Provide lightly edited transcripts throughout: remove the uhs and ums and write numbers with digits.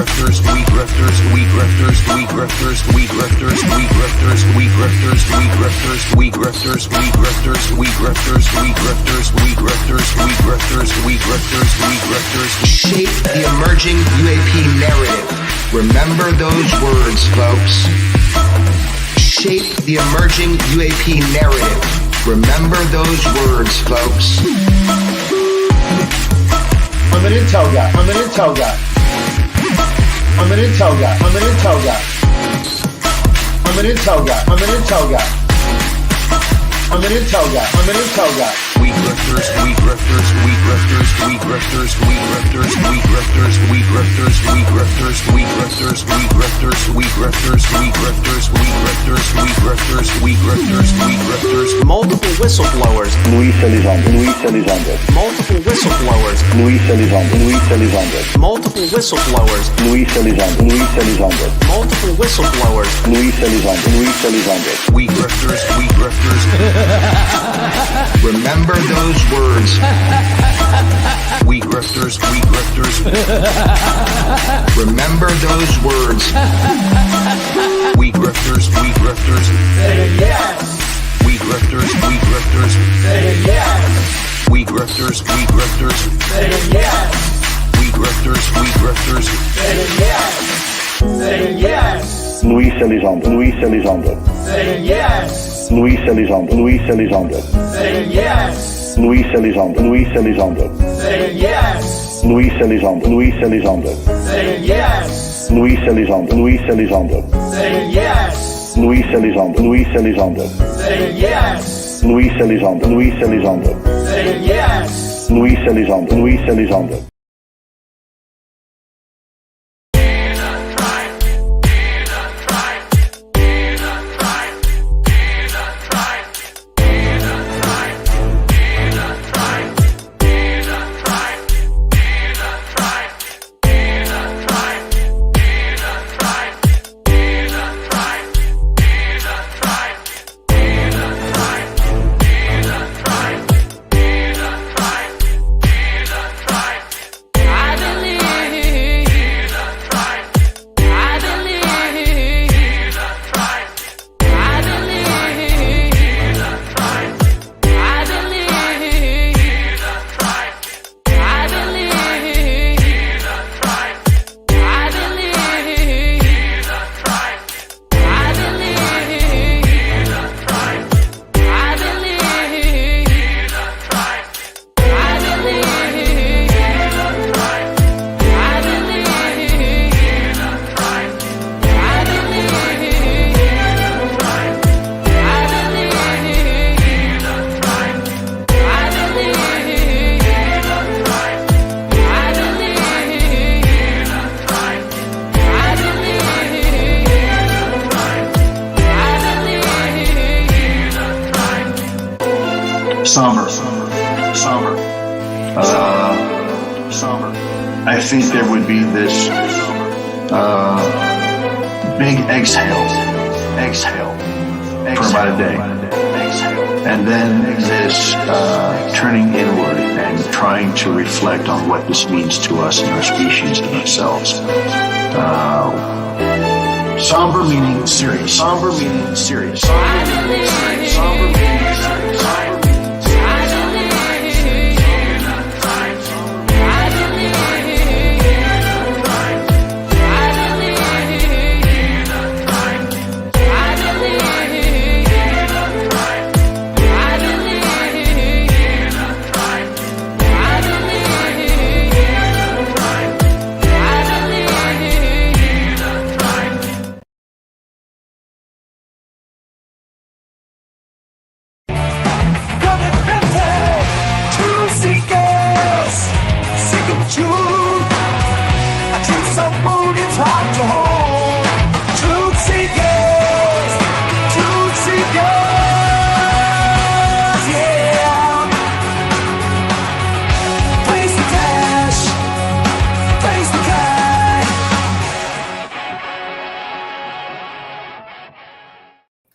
grifters, we grifters, we grifters, we grifters, we grifters, we grifters, we grifters, we grifters, we grifters, we grifters, we grifters, we grifters, we grifters, we grifters, we grifters, we grifters. Shape the emerging UAP narrative. Remember those words, folks. Shape the emerging UAP narrative. Remember those words, folks. I'm an intel guy. I'm an intel guy. I'm an intel guy. I'm an intel guy. I'm an intel guy. I'm an intel guy. I'm an intel guy. I'm an intel guy. We grifters, we grifters, we grifters, we grifters, we grifters, we grifters, we grifters, we grifters, we grifters, we grifters, we grifters, we grifters, we grifters, we grifters, we grifters, we grifters. Multiple whistleblowers. Luis Elizondo. Multiple whistleblowers. Luis Elizondo. Multiple whistleblowers. Luis Elizondo. Multiple whistleblowers. Luis Elizondo. We grifters, we grifters. Remember those words. We grifters, we grifters. Remember those words. We grifters, we grifters. Say yes. We grifters, we grifters. Say yes. We grifters, we grifters. Say yes. We grifters, we grifters. Say yes. Say yes. Luis Elizondo. Say yes. Luis Elizondo. Say yes. Luis Elizondo. Say yes. Luis Elizondo. Say yes. Luis Elizondo. Say yes. Luis Elizondo. Say yes. Luis Elizondo. Say yes. Luis Elizondo. Somber. I think there would be this big exhale for about a day. And then this turning inward and trying to reflect on what this means to us and our species and ourselves. Somber meaning serious. Somber meaning serious. Somber meaning serious. Somber meaning serious.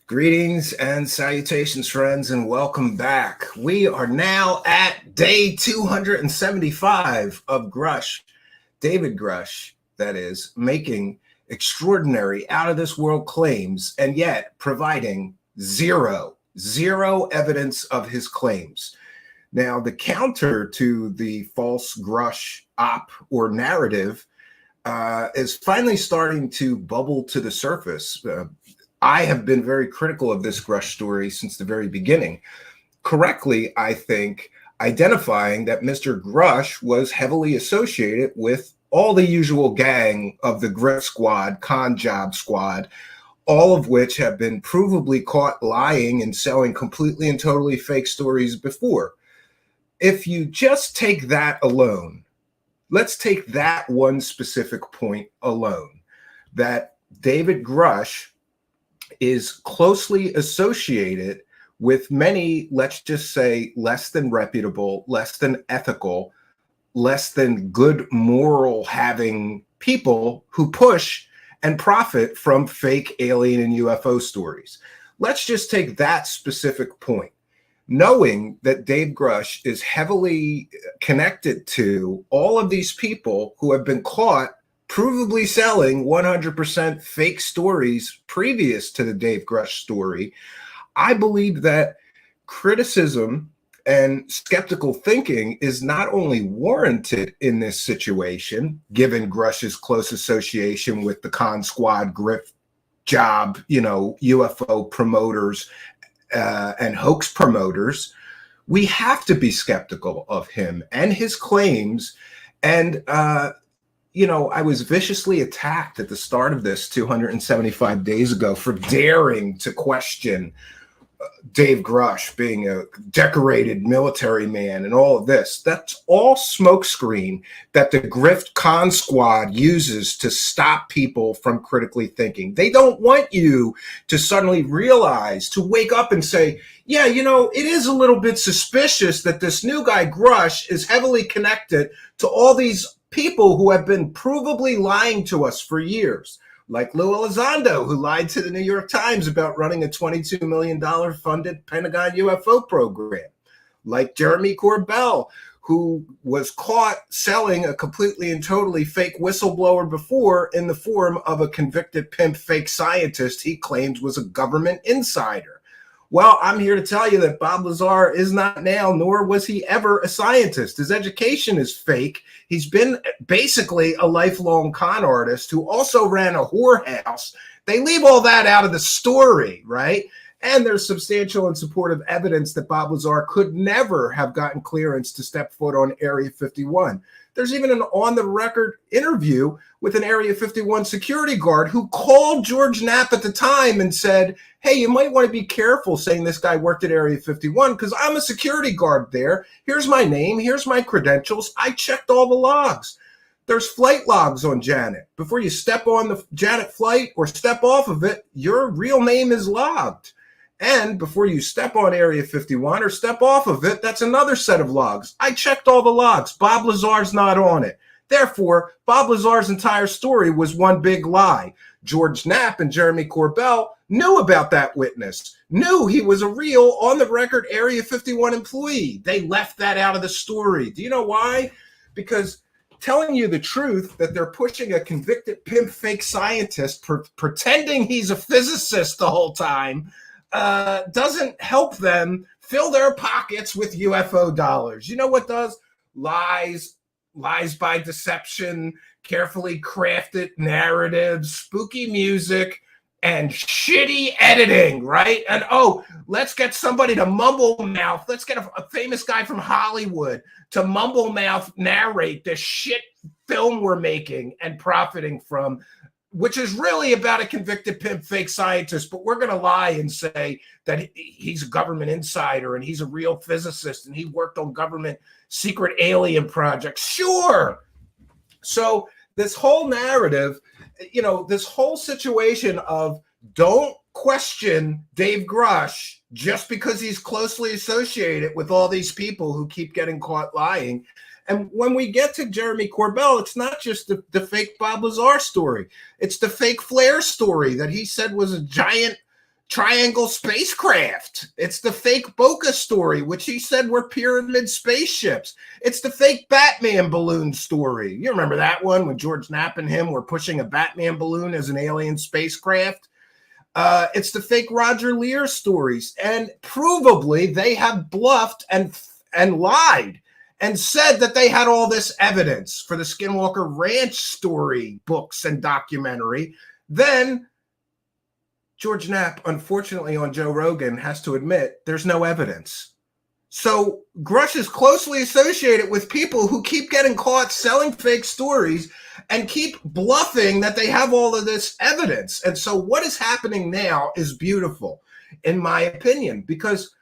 Greetings and salutations, friends, and welcome back. We are now at day 275 of Grusch, David Grusch, that is, making extraordinary, out of this world claims, and yet providing zero evidence of his claims. Now, the counter to the false Grusch op or narrative is finally starting to bubble to the surface. I have been very critical of this Grusch story since the very beginning. Correctly, I think, identifying that Mr. Grusch was heavily associated with all the usual gang of the grift squad, con job squad, all of which have been provably caught lying and selling completely and totally fake stories before. If you just take that alone, let's take that one specific point alone, that David Grusch is closely associated with many, let's just say, less than reputable, less than ethical, less than good moral having people who push and profit from fake alien and UFO stories. Let's just take that specific point. Knowing that Dave Grusch is heavily connected to all of these people who have been caught provably selling 100% fake stories previous to the Dave Grusch story, I believe that criticism and skeptical thinking is not only warranted in this situation, given Grusch's close association with the con squad, grift job, UFO promoters and hoax promoters. We have to be skeptical of him and his claims. And, I was viciously attacked at the start of this 275 days ago for daring to question Dave Grusch being a decorated military man and all of this. That's all smokescreen that the grift con squad uses to stop people from critically thinking. They don't want you to suddenly realize, to wake up and say, yeah, it is a little bit suspicious that this new guy Grusch is heavily connected to all these people who have been provably lying to us for years. Like Lou Elizondo, who lied to the New York Times about running a $22 million funded Pentagon UFO program. Like Jeremy Corbell, who was caught selling a completely and totally fake whistleblower before in the form of a convicted pimp fake scientist he claimed was a government insider. Well, I'm here to tell you that Bob Lazar is not now, nor was he ever a scientist. His education is fake. He's been basically a lifelong con artist who also ran a whorehouse. They leave all that out of the story, right? And there's substantial and supportive evidence that Bob Lazar could never have gotten clearance to step foot on Area 51. There's even an on-the-record interview with an Area 51 security guard who called George Knapp at the time and said, hey, you might want to be careful saying this guy worked at Area 51 because I'm a security guard there. Here's my name. Here's my credentials. I checked all the logs. There's flight logs on Janet. Before you step on the Janet flight or step off of it, your real name is logged. And before you step on Area 51 or step off of it, that's another set of logs. I checked all the logs. Bob Lazar's not on it. Therefore, Bob Lazar's entire story was one big lie. George Knapp and Jeremy Corbell knew about that witness, knew he was a real, on-the-record Area 51 employee. They left that out of the story. Do you know why? Because telling you the truth that they're pushing a convicted pimp fake scientist, pretending he's a physicist the whole time, doesn't help them fill their pockets with UFO dollars. You know what does? Lies by deception, carefully crafted narratives, spooky music, and shitty editing, right? And let's get somebody to mumble mouth. Let's get a famous guy from Hollywood to mumble mouth narrate the shit film we're making and profiting from, which is really about a convicted pimp fake scientist, but we're going to lie and say that he's a government insider and he's a real physicist and he worked on government secret alien projects. Sure. So this whole narrative, this whole situation of don't question Dave Grusch just because he's closely associated with all these people who keep getting caught lying. And when we get to Jeremy Corbell, it's not just the fake Bob Lazar story. It's the fake Flair story that he said was a giant triangle spacecraft. It's the fake Boca story, which he said were pyramid spaceships. It's the fake Batman balloon story. You remember that one when George Knapp and him were pushing a Batman balloon as an alien spacecraft? It's the fake Roger Lear stories. And provably, they have bluffed and lied and said that they had all this evidence for the Skinwalker Ranch story books and documentary. Then George Knapp, unfortunately, on Joe Rogan, has to admit there's no evidence. So Grusch is closely associated with people who keep getting caught selling fake stories and keep bluffing that they have all of this evidence. And so what is happening now is beautiful, in my opinion, because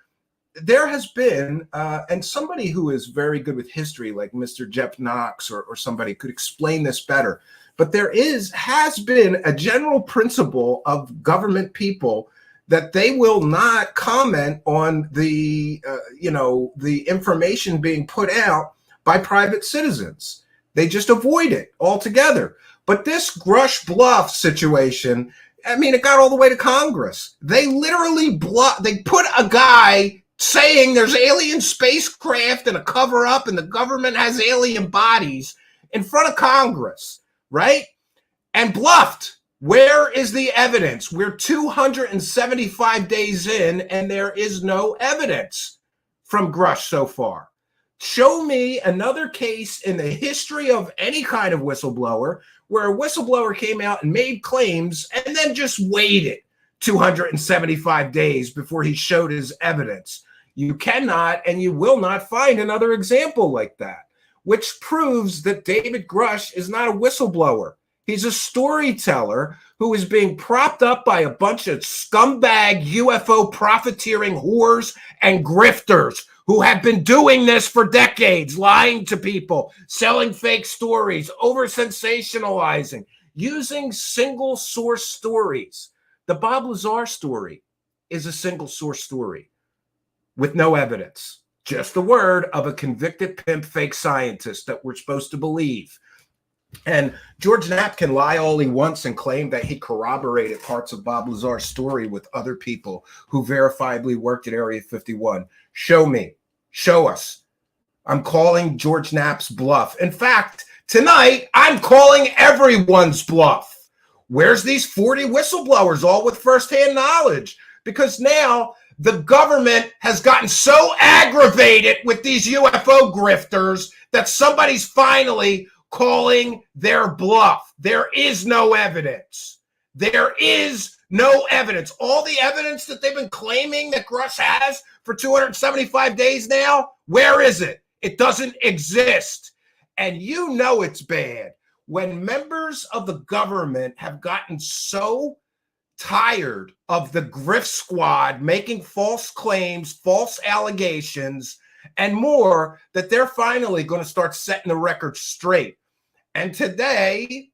there has been, and somebody who is very good with history, like Mr. Jeff Knox or somebody could explain this better, but there has been a general principle of government people that they will not comment on the information being put out by private citizens. They just avoid it altogether. But this Grusch bluff situation, I mean, it got all the way to Congress. They literally they put a guy saying there's alien spacecraft and a cover up and the government has alien bodies in front of Congress, right? And bluffed. Where is the evidence? We're 275 days in and there is no evidence from Grusch so far. Show me another case in the history of any kind of whistleblower where a whistleblower came out and made claims and then just waited 275 days before he showed his evidence. You cannot and you will not find another example like that, which proves that David Grusch is not a whistleblower. He's a storyteller who is being propped up by a bunch of scumbag UFO profiteering whores and grifters who have been doing this for decades, lying to people, selling fake stories, over-sensationalizing, using single source stories. The Bob Lazar story is a single source story with no evidence. Just the word of a convicted pimp fake scientist that we're supposed to believe. And George Knapp can lie all he wants and claim that he corroborated parts of Bob Lazar's story with other people who verifiably worked at Area 51. Show me. Show us. I'm calling George Knapp's bluff. In fact, tonight, I'm calling everyone's bluff. Where's these 40 whistleblowers, all with firsthand knowledge? Because now the government has gotten so aggravated with these UFO grifters that somebody's finally calling their bluff. There is no evidence. There is no evidence. All the evidence that they've been claiming that Grusch has for 275 days now, where is it? It doesn't exist. And you know it's bad when members of the government have gotten so tired of the grift squad making false claims, false allegations, and more, that they're finally going to start setting the record straight. And today,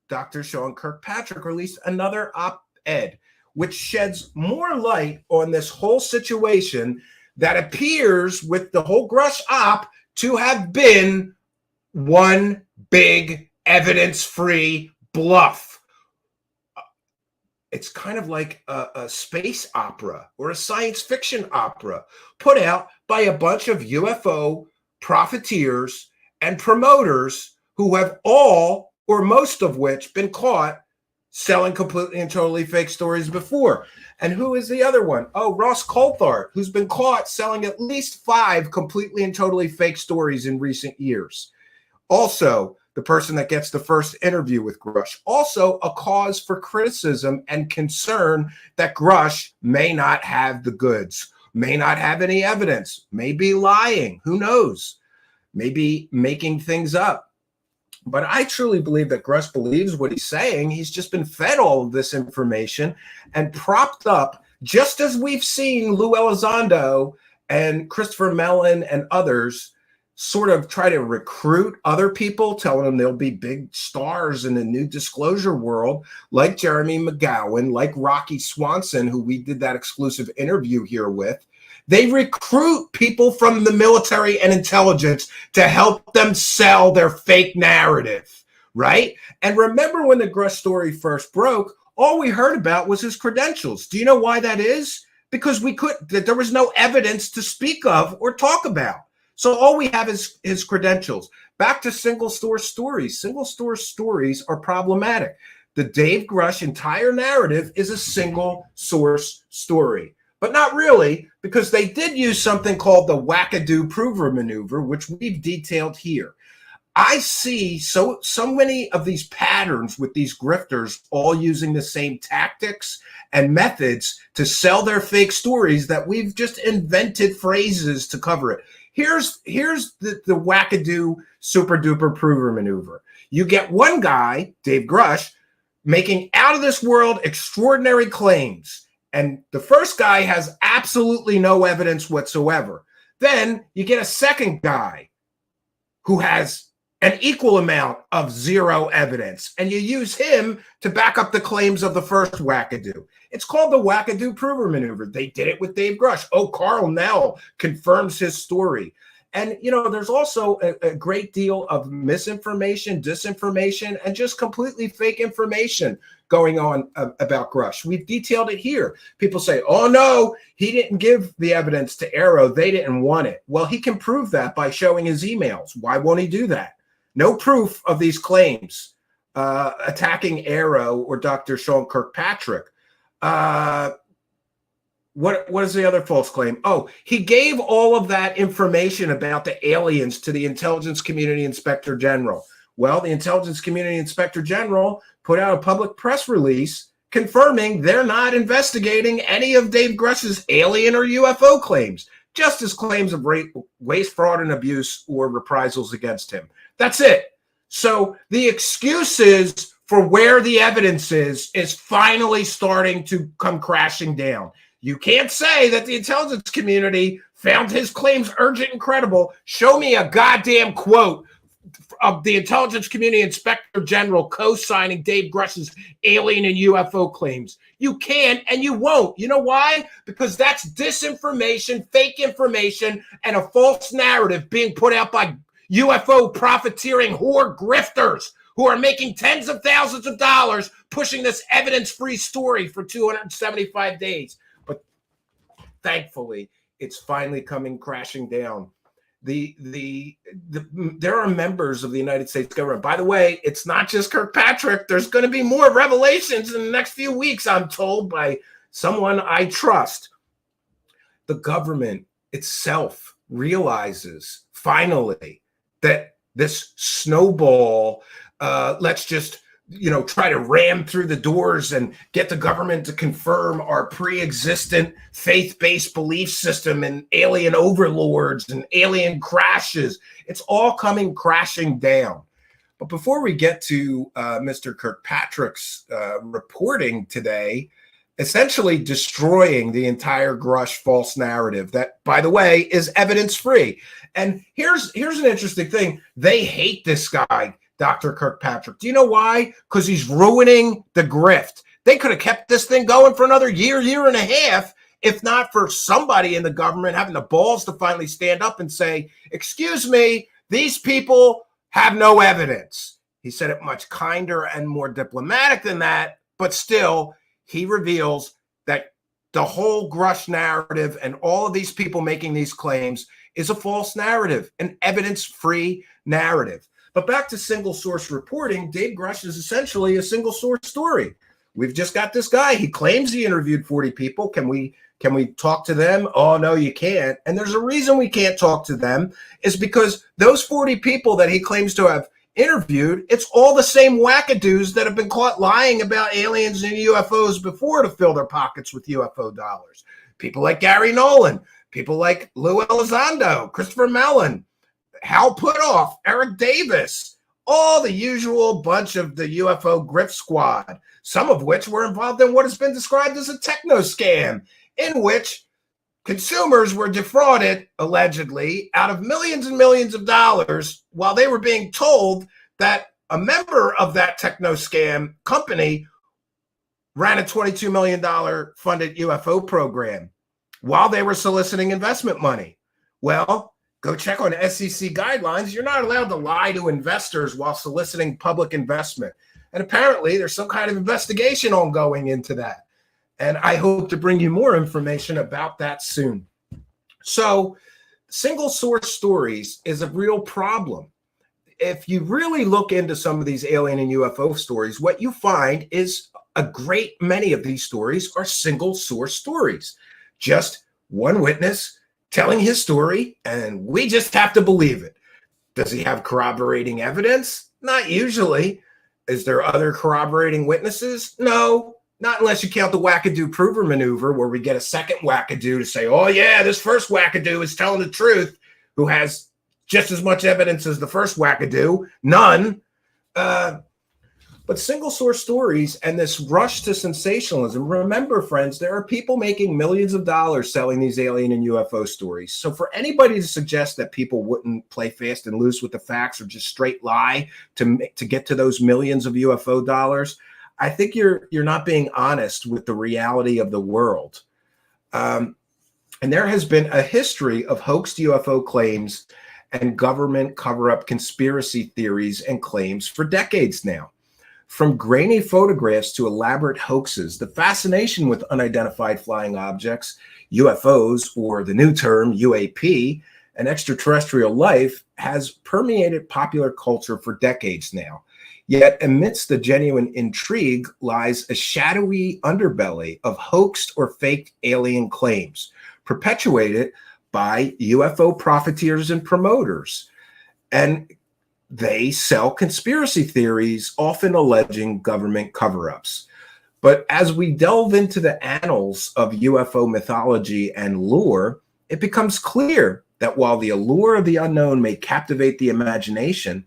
Dr. Sean Kirkpatrick released another op-ed, which sheds more light on this whole situation that appears with the whole Grusch op to have been one big evidence-free bluff. It's kind of like a space opera or a science fiction opera put out by a bunch of UFO profiteers and promoters who have all or most of which been caught selling completely and totally fake stories before. And who is the other one? Oh, Ross Coulthart, who's been caught selling at least 5 completely and totally fake stories in recent years. Also, the person that gets the first interview with Grusch. Also, a cause for criticism and concern that Grusch may not have the goods, may not have any evidence, may be lying, who knows, maybe making things up. But I truly believe that Grusch believes what he's saying. He's just been fed all of this information and propped up, just as we've seen Lou Elizondo and Christopher Mellon and others sort of try to recruit other people, telling them they'll be big stars in the new disclosure world, like Jeremy McGowan, like Rocky Swanson, who we did that exclusive interview here with. They recruit people from the military and intelligence to help them sell their fake narrative, right? And remember when the Grusch story first broke, all we heard about was his credentials. Do you know why that is? Because there was no evidence to speak of or talk about. So all we have is his credentials. Back to single source stories. Single source stories are problematic. The Dave Grusch entire narrative is a single source story, but not really, because they did use something called the wackadoo prover maneuver, which we've detailed here. I see so many of these patterns with these grifters all using the same tactics and methods to sell their fake stories that we've just invented phrases to cover it. Here's the wackadoo super duper prover maneuver. You get one guy, Dave Grusch, making out of this world extraordinary claims. And the first guy has absolutely no evidence whatsoever. Then you get a second guy who has an equal amount of zero evidence, and you use him to back up the claims of the first wackadoo. It's called the wackadoo prover maneuver. They did it with Dave Grusch. Oh, Carl Nell confirms his story. And, there's also a great deal of misinformation, disinformation, and just completely fake information going on about Grusch. We've detailed it here. People say, oh, no, he didn't give the evidence to Arrow. They didn't want it. Well, he can prove that by showing his emails. Why won't he do that? No proof of these claims attacking Arrow or Dr. Sean Kirkpatrick. What is the other false claim? Oh, he gave all of that information about the aliens to the Intelligence Community Inspector General. Well, the Intelligence Community Inspector General put out a public press release confirming they're not investigating any of Dave Grusch's alien or UFO claims, just as claims of rape, waste, fraud, and abuse or reprisals against him. That's it. So the excuses for where the evidence is finally starting to come crashing down. You can't say that the intelligence community found his claims urgent and credible. Show me a goddamn quote of the Intelligence Community Inspector General co-signing Dave Grusch's alien and UFO claims. You can't and you won't. You know why? Because that's disinformation, fake information, and a false narrative being put out by UFO profiteering whore grifters who are making tens of thousands of dollars pushing this evidence-free story for 275 days. But thankfully, it's finally coming crashing down. There are members of the United States government. By the way, it's not just Kirkpatrick. There's going to be more revelations in the next few weeks, I'm told by someone I trust. The government itself realizes finally that this snowball, let's just try to ram through the doors and get the government to confirm our pre-existent faith-based belief system and alien overlords and alien crashes. It's all coming crashing down. But before we get to Mr. Kirkpatrick's reporting today, essentially destroying the entire Grusch false narrative that, by the way, is evidence-free. And here's an interesting thing. They hate this guy, Dr. Kirkpatrick. Do you know why? Because he's ruining the grift. They could have kept this thing going for another year and a half, if not for somebody in the government having the balls to finally stand up and say, excuse me, these people have no evidence. He said it much kinder and more diplomatic than that, but still, he reveals that the whole Grusch narrative and all of these people making these claims is a false narrative, an evidence-free narrative. But back to single source reporting, Dave Grusch is essentially a single source story. We've just got this guy. He claims he interviewed 40 people. Can we talk to them? Oh, no, you can't. And there's a reason we can't talk to them is because those 40 people that he claims to have interviewed, it's all the same wackadoos that have been caught lying about aliens and UFOs before to fill their pockets with UFO dollars. People like Gary Nolan, people like Lou Elizondo, Christopher Mellon, Hal Puthoff, Eric Davis, all the usual bunch of the UFO grift squad, some of which were involved in what has been described as a techno scam, in which consumers were defrauded, allegedly, out of millions and millions of dollars while they were being told that a member of that techno scam company ran a $22 million funded UFO program while they were soliciting investment money. Well, go check on SEC guidelines. You're not allowed to lie to investors while soliciting public investment. And apparently there's some kind of investigation ongoing into that. And I hope to bring you more information about that soon. So single source stories is a real problem. If you really look into some of these alien and UFO stories, what you find is a great many of these stories are single source stories. Just one witness telling his story, and we just have to believe it. Does he have corroborating evidence? Not usually. Is there other corroborating witnesses? No, not unless you count the wackadoo prover maneuver, where we get a second wackadoo to say, oh yeah, this first wackadoo is telling the truth, who has just as much evidence as the first wackadoo. None. But single source stories and this rush to sensationalism, remember, friends, there are people making millions of dollars selling these alien and UFO stories. So for anybody to suggest that people wouldn't play fast and loose with the facts or just straight lie to get to those millions of UFO dollars, I think you're not being honest with the reality of the world. And there has been a history of hoaxed UFO claims and government cover-up conspiracy theories and claims for decades now. From grainy photographs to elaborate hoaxes, the fascination with unidentified flying objects, UFOs, or the new term UAP, and extraterrestrial life has permeated popular culture for decades now. Yet amidst the genuine intrigue lies a shadowy underbelly of hoaxed or faked alien claims, perpetuated by UFO profiteers and promoters. And they sell conspiracy theories, often alleging government cover-ups. But as we delve into the annals of UFO mythology and lore, it becomes clear that while the allure of the unknown may captivate the imagination,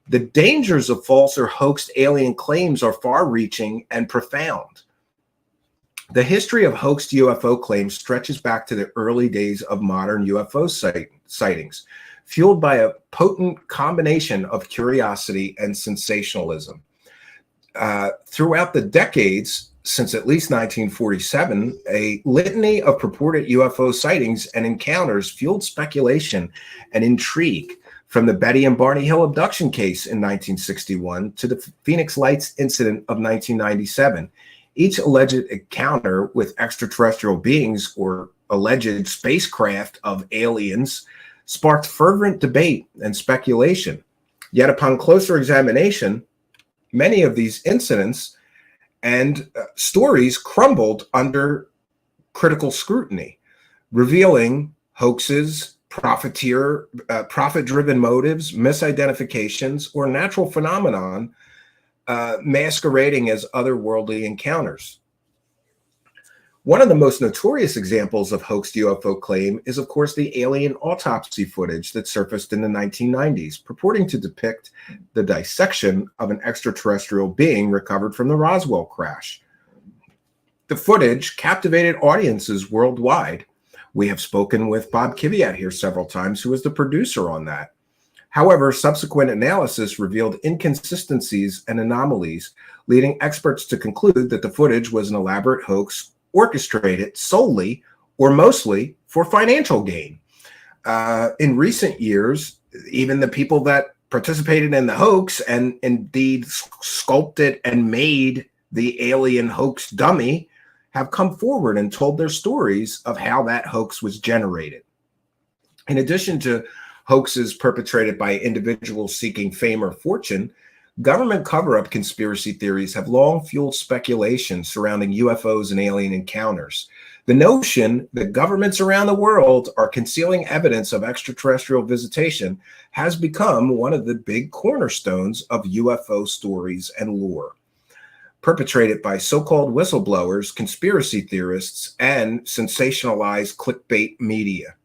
the dangers of false or hoaxed alien claims are far-reaching and profound. The history of hoaxed UFO claims stretches back to the early days of modern UFO sightings, fueled by a potent combination of curiosity and sensationalism. Throughout the decades, since at least 1947, a litany of purported UFO sightings and encounters fueled speculation and intrigue, from the Betty and Barney Hill abduction case in 1961 to the Phoenix Lights incident of 1997. Each alleged encounter with extraterrestrial beings or alleged spacecraft of aliens sparked fervent debate and speculation. Yet upon closer examination, many of these incidents and stories crumbled under critical scrutiny, revealing hoaxes, profit-driven motives, misidentifications, or natural phenomenon masquerading as otherworldly encounters. One of the most notorious examples of hoaxed UFO claim is, of course, the alien autopsy footage that surfaced in the 1990s, purporting to depict the dissection of an extraterrestrial being recovered from the Roswell crash. The footage captivated audiences worldwide. We have spoken with Bob Kiviat here several times, who was the producer on that. However, subsequent analysis revealed inconsistencies and anomalies, leading experts to conclude that the footage was an elaborate hoax orchestrated solely or mostly for financial gain. In recent years, even the people that participated in the hoax and indeed sculpted and made the alien hoax dummy have come forward and told their stories of how that hoax was generated. In addition to hoaxes perpetrated by individuals seeking fame or fortune, government cover-up conspiracy theories have long fueled speculation surrounding UFOs and alien encounters. The notion that governments around the world are concealing evidence of extraterrestrial visitation has become one of the big cornerstones of UFO stories and lore, perpetrated by so-called whistleblowers, conspiracy theorists, and sensationalized clickbait media.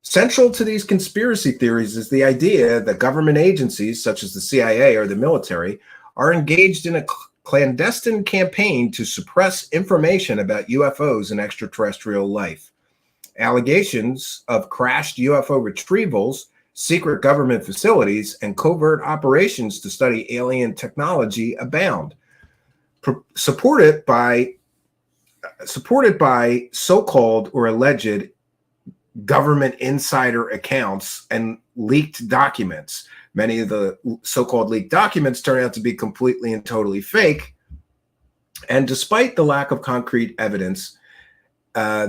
Central to these conspiracy theories is the idea that government agencies, such as the CIA or the military, are engaged in a clandestine campaign to suppress information about UFOs and extraterrestrial life. Allegations of crashed UFO retrievals, secret government facilities, and covert operations to study alien technology abound, supported by so-called or alleged government insider accounts and leaked documents. Many of the so-called leaked documents turn out to be completely and totally fake. And despite the lack of concrete evidence,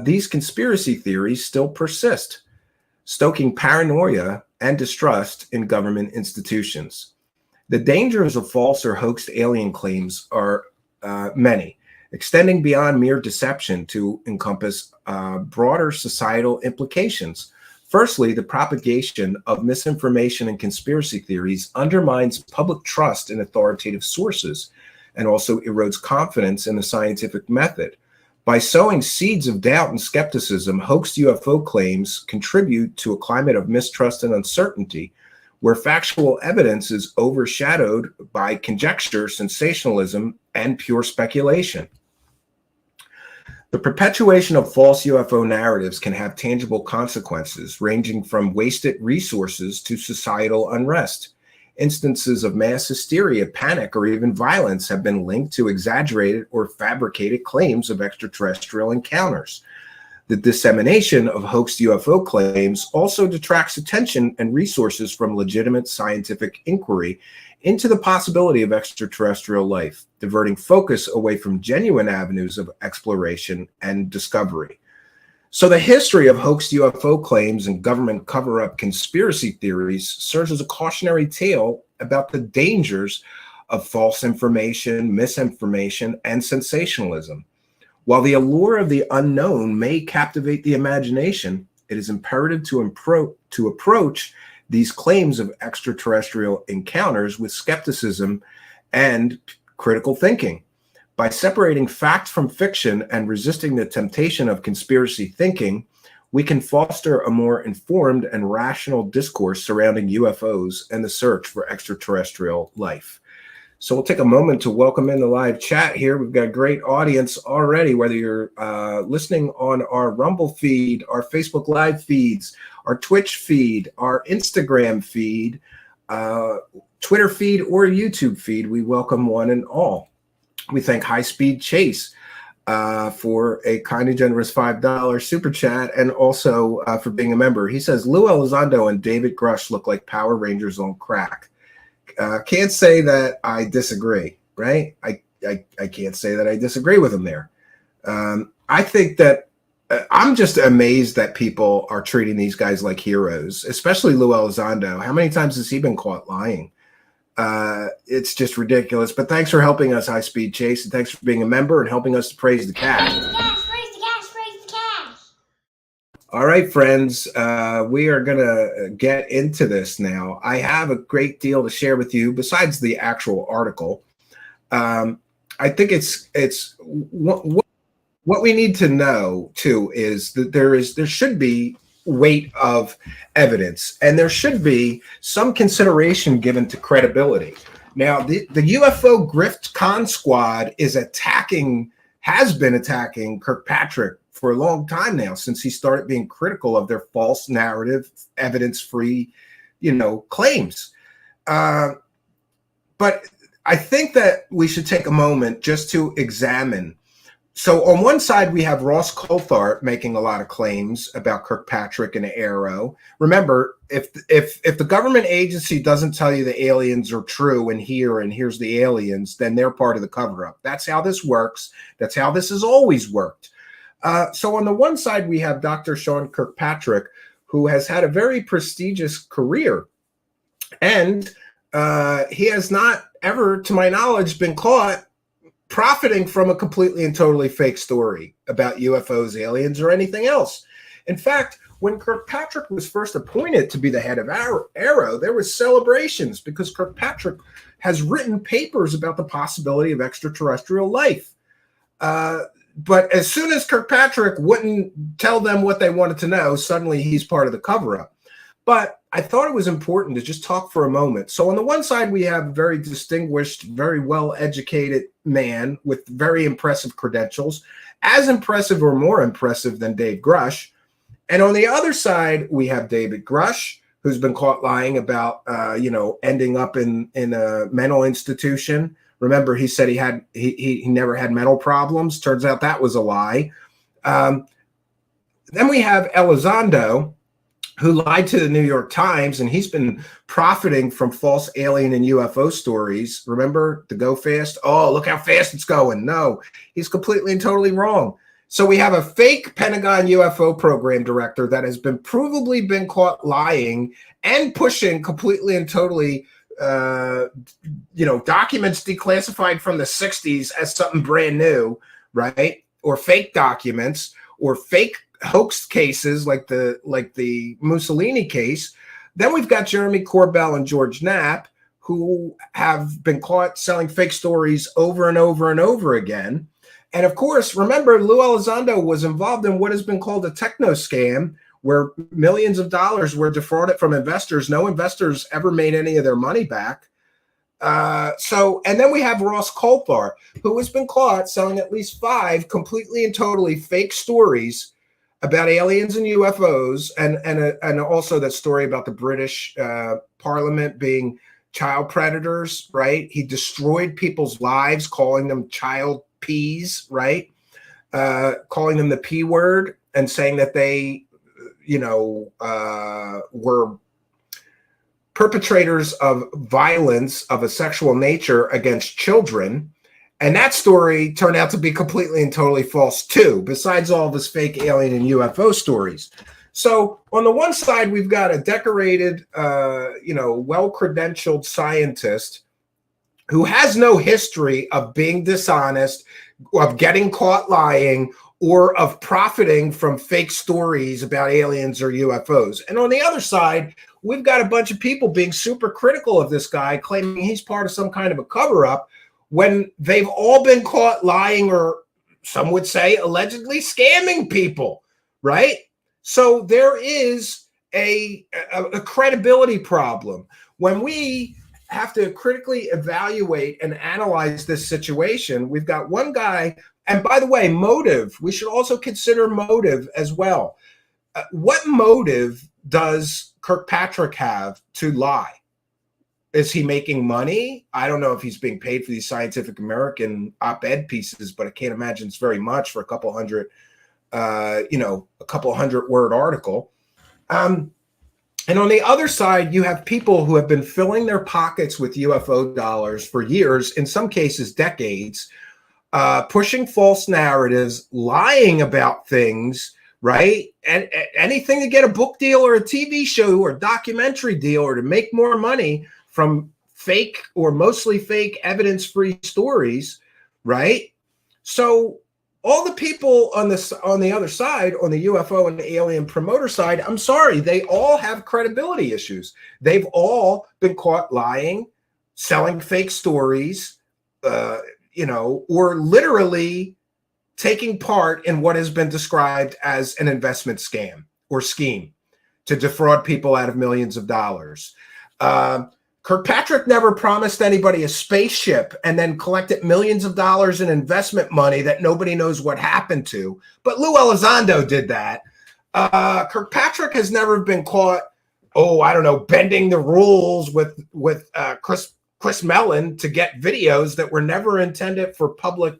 these conspiracy theories still persist, stoking paranoia and distrust in government institutions. The dangers of false or hoaxed alien claims are many, extending beyond mere deception to encompass broader societal implications. Firstly, the propagation of misinformation and conspiracy theories undermines public trust in authoritative sources and also erodes confidence in the scientific method. By sowing seeds of doubt and skepticism, hoaxed UFO claims contribute to a climate of mistrust and uncertainty, where factual evidence is overshadowed by conjecture, sensationalism, and pure speculation. The perpetuation of false UFO narratives can have tangible consequences, ranging from wasted resources to societal unrest. Instances of mass hysteria, panic, or even violence have been linked to exaggerated or fabricated claims of extraterrestrial encounters. The dissemination of hoaxed UFO claims also detracts attention and resources from legitimate scientific inquiry into the possibility of extraterrestrial life, diverting focus away from genuine avenues of exploration and discovery. So the history of hoaxed UFO claims and government cover-up conspiracy theories serves as a cautionary tale about the dangers of false information, misinformation, and sensationalism. While the allure of the unknown may captivate the imagination, it is imperative to approach these claims of extraterrestrial encounters with skepticism and critical thinking. By separating fact from fiction and resisting the temptation of conspiracy thinking, we can foster a more informed and rational discourse surrounding UFOs and the search for extraterrestrial life. So we'll take a moment to welcome in the live chat here. We've got a great audience already, whether you're listening on our Rumble feed, our Facebook Live feeds, our Twitch feed, our Instagram feed, Twitter feed, or YouTube feed. We welcome one and all. We thank High Speed Chase for a kind and generous $5 super chat, and also for being a member. He says, Lou Elizondo and David Grusch look like Power Rangers on crack. Can't say that I disagree, right? I can't say that I disagree with him there. I think that I'm just amazed that people are treating these guys like heroes, especially Lou Elizondo. How many times has he been caught lying? It's just ridiculous. But thanks for helping us, High Speed Chase, and thanks for being a member and helping us to praise the cash. Praise the cash, praise the cash, praise the cash. All right, friends, we are going to get into this now. I have a great deal to share with you besides the actual article. I think it's what we need to know, too, is that there should be weight of evidence, and there should be some consideration given to credibility. Now, the UFO Grift Con Squad has been attacking Kirkpatrick for a long time now, since he started being critical of their false narrative, evidence-free, claims. But I think that we should take a moment just to examine. So on one side, we have Ross Coulthart making a lot of claims about Kirkpatrick and Arrow. Remember, if the government agency doesn't tell you the aliens are true and here's the aliens, then they're part of the cover-up. That's how this works. That's how this has always worked. So on the one side, we have Dr. Sean Kirkpatrick, who has had a very prestigious career. And he has not ever, to my knowledge, been caught profiting from a completely and totally fake story about UFOs, aliens, or anything else. In fact, when Kirkpatrick was first appointed to be the head of Arrow, there was celebrations because Kirkpatrick has written papers about the possibility of extraterrestrial life. But as soon as Kirkpatrick wouldn't tell them what they wanted to know, suddenly he's part of the cover-up. But I thought it was important to just talk for a moment. So on the one side, we have a very distinguished, very well-educated man with very impressive credentials, as impressive or more impressive than Dave Grusch. And on the other side, we have David Grusch, who's been caught lying about, ending up in a mental institution. Remember, he said he never had mental problems. Turns out that was a lie. Then we have Elizondo, who lied to the New York Times, and he's been profiting from false alien and UFO stories. Remember the go fast? Oh, look how fast it's going. No, he's completely and totally wrong. So we have a fake Pentagon UFO program director that has been provably been caught lying and pushing completely and totally, documents declassified from the 60s as something brand new, right? Or fake documents or fake hoax cases like the Mussolini case. Then we've got Jeremy Corbell and George Knapp, who have been caught selling fake stories over and over and over again. And of course, remember, Lou Elizondo was involved in what has been called a techno scam, where millions of dollars were defrauded from investors. No investors ever made any of their money back. And then we have Ross Coulthart, who has been caught selling at least 5 completely and totally fake stories about aliens and UFOs, and also that story about the British Parliament being child predators, right? He destroyed people's lives, calling them child P's, right? Calling them the P word and saying that they, were perpetrators of violence of a sexual nature against children. And that story turned out to be completely and totally false too, besides all of his fake alien and UFO stories. So on the one side, we've got a decorated, well-credentialed scientist who has no history of being dishonest, of getting caught lying, or of profiting from fake stories about aliens or UFOs. And on the other side, we've got a bunch of people being super critical of this guy, claiming he's part of some kind of a cover-up, when they've all been caught lying, or some would say allegedly scamming people, right? So there is a credibility problem. When we have to critically evaluate and analyze this situation, we've got one guy, and by the way, motive, we should also consider motive as well. What motive does Kirkpatrick have to lie? Is he making money? I don't know if he's being paid for these Scientific American op-ed pieces, but I can't imagine it's very much for a couple hundred word article. And on the other side, you have people who have been filling their pockets with UFO dollars for years, in some cases decades, pushing false narratives, lying about things, right? And anything to get a book deal or a TV show or a documentary deal, or to make more money from fake or mostly fake evidence-free stories, right? So all the people on the other side, on the UFO and the alien promoter side, I'm sorry, they all have credibility issues. They've all been caught lying, selling fake stories, or literally taking part in what has been described as an investment scam or scheme to defraud people out of millions of dollars. Kirkpatrick never promised anybody a spaceship and then collected millions of dollars in investment money that nobody knows what happened to. But Lou Elizondo did that. Kirkpatrick has never been caught, bending the rules with Chris Mellon to get videos that were never intended for public,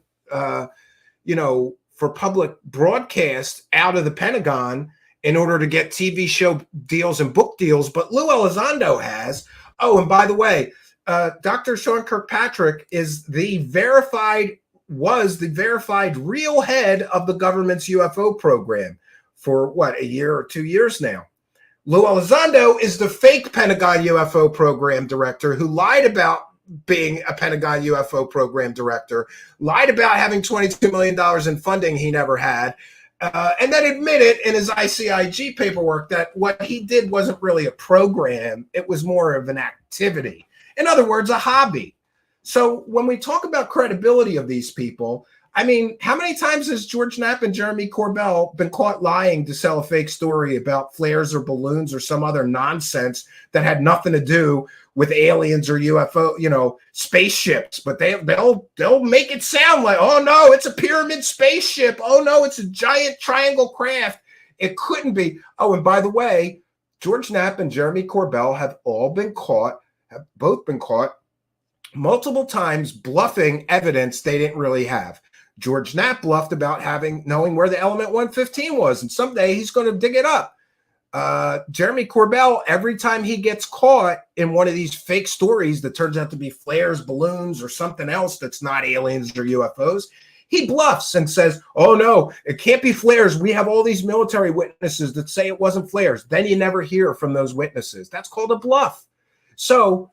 broadcast out of the Pentagon in order to get TV show deals and book deals. But Lou Elizondo has. Oh, and by the way, Dr. Sean Kirkpatrick was the verified real head of the government's UFO program for a year or 2 years now. Lou Elizondo is the fake Pentagon UFO program director who lied about being a Pentagon UFO program director, lied about having $22 million in funding he never had, and then admitted in his ICIG paperwork that what he did wasn't really a program, it was more of an activity. In other words, a hobby. So when we talk about credibility of these people, I mean, how many times has George Knapp and Jeremy Corbell been caught lying to sell a fake story about flares or balloons or some other nonsense that had nothing to do with aliens or UFO, spaceships? But they'll make it sound like, oh no, it's a pyramid spaceship. Oh no, it's a giant triangle craft. It couldn't be. Oh, and by the way, George Knapp and Jeremy Corbell have both been caught multiple times bluffing evidence they didn't really have. George Knapp bluffed about knowing where the element 115 was, and someday he's going to dig it up. Jeremy Corbell, every time he gets caught in one of these fake stories that turns out to be flares, balloons, or something else that's not aliens or UFOs, he bluffs and says, oh, no, it can't be flares. We have all these military witnesses that say it wasn't flares. Then you never hear from those witnesses. That's called a bluff. So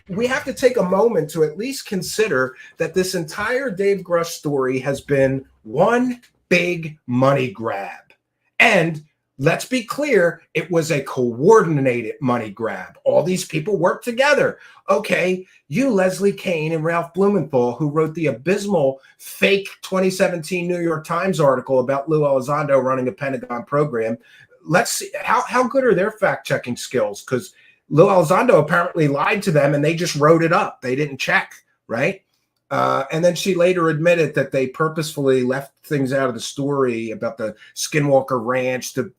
we have to take a moment to at least consider that this entire Dave Grusch story has been one big money grab. And let's be clear, it was a coordinated money grab. All these people worked together. Okay, you, Leslie Kean and Ralph Blumenthal, who wrote the abysmal fake 2017 New York Times article about Lou Elizondo running a Pentagon program, let's see, how good are their fact-checking skills? Because Lou Elizondo apparently lied to them and they just wrote it up. They didn't check, right? And then she later admitted that they purposefully left things out of the story about the Skinwalker Ranch, the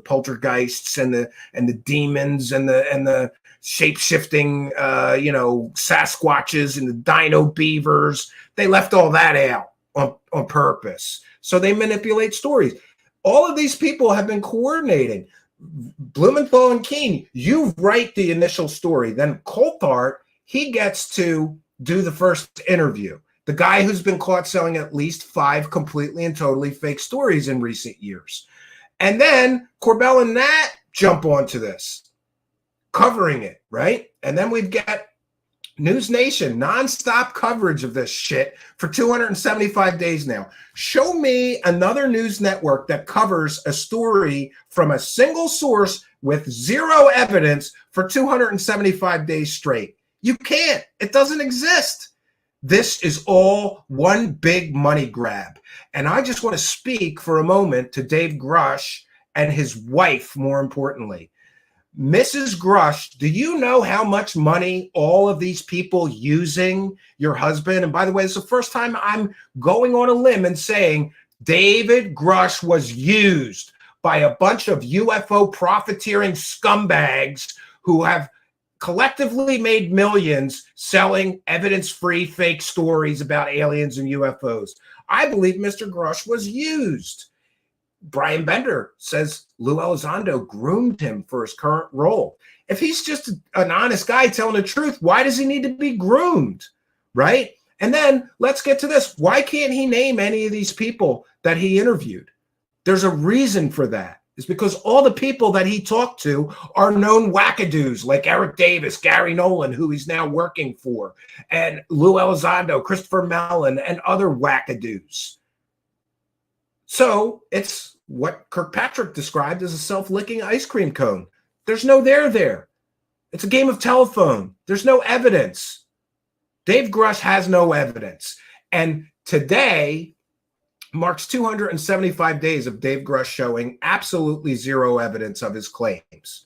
poltergeists and the demons and the shape-shifting Sasquatches and the dino beavers. They left all that out on purpose. So they manipulate stories. All of these people have been coordinating. Blumenthal and Kean, you write the initial story. Then Coulthart, he gets to do the first interview. The guy who's been caught selling at least 5 completely and totally fake stories in recent years. And then Corbell and Nat jump onto this, covering it, right? And then we've got News Nation, nonstop coverage of this shit for 275 days now. Show me another news network that covers a story from a single source with zero evidence for 275 days straight. You can't. It doesn't exist. This is all one big money grab. And I just want to speak for a moment to Dave Grusch and his wife, more importantly. Mrs. Grusch, do you know how much money all of these people using your husband? And by the way, it's the first time I'm going on a limb and saying David Grusch was used by a bunch of UFO profiteering scumbags who have collectively made millions selling evidence-free fake stories about aliens and UFOs. I believe Mr. Grusch was used. Brian Bender says Lou Elizondo groomed him for his current role. If he's just an honest guy telling the truth, why does he need to be groomed, right? And then let's get to this. Why can't he name any of these people that he interviewed? There's a reason for that. It's because all the people that he talked to are known wackadoos like Eric Davis, Gary Nolan, who he's now working for, and Lou Elizondo, Christopher Mellon, and other wackadoos. So it's what Kirkpatrick described as a self-licking ice cream cone. There's no there. It's a game of telephone. There's no evidence. Dave Grusch has no evidence. And today marks 275 days of Dave Grusch showing absolutely zero evidence of his claims.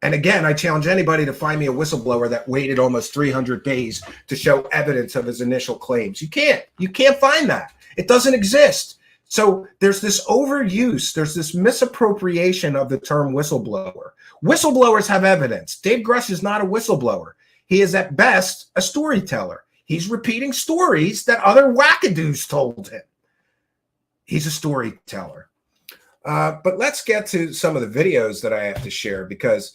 And again, I challenge anybody to find me a whistleblower that waited almost 300 days to show evidence of his initial claims. You can't find that. It doesn't exist. So there's this overuse, there's this misappropriation of the term whistleblower. Whistleblowers have evidence. Dave Grusch is not a whistleblower. He is at best a storyteller. He's repeating stories that other wackadoos told him. He's a storyteller. But let's get to some of the videos that I have to share, because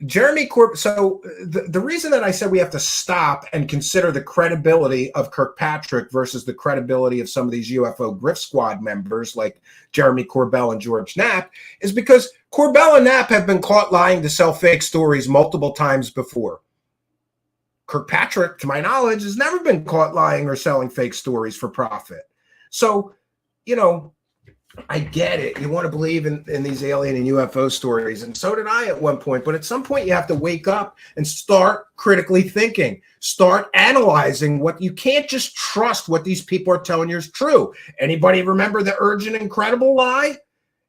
Jeremy so the reason that I said we have to stop and consider the credibility of Kirkpatrick versus the credibility of some of these UFO Grift Squad members like Jeremy Corbell and George Knapp is because Corbell and Knapp have been caught lying to sell fake stories multiple times before. Kirkpatrick, to my knowledge, has never been caught lying or selling fake stories for profit. So, I get it. You want to believe in these alien and UFO stories, and so did I at one point. But at some point, you have to wake up and start critically thinking, start analyzing what you can't just trust what these people are telling you is true. Anybody remember the urgent and credible lie?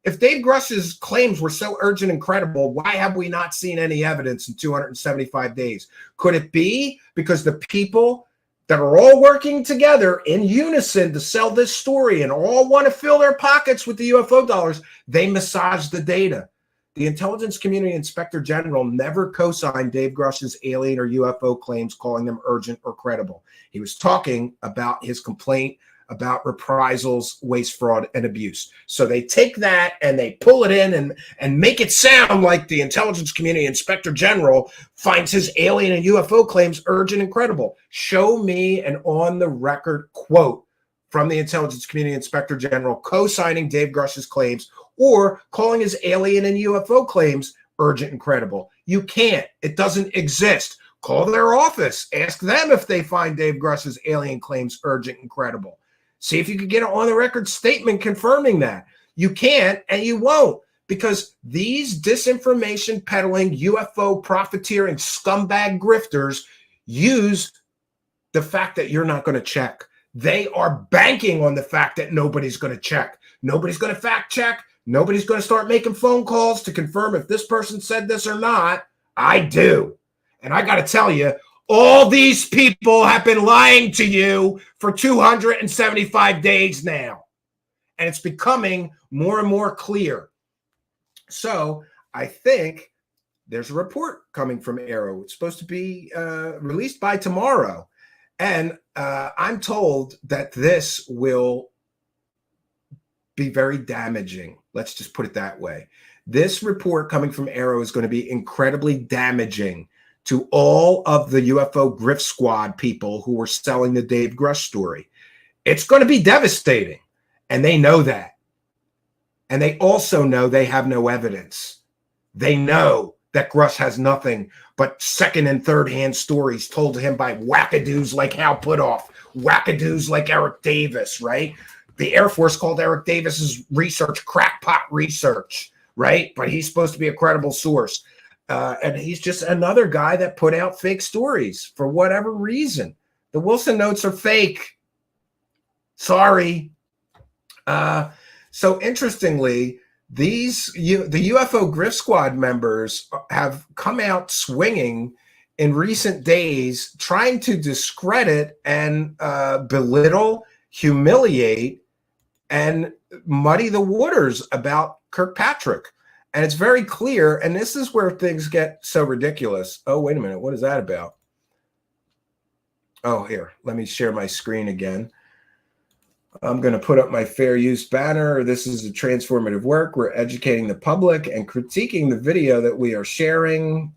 If Dave Grusch's claims were so urgent and credible, why have we not seen any evidence in 275 days? Could it be because the people that are all working together in unison to sell this story and all want to fill their pockets with the UFO dollars, they massage the data? The intelligence community inspector general never co-signed Dave Grusch's alien or UFO claims, calling them urgent or credible. He was talking about his complaint about reprisals, waste, fraud, and abuse. So they take that and they pull it in and make it sound like the intelligence community inspector general finds his alien and UFO claims urgent and credible. Show me an on-the-record quote from the intelligence community inspector general co-signing Dave Grusch's claims or calling his alien and UFO claims urgent and credible. You can't. It doesn't exist. Call their office. Ask them if they find Dave Grusch's alien claims urgent and credible. See if you could get an on-the-record statement confirming that. You can't, and you won't, because these disinformation peddling, UFO profiteering scumbag grifters use the fact that you're not going to check. They are banking on the fact that nobody's going to check. Nobody's going to fact check. Nobody's going to start making phone calls to confirm if this person said this or not. I do. And I got to tell you, all these people have been lying to you for 275 days now. And it's becoming more and more clear. So I think there's a report coming from Arrow. It's supposed to be released by tomorrow. And I'm told that this will be very damaging. Let's just put it that way. This report coming from Arrow is going to be incredibly damaging to all of the UFO grift squad people who were selling the Dave Grusch story. It's going to be devastating, and they know that. And they also know they have no evidence. They know that Grusch has nothing but second and third hand stories told to him by wackadoos like Hal Puthoff, wackadoos like Eric Davis, right? The Air Force called Eric Davis's research crackpot research, right? But he's supposed to be a credible source. And he's just another guy that put out fake stories for whatever reason. The Wilson notes are fake. Sorry. So interestingly, the UFO Grift Squad members have come out swinging in recent days, trying to discredit and belittle, humiliate, and muddy the waters about Kirkpatrick. And it's very clear, and this is where things get so ridiculous. Oh, wait a minute. What is that about? Oh, here. Let me share my screen again. I'm going to put up my fair use banner. This is a transformative work. We're educating the public and critiquing the video that we are sharing.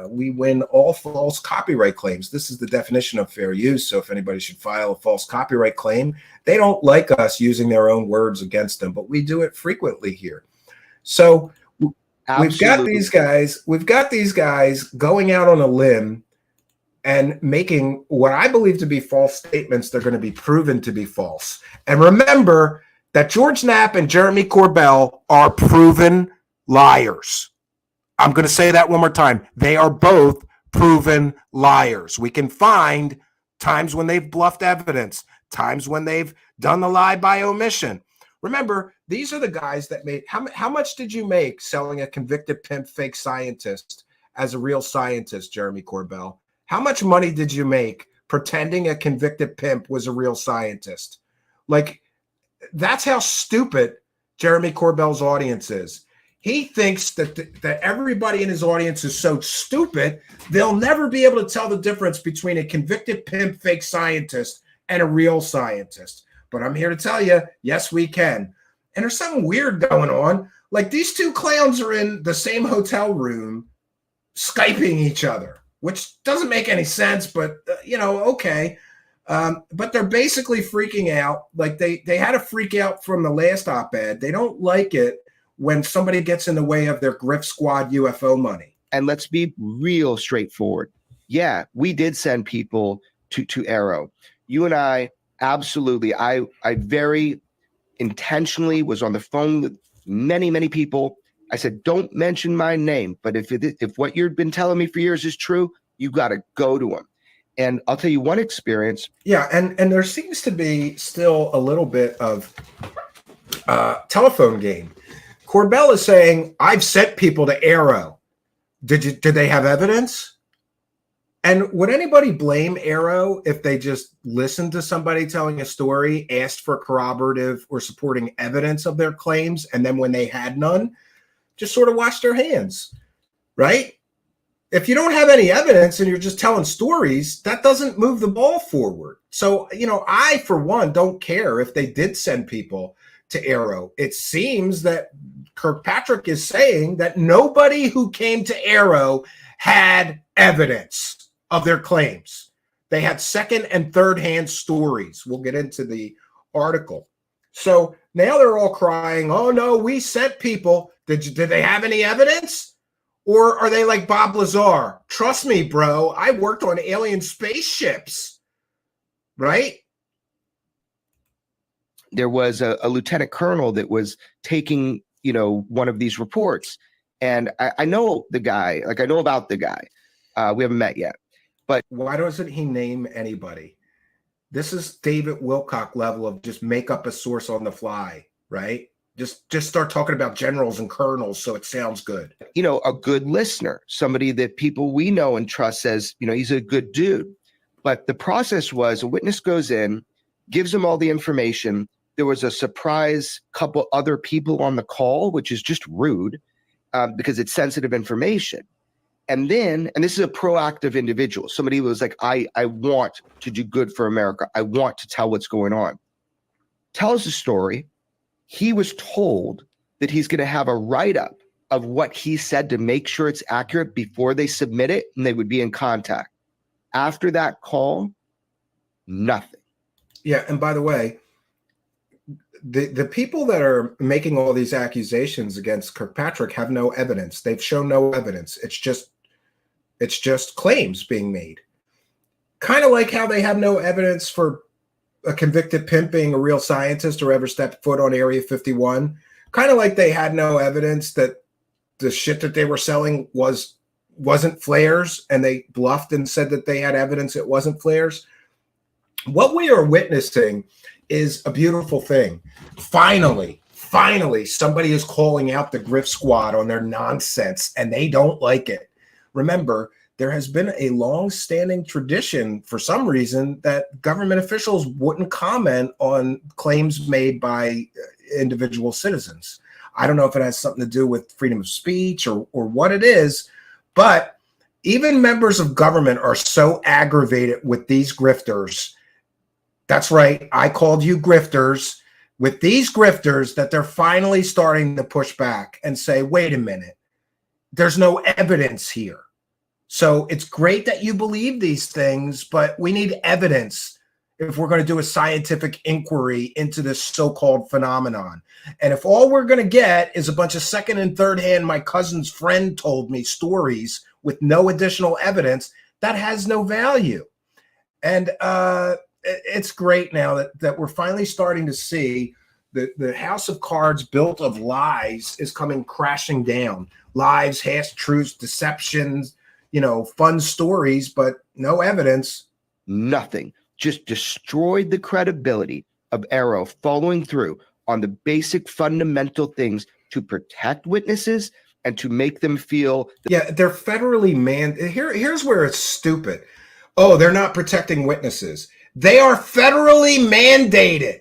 We win all false copyright claims. This is the definition of fair use. So if anybody should file a false copyright claim, they don't like us using their own words against them, but we do it frequently here. So Absolutely. We've got these guys going out on a limb and making what I believe to be false statements. They're going to be proven to be false. And remember that George Knapp and Jeremy Corbell are proven liars. I'm going to say that one more time. They are both proven liars. We can find times when they've bluffed evidence, times when they've done the lie by omission. Remember, these are the guys that made, how much did you make selling a convicted pimp fake scientist as a real scientist, Jeremy Corbell? How much money did you make pretending a convicted pimp was a real scientist? Like, that's how stupid Jeremy Corbell's audience is. He thinks that everybody in his audience is so stupid, they'll never be able to tell the difference between a convicted pimp fake scientist and a real scientist. But I'm here to tell you, yes, we can. And there's something weird going on. Like, these two clowns are in the same hotel room Skyping each other, which doesn't make any sense, but, okay. But they're basically freaking out. Like, they had a freak out from the last op-ed. They don't like it when somebody gets in the way of their Grift Squad UFO money. And let's be real straightforward. Yeah, we did send people to Arrow. You and I, absolutely. I very intentionally was on the phone with many, many people. I said, don't mention my name, but if what you've been telling me for years is true, you got to go to them. And I'll tell you one experience. Yeah, and there seems to be still a little bit of telephone game. Corbell is saying, I've sent people to Arrow. Did they have evidence? And would anybody blame Arrow if they just listened to somebody telling a story, asked for corroborative or supporting evidence of their claims, and then when they had none, just sort of washed their hands, right? if you don't have any evidence and you're just telling stories, that doesn't move the ball forward. So, I, for one, don't care if they did send people to Arrow. It seems that Kirkpatrick is saying that nobody who came to Arrow had evidence of their claims. They had second and third hand stories. We'll get into the article. So now they're all crying, oh no, we sent people. Did they have any evidence? Or are they like Bob Lazar? Trust me, bro, I worked on alien spaceships, right? There was a lieutenant colonel that was taking, one of these reports. And I know the guy, I know about the guy. We haven't met yet. But why doesn't he name anybody? This is David Wilcock level of just make up a source on the fly, right? Just start talking about generals and colonels so it sounds good. A good listener, somebody that people we know and trust says, he's a good dude. But the process was a witness goes in, gives him all the information. There was a surprise couple other people on the call, which is just rude because it's sensitive information. And this is a proactive individual. Somebody was like, I want to do good for America. I want to tell what's going on. Tells the story. He was told that he's going to have a write-up of what he said to make sure it's accurate before they submit it, and they would be in contact. After that call, nothing. Yeah, and by the way, the people that are making all these accusations against Kirkpatrick have no evidence. They've shown no evidence. It's just claims being made. Kind of like how they have no evidence for a convicted pimp being a real scientist or ever stepped foot on Area 51. Kind of like they had no evidence that the shit that they were selling wasn't flares, and they bluffed and said that they had evidence it wasn't flares. What we are witnessing is a beautiful thing. Finally, somebody is calling out the Griff Squad on their nonsense, and they don't like it. Remember, there has been a long-standing tradition, for some reason, that government officials wouldn't comment on claims made by individual citizens. I don't know if it has something to do with freedom of speech or what it is, but even members of government are so aggravated with these grifters. That's right, I called you grifters. With these grifters, that they're finally starting to push back and say, wait a minute, there's no evidence here. So it's great that you believe these things, but we need evidence if we're going to do a scientific inquiry into this so-called phenomenon. And if all we're going to get is a bunch of second and third hand, my cousin's friend told me stories with no additional evidence, that has no value. And it's great now that we're finally starting to see the house of cards built of lies is coming crashing down. Lies, half-truths, deceptions, fun stories, but no evidence. Nothing. Just destroyed the credibility of Arrow following through on the basic fundamental things to protect witnesses and to make them feel. Yeah, they're federally Here's where it's stupid. Oh, they're not protecting witnesses. They are federally mandated.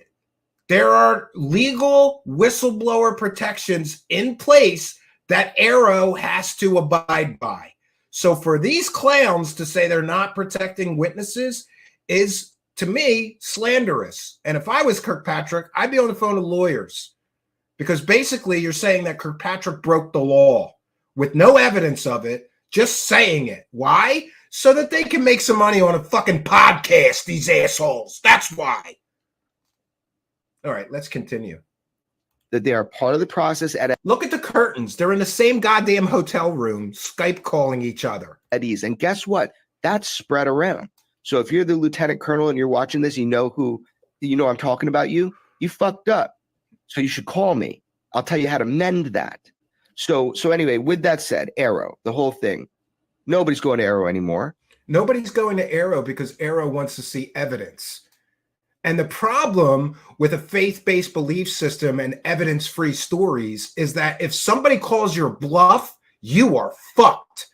There are legal whistleblower protections in place that Arrow has to abide by. So for these clowns to say they're not protecting witnesses is, to me, slanderous. And if I was Kirkpatrick, I'd be on the phone to lawyers, because basically you're saying that Kirkpatrick broke the law with no evidence of it, just saying it. Why? So that they can make some money on a fucking podcast, these assholes. That's why. All right, let's continue. That they are part of the process at Look at the curtains. They're in the same goddamn hotel room, Skype calling each other. ease. And guess what? That's spread around. So if you're the lieutenant colonel and you're watching this, I'm talking about you fucked up. So you should call me. I'll tell you how to mend that. So anyway, with that said, Arrow, the whole thing, nobody's going to Arrow anymore. Nobody's going to Arrow because Arrow wants to see evidence. And the problem with a faith-based belief system and evidence-free stories is that if somebody calls your bluff, you are fucked.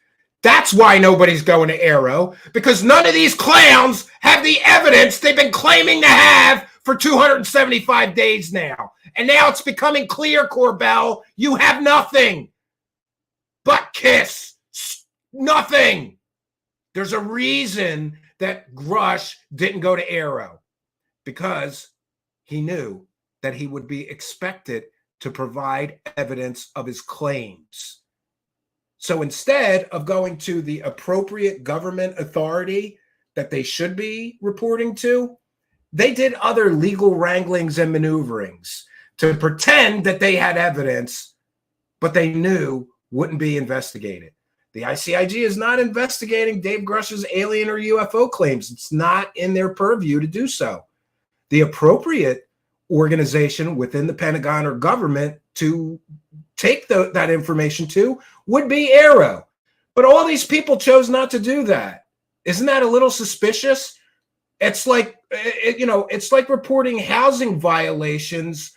That's why nobody's going to Arrow, because none of these clowns have the evidence they've been claiming to have for 275 days now. And now it's becoming clear, Corbell, you have nothing. Butt kiss. Nothing. There's a reason that Grusch didn't go to Arrow, because he knew that he would be expected to provide evidence of his claims. So instead of going to the appropriate government authority that they should be reporting to, they did other legal wranglings and maneuverings to pretend that they had evidence, but they knew wouldn't be investigated. The ICIG is not investigating Dave Grusch's alien or UFO claims. It's not in their purview to do so. The appropriate organization within the Pentagon or government to take that information to would be Arrow. But all these people chose not to do that. Isn't that a little suspicious? It's like, it's like reporting housing violations,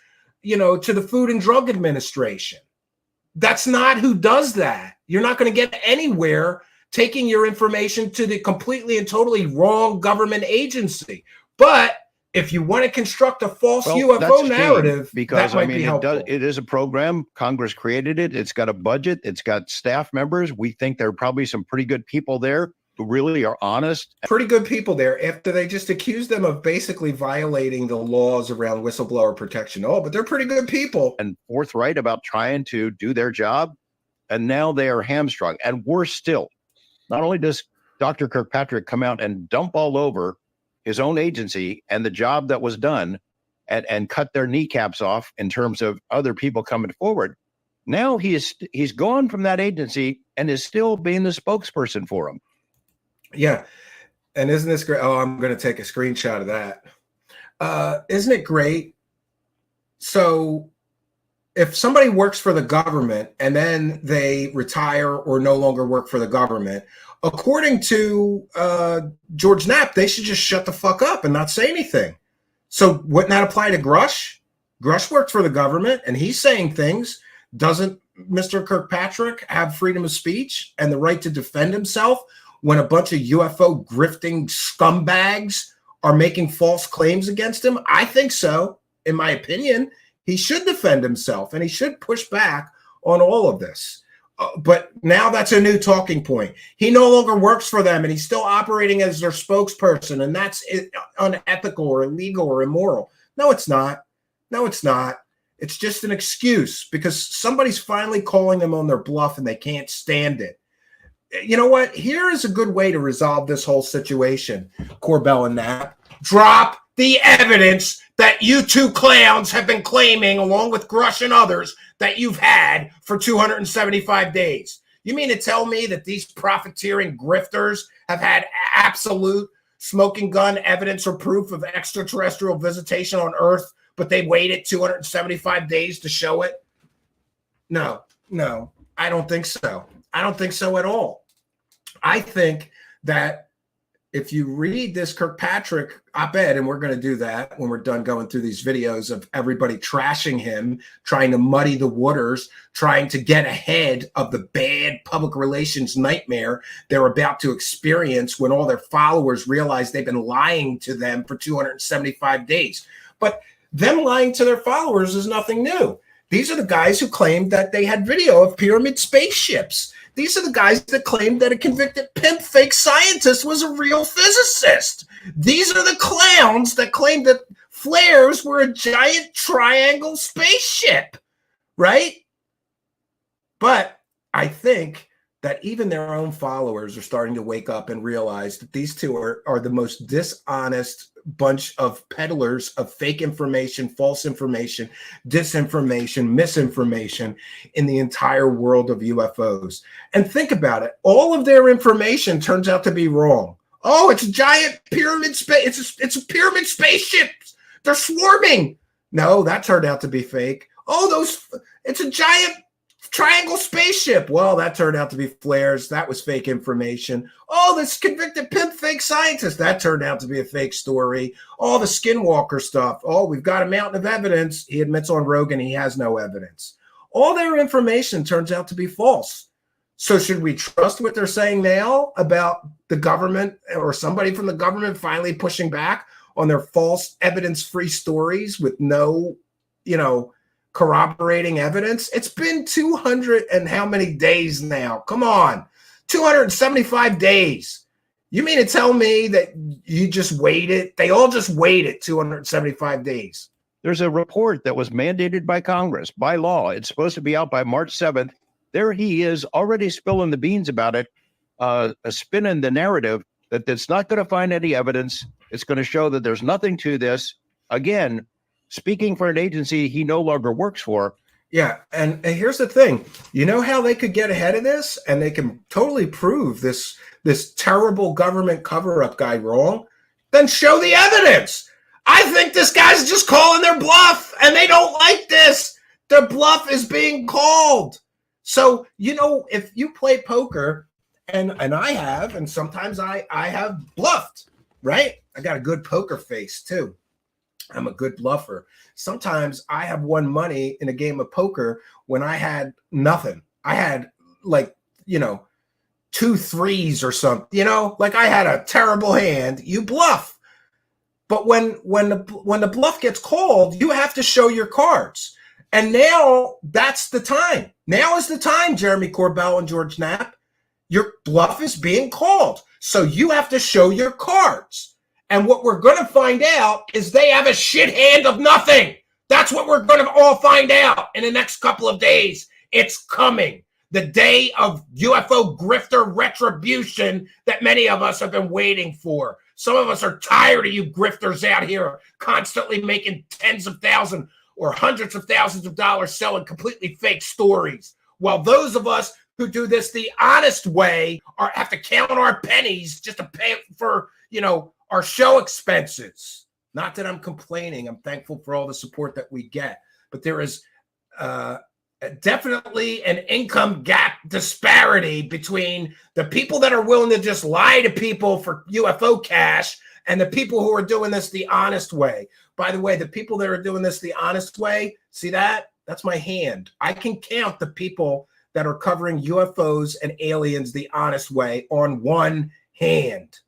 to the Food and Drug Administration. That's not who does that. You're not going to get anywhere taking your information to the completely and totally wrong government agency. But if you want to construct a false UFO narrative, because that might be helpful. it is a program. Congress created it. It's got a budget. It's got staff members. We think there are probably some pretty good people there who really are honest. Pretty good people there after they just accused them of basically violating the laws around whistleblower protection. Oh, but they're pretty good people. And forthright about trying to do their job. And now they are hamstrung. And worse still, not only does Dr. Kirkpatrick come out and dump all over his own agency and the job that was done and cut their kneecaps off in terms of other people coming forward. Now he's gone from that agency and is still being the spokesperson for him. Yeah. And isn't this great? Oh, I'm going to take a screenshot of that. Isn't it great? So if somebody works for the government and then they retire or no longer work for the government, according to George Knapp, they should just shut the fuck up and not say anything. So wouldn't that apply to Grusch? Grusch worked for the government and he's saying things. Doesn't Mr. Kirkpatrick have freedom of speech and the right to defend himself when a bunch of UFO grifting scumbags are making false claims against him? I think so. In my opinion, he should defend himself and he should push back on all of this. But now that's a new talking point. He no longer works for them and he's still operating as their spokesperson, and that's unethical or illegal or immoral. No, it's not. No, it's not. It's just an excuse because somebody's finally calling them on their bluff and they can't stand it. You know what? Here is a good way to resolve this whole situation, Corbell and Knapp. Drop the evidence that you two clowns have been claiming, along with Grusch and others, that you've had for 275 days. You mean to tell me that these profiteering grifters have had absolute smoking gun evidence or proof of extraterrestrial visitation on Earth, but they waited 275 days to show it? No, I don't think so. I don't think so at all. I think that if you read this Kirkpatrick op-ed, and we're going to do that when we're done going through these videos of everybody trashing him, trying to muddy the waters, trying to get ahead of the bad public relations nightmare they're about to experience when all their followers realize they've been lying to them for 275 days. But them lying to their followers is nothing new. These are the guys who claimed that they had video of pyramid spaceships. These are the guys that claimed that a convicted pimp fake scientist was a real physicist. These are the clowns that claimed that flares were a giant triangle spaceship, right? But I think that even their own followers are starting to wake up and realize that these two are the most dishonest bunch of peddlers of fake information, false information, disinformation, misinformation in the entire world of UFOs. And think about it. All of their information turns out to be wrong. Oh, it's a giant pyramid space. It's a pyramid spaceship. They're swarming. No, that turned out to be fake. Oh, it's a giant triangle spaceship. Well, that turned out to be flares. That was fake information. Oh, this convicted pimp fake scientist. That turned out to be a fake story. All the skinwalker stuff. Oh, we've got a mountain of evidence. He admits on Rogan he has no evidence. All their information turns out to be false. So should we trust what they're saying now about the government or somebody from the government finally pushing back on their false evidence-free stories with no, corroborating evidence? It's been 200 and how many days now? Come on. 275 days. You mean to tell me that you just waited? They all just waited 275 days. There's a report that was mandated by Congress, by law. It's supposed to be out by March 7th. There he is already spilling the beans about it, spinning the narrative that it's not going to find any evidence. It's going to show that there's nothing to this. Again, speaking for an agency he no longer works for. Yeah, and here's the thing. You know how they could get ahead of this, and they can totally prove this terrible government cover-up guy wrong? Then show the evidence. I think this guy's just calling their bluff, and they don't like this. Their bluff is being called. So, if you play poker, and I have, and sometimes I have bluffed, right? I got a good poker face, too. I'm a good bluffer. Sometimes I have won money in a game of poker when I had nothing. I had 2 threes or something, like I had a terrible hand. You bluff. But when the bluff gets called, you have to show your cards. And now that's the time. Now is the time, Jeremy Corbell and George Knapp. Your bluff is being called. So you have to show your cards. And what we're going to find out is they have a shit hand of nothing. That's what we're going to all find out in the next couple of days. It's coming. The day of UFO grifter retribution that many of us have been waiting for. Some of us are tired of you grifters out here constantly making tens of thousands or hundreds of thousands of dollars selling completely fake stories. While those of us who do this the honest way have to count our pennies just to pay for, our show expenses. Not that I'm complaining. I'm thankful for all the support that we get. But there is definitely an income gap disparity between the people that are willing to just lie to people for UFO cash and the people who are doing this the honest way. By the way, the people that are doing this the honest way, see that? That's my hand. I can count the people that are covering UFOs and aliens the honest way on one hand.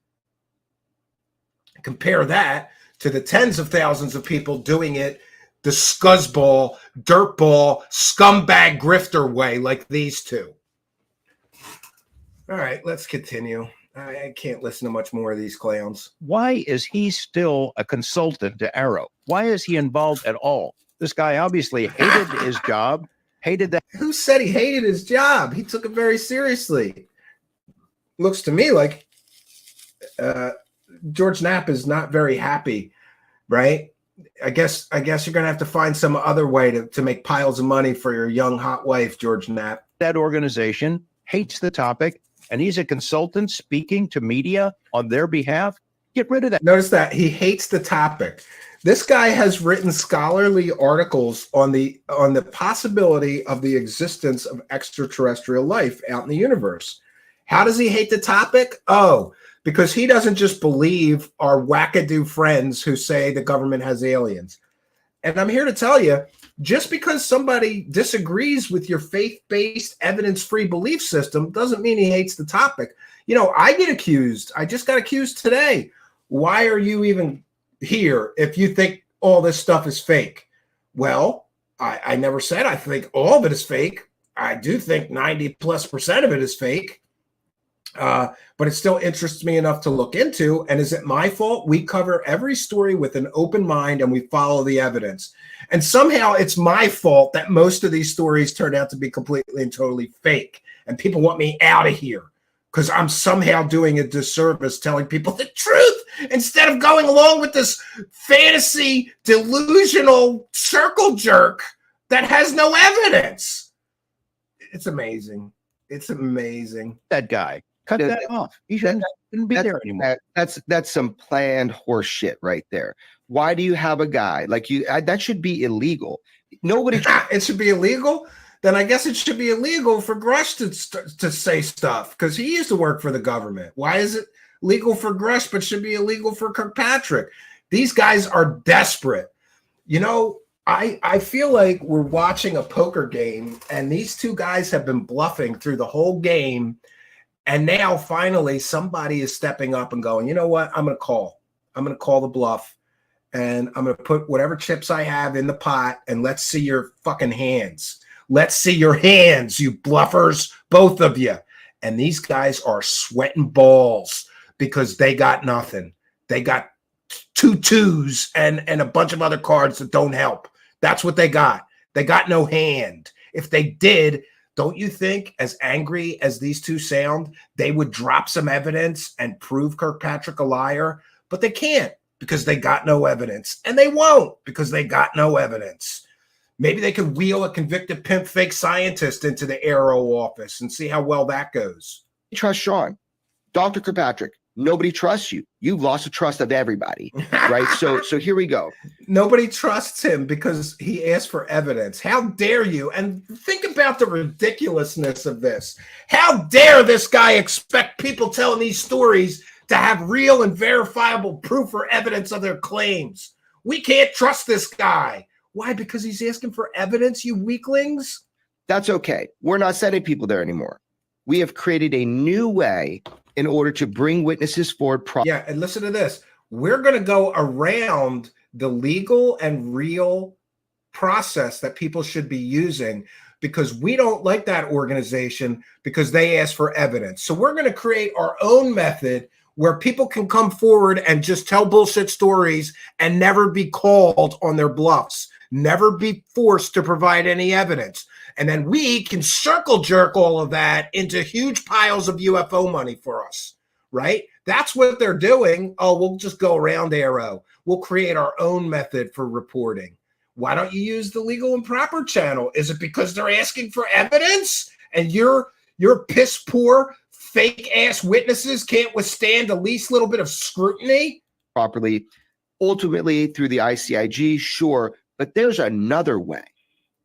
Compare that to the tens of thousands of people doing it the scuzzball, dirtball, scumbag grifter way like these two. All right, let's continue. I can't listen to much more of these clowns. Why is he still a consultant to Arrow? Why is he involved at all? This guy obviously hated his job, hated that. Who said he hated his job? He took it very seriously. Looks to me like George Knapp is not very happy, right? I guess you're going to have to find some other way to make piles of money for your young hot wife, George Knapp. That organization hates the topic, and he's a consultant speaking to media on their behalf. Get rid of that. Notice that he hates the topic. This guy has written scholarly articles on the possibility of the existence of extraterrestrial life out in the universe. How does he hate the topic? Oh, because he doesn't just believe our wackadoo friends who say the government has aliens. And I'm here to tell you, just because somebody disagrees with your faith-based, evidence-free belief system doesn't mean he hates the topic. I get accused. I just got accused today. Why are you even here if you think all this stuff is fake? Well, I never said I think all of it is fake. I do think 90+% of it is fake. But it still interests me enough to look into. And is it my fault? We cover every story with an open mind and we follow the evidence. And somehow it's my fault that most of these stories turn out to be completely and totally fake. And people want me out of here because I'm somehow doing a disservice telling people the truth instead of going along with this fantasy, delusional circle jerk that has no evidence. It's amazing. It's amazing. That guy. Cut that off. He shouldn't be there anymore. That's some planned horse shit right there. Why do you have a guy like you? That should be illegal. Nobody. It should be illegal. Then I guess it should be illegal for Grusch to say stuff because he used to work for the government. Why is it legal for Grusch but should be illegal for Kirkpatrick? These guys are desperate. I feel like we're watching a poker game and these two guys have been bluffing through the whole game. And now finally somebody is stepping up and going, you know what? I'm going to call the bluff and I'm going to put whatever chips I have in the pot and let's see your fucking hands. Let's see your hands, you bluffers, both of you. And these guys are sweating balls because they got nothing. They got 2 2s and a bunch of other cards that don't help. That's what they got. They got no hand. If they did, don't you think, as angry as these two sound, they would drop some evidence and prove Kirkpatrick a liar? But they can't because they got no evidence. And they won't because they got no evidence. Maybe they could wheel a convicted pimp fake scientist into the Arrow office and see how well that goes. Trust Sean. Dr. Kirkpatrick, nobody trusts you. You've lost the trust of everybody, right? So here we go. Nobody trusts him because he asked for evidence. How dare you? And think about the ridiculousness of this. How dare this guy expect people telling these stories to have real and verifiable proof or evidence of their claims? We can't trust this guy. Why? Because he's asking for evidence, you weaklings? That's okay. We're not sending people there anymore. We have created a new way in order to bring witnesses forward. Yeah, and listen to this. We're going to go around the legal and real process that people should be using because we don't like that organization because they ask for evidence. So we're going to create our own method where people can come forward and just tell bullshit stories and never be called on their bluffs, never be forced to provide any evidence. And then we can circle jerk all of that into huge piles of UFO money for us, right? That's what they're doing. Oh, we'll just go around Arrow. We'll create our own method for reporting. Why don't you use the legal and proper channel? Is it because they're asking for evidence and your piss poor fake ass witnesses can't withstand the least little bit of scrutiny? Properly, ultimately through the ICIG, sure, but there's another way.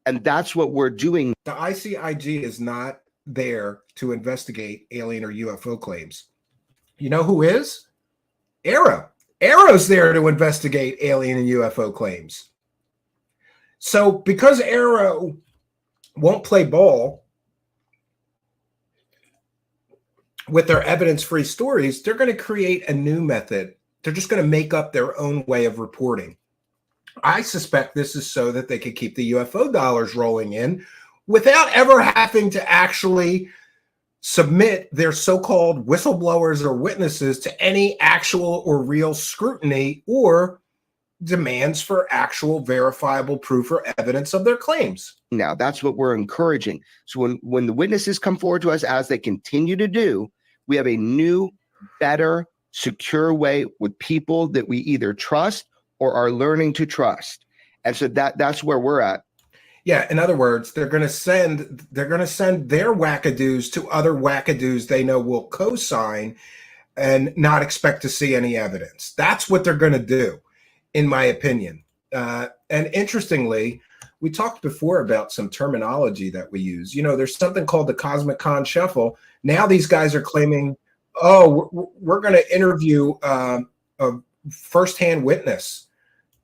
And that's what we're doing. The ICIG is not there to investigate alien or UFO claims. You know who is? Arrow. Arrow's there to investigate alien and UFO claims. So because Arrow won't play ball with their evidence-free stories, they're going to create a new method. They're just going to make up their own way of reporting. I suspect this is so that they could keep the UFO dollars rolling in without ever having to actually submit their so-called whistleblowers or witnesses to any actual or real scrutiny or demands for actual verifiable proof or evidence of their claims. Now, that's what we're encouraging. So when the witnesses come forward to us, as they continue to do, we have a new, better, secure way with people that we either trust or are learning to trust. And so that's where we're at. Yeah, in other words, they're going to send their wackadoos to other wackadoos they know will co-sign and not expect to see any evidence. That's what they're going to do, in my opinion. And interestingly, we talked before about some terminology that we use. You know, there's something called the Cosmic Con Shuffle. Now these guys are claiming, oh, we're going to interview a firsthand witness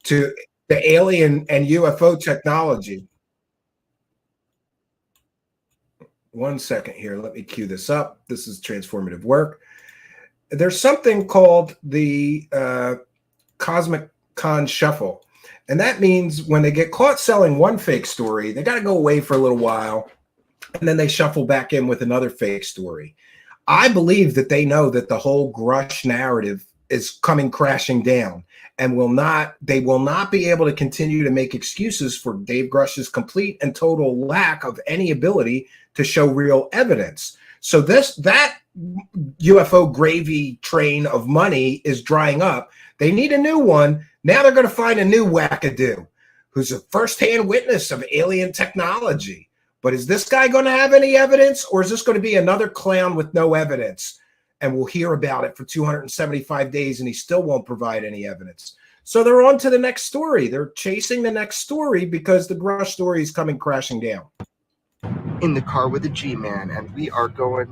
to the alien and UFO technology. One second here. Let me cue this up. This is transformative work. There's something called the Cosmic Con Shuffle. And that means when they get caught selling one fake story, they got to go away for a little while. And then they shuffle back in with another fake story. I believe that they know that the whole Grusch narrative is coming crashing down and they will not be able to continue to make excuses for Dave Grusch's complete and total lack of any ability to show real evidence. So that UFO gravy train of money is drying up. They need a new one. Now they're going to find a new wackadoo who's a firsthand witness of alien technology. But is this guy going to have any evidence, or is this going to be another clown with no evidence? And we'll hear about it for 275 days and he still won't provide any evidence. So they're on to the next story. They're chasing the next story because the Grusch story is coming crashing down. In the car with the G-Man, and we are going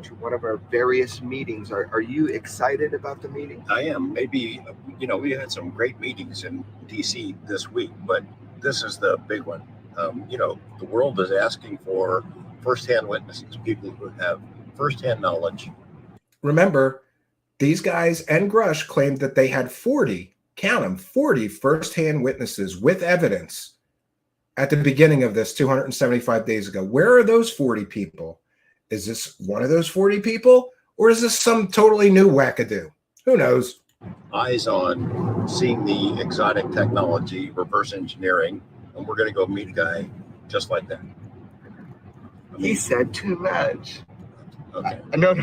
to one of our various meetings. Are you excited about the meeting? I am. Maybe, we had some great meetings in DC this week, but this is the big one. The world is asking for firsthand witnesses, people who have firsthand knowledge. Remember, these guys and Grusch claimed that they had 40 firsthand witnesses with evidence at the beginning of this 275 days ago. Where are those 40 people? Is this one of those 40 people, or is this some totally new wackadoo? Who knows? Eyes on seeing the exotic technology, reverse engineering, and we're going to go meet a guy just like that. He said too much. Okay. No,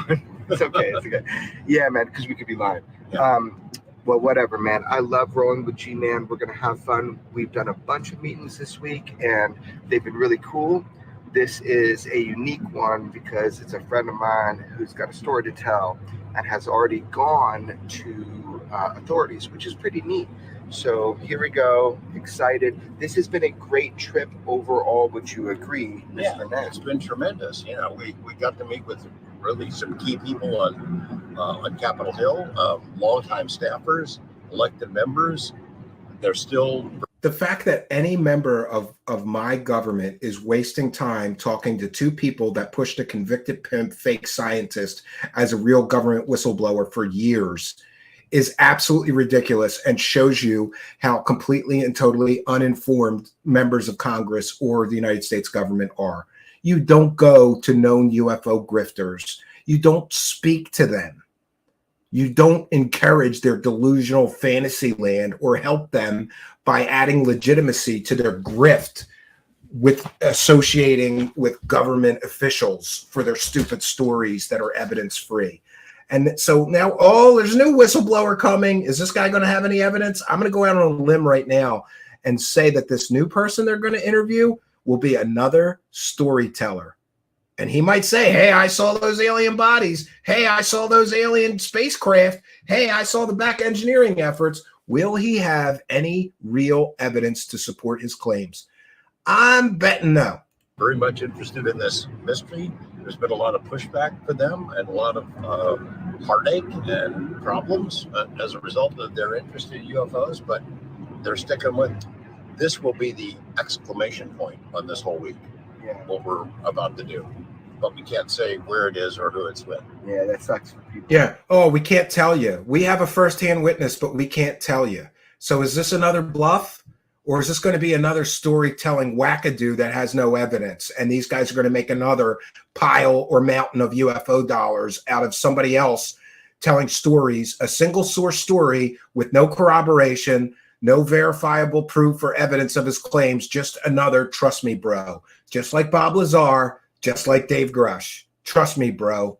it's okay. It's okay. Yeah, man, because we could be lying. Yeah. Well, whatever, man. I love rolling with G-Man. We're going to have fun. We've done a bunch of meetings this week, and they've been really cool. This is a unique one because it's a friend of mine who's got a story to tell and has already gone to authorities, which is pretty neat. So here we go. Excited. This has been a great trip overall. Would you agree, Yeah, Mr. Ness? it's been tremendous. You know, we got to meet with really some key people on Capitol Hill, longtime staffers, elected members. They're still. The fact that any member of my government is wasting time talking to two people that pushed a convicted pimp fake scientist as a real government whistleblower for years is absolutely ridiculous and shows you how completely and totally uninformed members of Congress or the United States government are. You don't go to known UFO grifters. You don't speak to them. You don't encourage their delusional fantasy land or help them by adding legitimacy to their grift with associating with government officials for their stupid stories that are evidence-free. And so now, there's a new whistleblower coming. Is this guy going to have any evidence? I'm going to go out on a limb right now and say that this new person they're going to interview will be another storyteller. And he might say, hey, I saw those alien bodies. Hey, I saw those alien spacecraft. Hey, I saw the back engineering efforts. Will he have any real evidence to support his claims? I'm betting no. Very much interested in this mystery. There's been a lot of pushback for them and a lot of heartache and problems as a result of their interest in UFOs, but they're sticking with it. This will be the exclamation point on this whole week, what we're about to do. But we can't say where it is or who it's with. Yeah, that sucks for people. Yeah. Oh, we can't tell you. We have a firsthand witness, but we can't tell you. So is this another bluff? Or is this going to be another storytelling wackadoo that has no evidence? And these guys are going to make another pile or mountain of UFO dollars out of somebody else telling stories, a single source story with no corroboration, no verifiable proof or evidence of his claims, just another trust me, bro. Just like Bob Lazar, just like Dave Grusch. Trust me, bro.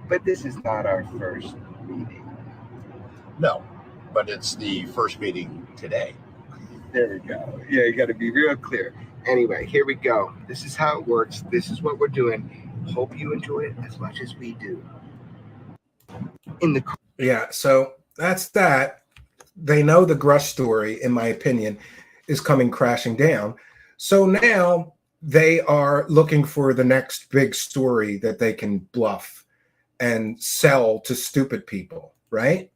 But this is not our first meeting. No, but it's the first meeting today. There we go. Yeah, you got to be real clear. Anyway, here we go. This is how it works. This is what we're doing. Hope you enjoy it as much as we do. Yeah, so that's that. They know the Grusch story, in my opinion, is coming crashing down. So now they are looking for the next big story that they can bluff and sell to stupid people, right?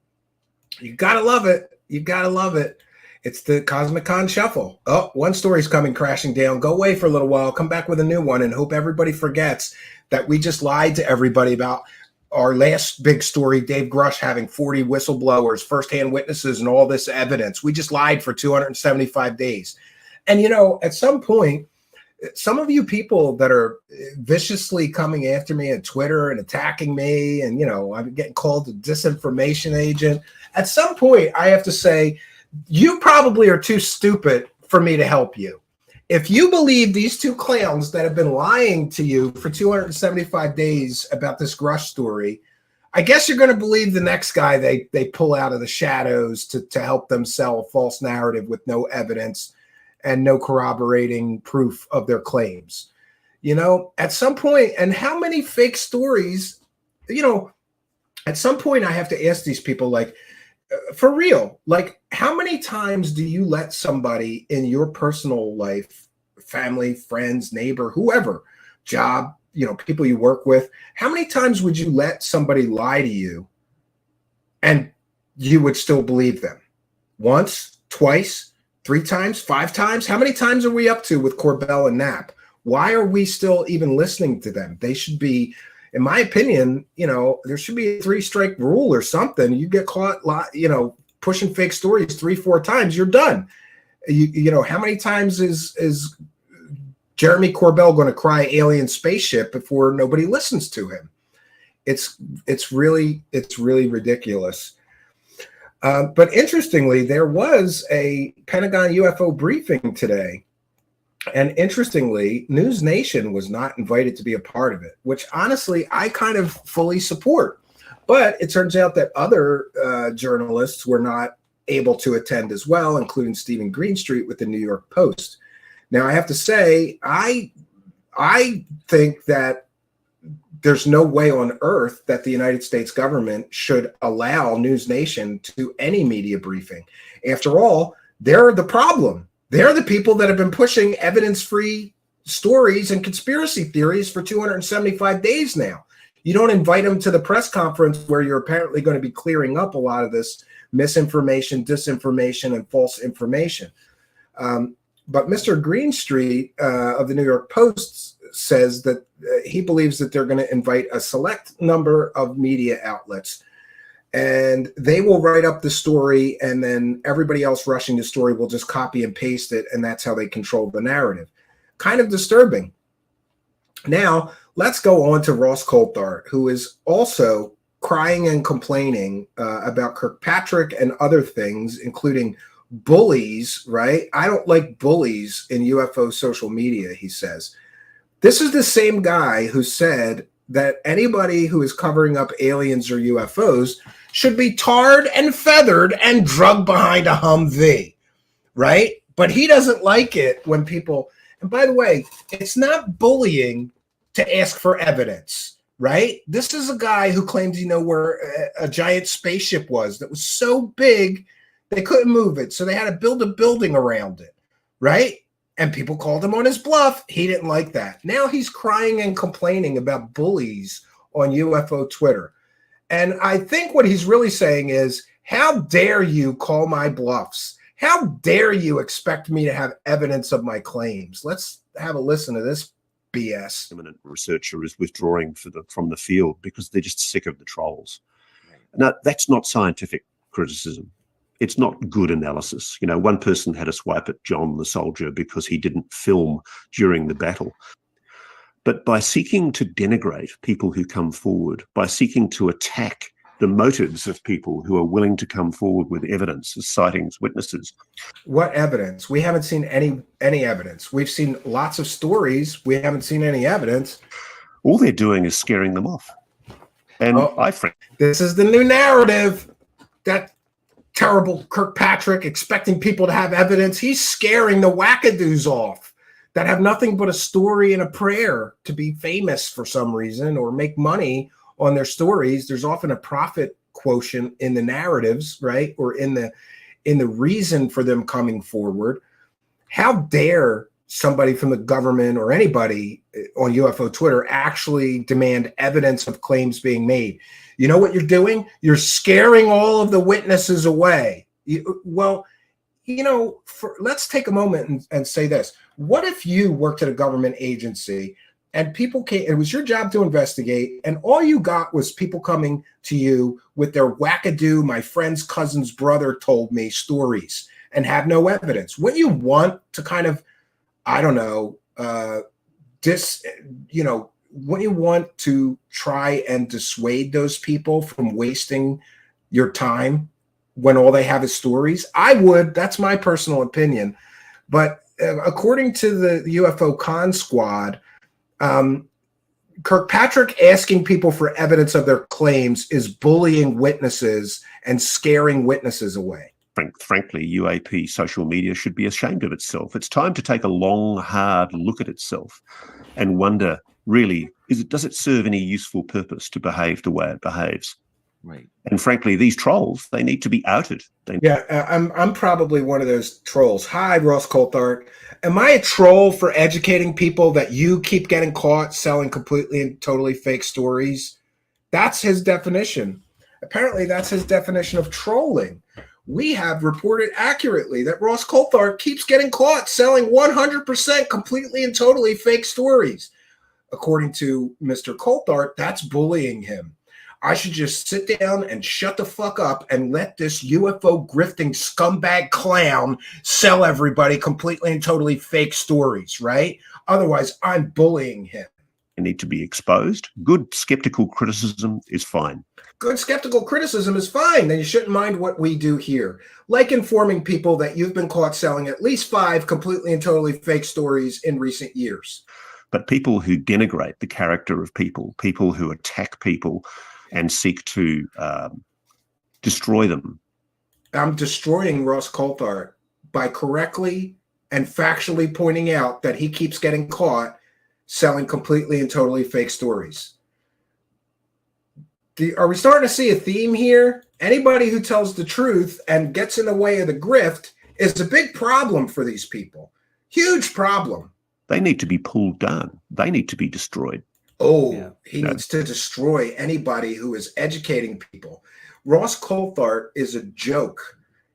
You got to love it. You got to love it. It's the Cosmic Con Shuffle. Oh, one story's coming crashing down. Go away for a little while. Come back with a new one and hope everybody forgets that we just lied to everybody about our last big story, Dave Grusch having 40 whistleblowers, firsthand witnesses, and all this evidence. We just lied for 275 days. And, you know, at some point, some of you people that are viciously coming after me on Twitter and attacking me, and, you know, I'm getting called a disinformation agent. At some point, I have to say, you probably are too stupid for me to help you. If you believe these two clowns that have been lying to you for 275 days about this Grusch story, I guess you're going to believe the next guy they pull out of the shadows to help them sell a false narrative with no evidence and no corroborating proof of their claims. You know, at some point, and how many fake stories, you know, at some point I have to ask these people, like, for real, like, how many times do you let somebody in your personal life, family, friends, neighbor, whoever, job, you know, people you work with, how many times would you let somebody lie to you and you would still believe them? Once, twice, 3 times, 5 times? How many times are we up to with Corbell and Knapp? Why are we still even listening to them? They should be, in my opinion, you know, there should be a 3-strike rule or something. You get caught, you know, pushing fake stories 3-4 times, you're done. You know, how many times is Jeremy Corbell going to cry alien spaceship before nobody listens to him? It's really ridiculous. But interestingly, there was a Pentagon UFO briefing today. And interestingly, News Nation was not invited to be a part of it, which honestly, I kind of fully support. But it turns out that other journalists were not able to attend as well, including Stephen Greenstreet with the New York Post. Now, I have to say, I think that there's no way on earth that the United States government should allow News Nation to any media briefing. After all, they're the problem. They're the people that have been pushing evidence-free stories and conspiracy theories for 275 days now. You don't invite them to the press conference where you're apparently going to be clearing up a lot of this misinformation, disinformation, and false information. But Mr. Greenstreet of the New York Post says that he believes that they're going to invite a select number of media outlets, and they will write up the story, and then everybody else rushing the story will just copy and paste it, and that's how they control the narrative. Kind of disturbing. Now, let's go on to Ross Coulthart, who is also crying and complaining about Kirkpatrick and other things, including bullies, right? I don't like bullies in UFO social media, he says. This is the same guy who said that anybody who is covering up aliens or UFOs should be tarred and feathered and drugged behind a Humvee, right? But he doesn't like it when people, and by the way, it's not bullying to ask for evidence, right? This is a guy who claims you know where a giant spaceship was that was so big they couldn't move it, so they had to build a building around it, right? And people called him on his bluff. He didn't like that. Now he's crying and complaining about bullies on UFO Twitter. And I think what he's really saying is, how dare you call my bluffs? How dare you expect me to have evidence of my claims? Let's have a listen to this BS. Eminent researcher is withdrawing from the field because they're just sick of the trolls. Now, that's not scientific criticism. It's not good analysis. You know, one person had a swipe at John the soldier because he didn't film during the battle. But by seeking to denigrate people who come forward, by seeking to attack the motives of people who are willing to come forward with evidence, sightings, witnesses. What evidence? We haven't seen any evidence. We've seen lots of stories. We haven't seen any evidence. All they're doing is scaring them off. And this is the new narrative. That terrible Kirkpatrick expecting people to have evidence. He's scaring the wackadoos off that have nothing but a story and a prayer to be famous for some reason or make money on their stories. There's often a profit quotient in the narratives, right? Or in the reason for them coming forward. How dare somebody from the government or anybody on UFO Twitter actually demand evidence of claims being made? You know what you're doing? You're scaring all of the witnesses away. Let's take a moment and say this. What if you worked at a government agency and people came, it was your job to investigate, and all you got was people coming to you with their wackadoo, my friend's cousin's brother told me stories and have no evidence? Wouldn't you want to kind of, wouldn't you want to try and dissuade those people from wasting your time when all they have is stories? I would. That's my personal opinion. But according to the UFO Con Squad, Kirkpatrick asking people for evidence of their claims is bullying witnesses and scaring witnesses away. Frankly, UAP social media should be ashamed of itself. It's time to take a long, hard look at itself and wonder, really, does it serve any useful purpose to behave the way it behaves? Right. And frankly, these trolls, they need to be outed. I'm probably one of those trolls. Hi, Ross Coulthart. Am I a troll for educating people that you keep getting caught selling completely and totally fake stories? That's his definition. Apparently, that's his definition of trolling. We have reported accurately that Ross Coulthart keeps getting caught selling 100% completely and totally fake stories. According to Mr. Coulthart, that's bullying him. I should just sit down and shut the fuck up and let this UFO grifting scumbag clown sell everybody completely and totally fake stories, right? Otherwise, I'm bullying him. They need to be exposed. Good skeptical criticism is fine. Good skeptical criticism is fine. Then you shouldn't mind what we do here. Like informing people that you've been caught selling at least 5 completely and totally fake stories in recent years. But people who denigrate the character of people, people who attack people and seek to destroy them. I'm destroying Ross Coulthart by correctly and factually pointing out that he keeps getting caught selling completely and totally fake stories. Are we starting to see a theme here? Anybody who tells the truth and gets in the way of the grift is a big problem for these people. Huge problem. They need to be pulled down. They need to be destroyed. He needs to destroy anybody who is educating people. Ross Coulthart is a joke.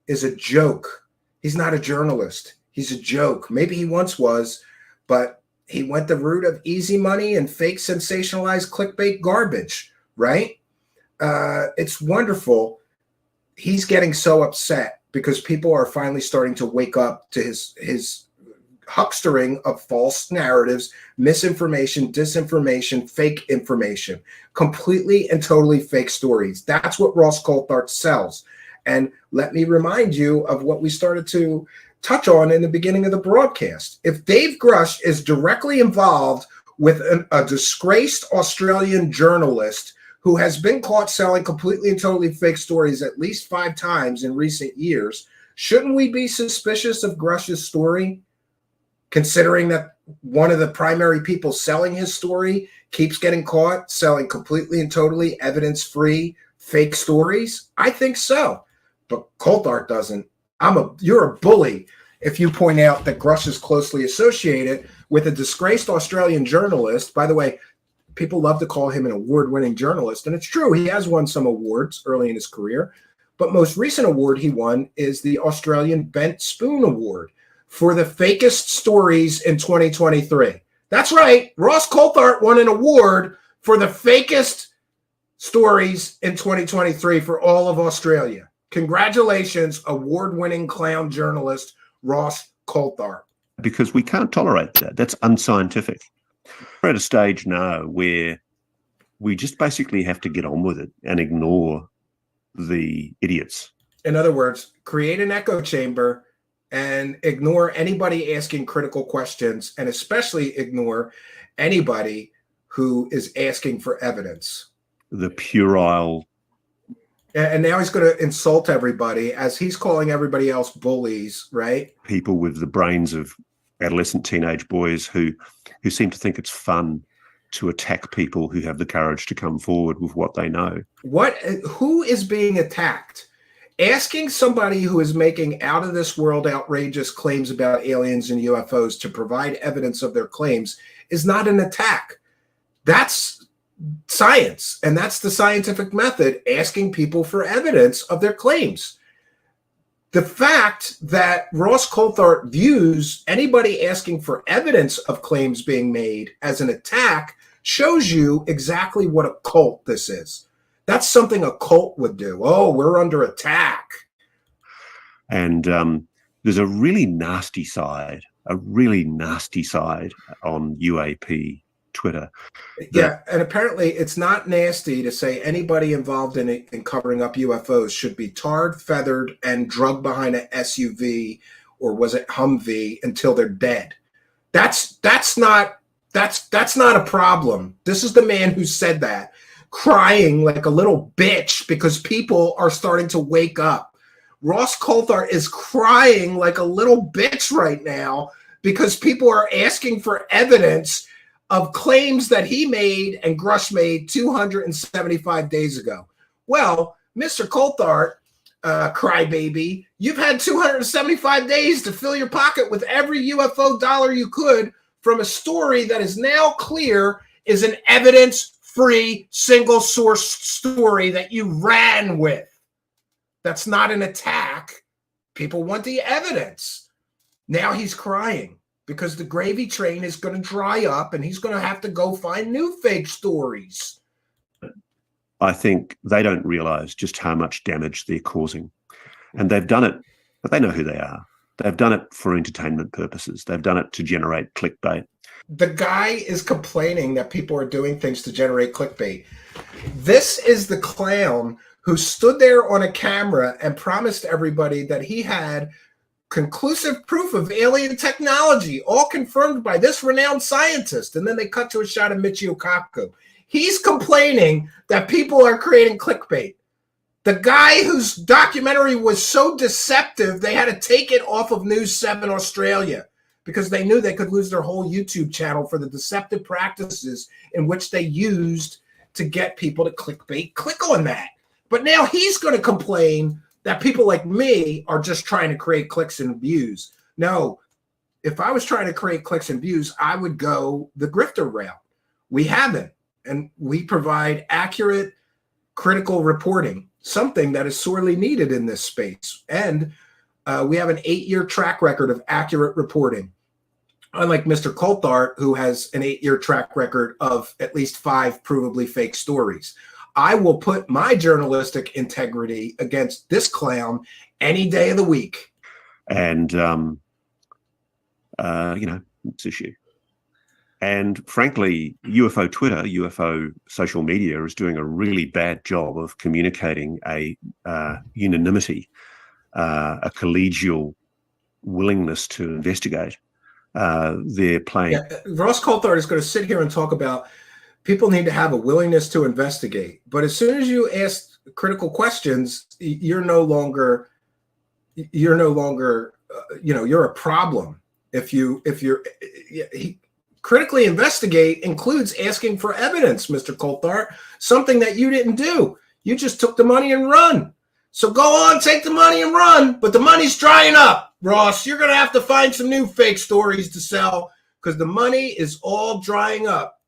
He's not a journalist. He's a joke. Maybe he once was, but he went the route of easy money and fake sensationalized clickbait garbage, right? It's wonderful. He's getting so upset because people are finally starting to wake up to his huckstering of false narratives, misinformation, disinformation, fake information, completely and totally fake stories. That's what Ross Coulthart sells. And let me remind you of what we started to touch on in the beginning of the broadcast. If Dave Grusch is directly involved with a disgraced Australian journalist who has been caught selling completely and totally fake stories at least 5 times in recent years, shouldn't we be suspicious of Grusch's story? Considering that one of the primary people selling his story keeps getting caught selling completely and totally evidence-free fake stories? I think so. But Coulthart doesn't. You're a bully if you point out that Grusch is closely associated with a disgraced Australian journalist. By the way, people love to call him an award-winning journalist, and it's true. He has won some awards early in his career, but most recent award he won is the Australian Bent Spoon Award for the fakest stories in 2023. That's right. Ross Coulthart won an award for the fakest stories in 2023 for all of Australia. Congratulations, award-winning clown journalist Ross Coulthart. Because we can't tolerate that. That's unscientific. We're at a stage now where we just basically have to get on with it and ignore the idiots. In other words, create an echo chamber and ignore anybody asking critical questions, and especially ignore anybody who is asking for evidence. The puerile. And now he's going to insult everybody as he's calling everybody else bullies, right? People with the brains of adolescent teenage boys who seem to think it's fun to attack people who have the courage to come forward with what they know. Who is being attacked? Asking somebody who is making out of this world outrageous claims about aliens and UFOs to provide evidence of their claims is not an attack. That's science, and that's the scientific method, asking people for evidence of their claims. The fact that Ross Coulthart views anybody asking for evidence of claims being made as an attack shows you exactly what a cult this is. That's something a cult would do. Oh, we're under attack. And there's a really nasty side on UAP Twitter. Yeah, and apparently it's not nasty to say anybody involved in covering up UFOs should be tarred, feathered, and drugged behind an SUV, or was it Humvee, until they're dead. That's not a problem. This is the man who said that, crying like a little bitch because people are starting to wake up. Ross Coulthart is crying like a little bitch right now because people are asking for evidence of claims that he made and Grusch made 275 days ago. Well, Mr. Coulthart, crybaby, you've had 275 days to fill your pocket with every UFO dollar you could from a story that is now clear is an evidence-free, single-source story that you ran with. That's not an attack. People want the evidence. Now he's crying because the gravy train is going to dry up and he's going to have to go find new fake stories. I think they don't realize just how much damage they're causing. And they've done it, but they know who they are. They've done it for entertainment purposes. They've done it to generate clickbait. The guy is complaining that people are doing things to generate clickbait. This is the clown who stood there on a camera and promised everybody that he had conclusive proof of alien technology, all confirmed by this renowned scientist. And then they cut to a shot of Michio Kaku. He's complaining that people are creating clickbait. The guy whose documentary was so deceptive, they had to take it off of News 7 Australia because they knew they could lose their whole YouTube channel for the deceptive practices in which they used to get people to click on that. But now he's going to complain that people like me are just trying to create clicks and views. No, if I was trying to create clicks and views, I would go the grifter route. We haven't, and we provide accurate, critical reporting, something that is sorely needed in this space. And we have an 8-year track record of accurate reporting. Unlike Mr. Coulthart, who has an 8-year track record of at least 5 provably fake stories. I will put my journalistic integrity against this clown any day of the week. And, it's issue. And frankly, UFO Twitter, UFO social media is doing a really bad job of communicating a unanimity, a collegial willingness to investigate. They're playing. Yeah, Ross Coulthart is going to sit here and talk about people need to have a willingness to investigate. But as soon as you ask critical questions, you're no longer, you're a problem. Critically investigate includes asking for evidence, Mr. Coulthart, something that you didn't do. You just took the money and run. So go on, take the money and run. But the money's drying up, Ross. You're going to have to find some new fake stories to sell because the money is all drying up,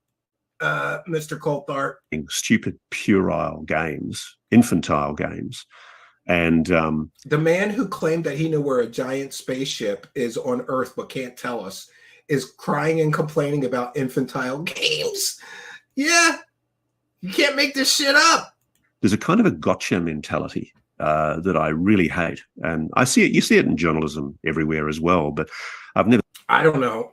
Mr. Coulthart. Stupid, puerile games, infantile games. And the man who claimed that he knew where a giant spaceship is on Earth but can't tell us is crying and complaining about infantile games. Yeah, you can't make this shit up. There's a kind of a gotcha mentality that I really hate. And I see it, you see it in journalism everywhere as well, but I don't know.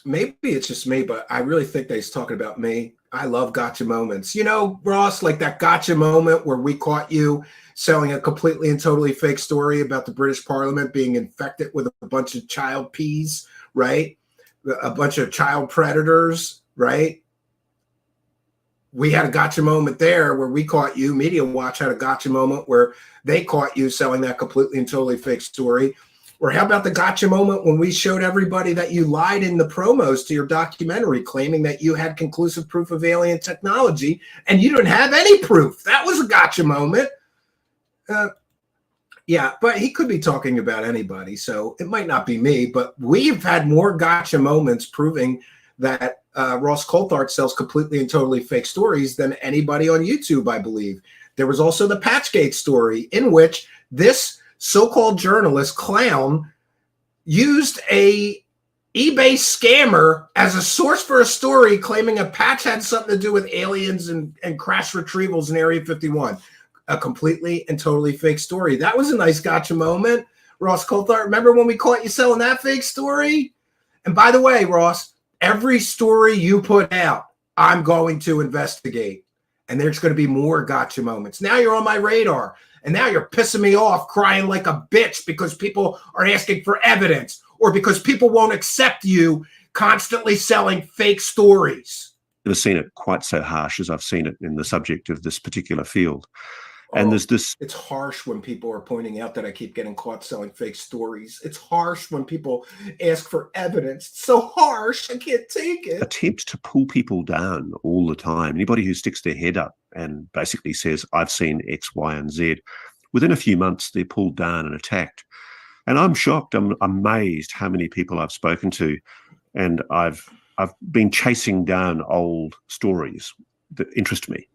Maybe it's just me, but I really think that he's talking about me. I love gotcha moments. You know, Ross, like that gotcha moment where we caught you selling a completely and totally fake story about the British Parliament being infected with a bunch of child peas, right? A bunch of child predators, right? We had a gotcha moment there where we caught you. Media Watch had a gotcha moment where they caught you selling that completely and totally fake story. Or how about the gotcha moment when we showed everybody that you lied in the promos to your documentary, claiming that you had conclusive proof of alien technology and you didn't have any proof? That was a gotcha moment. Yeah, but he could be talking about anybody, so it might not be me, but we've had more gotcha moments proving that Ross Coulthart sells completely and totally fake stories than anybody on YouTube, I believe. There was also the Patchgate story in which this so-called journalist clown used a eBay scammer as a source for a story claiming a patch had something to do with aliens and crash retrievals in Area 51. A completely and totally fake story. That was a nice gotcha moment. Ross Coulthart, remember when we caught you selling that fake story? And by the way, Ross, every story you put out, I'm going to investigate. And there's going to be more gotcha moments. Now you're on my radar. And now you're pissing me off, crying like a bitch because people are asking for evidence or because people won't accept you constantly selling fake stories. I've never seen it quite so harsh as I've seen it in the subject of this particular field. And there's this. It's harsh when people are pointing out that I keep getting caught selling fake stories. It's harsh when people ask for evidence. It's so harsh. I can't take it. Attempt to pull people down all the time. Anybody who sticks their head up and basically says, I've seen X, Y, and Z, within a few months, they're pulled down and attacked. And I'm shocked. I'm amazed how many people I've spoken to. And I've been chasing down old stories that interest me.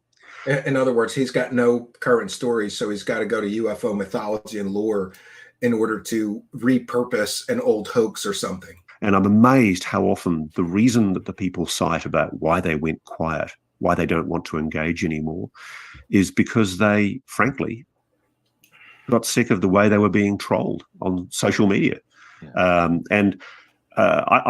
In other words, he's got no current stories, so he's got to go to UFO mythology and lore in order to repurpose an old hoax or something. And I'm amazed how often the reason that the people cite about why they went quiet why they don't want to engage anymore, is because they, frankly, got sick of the way they were being trolled on social media. I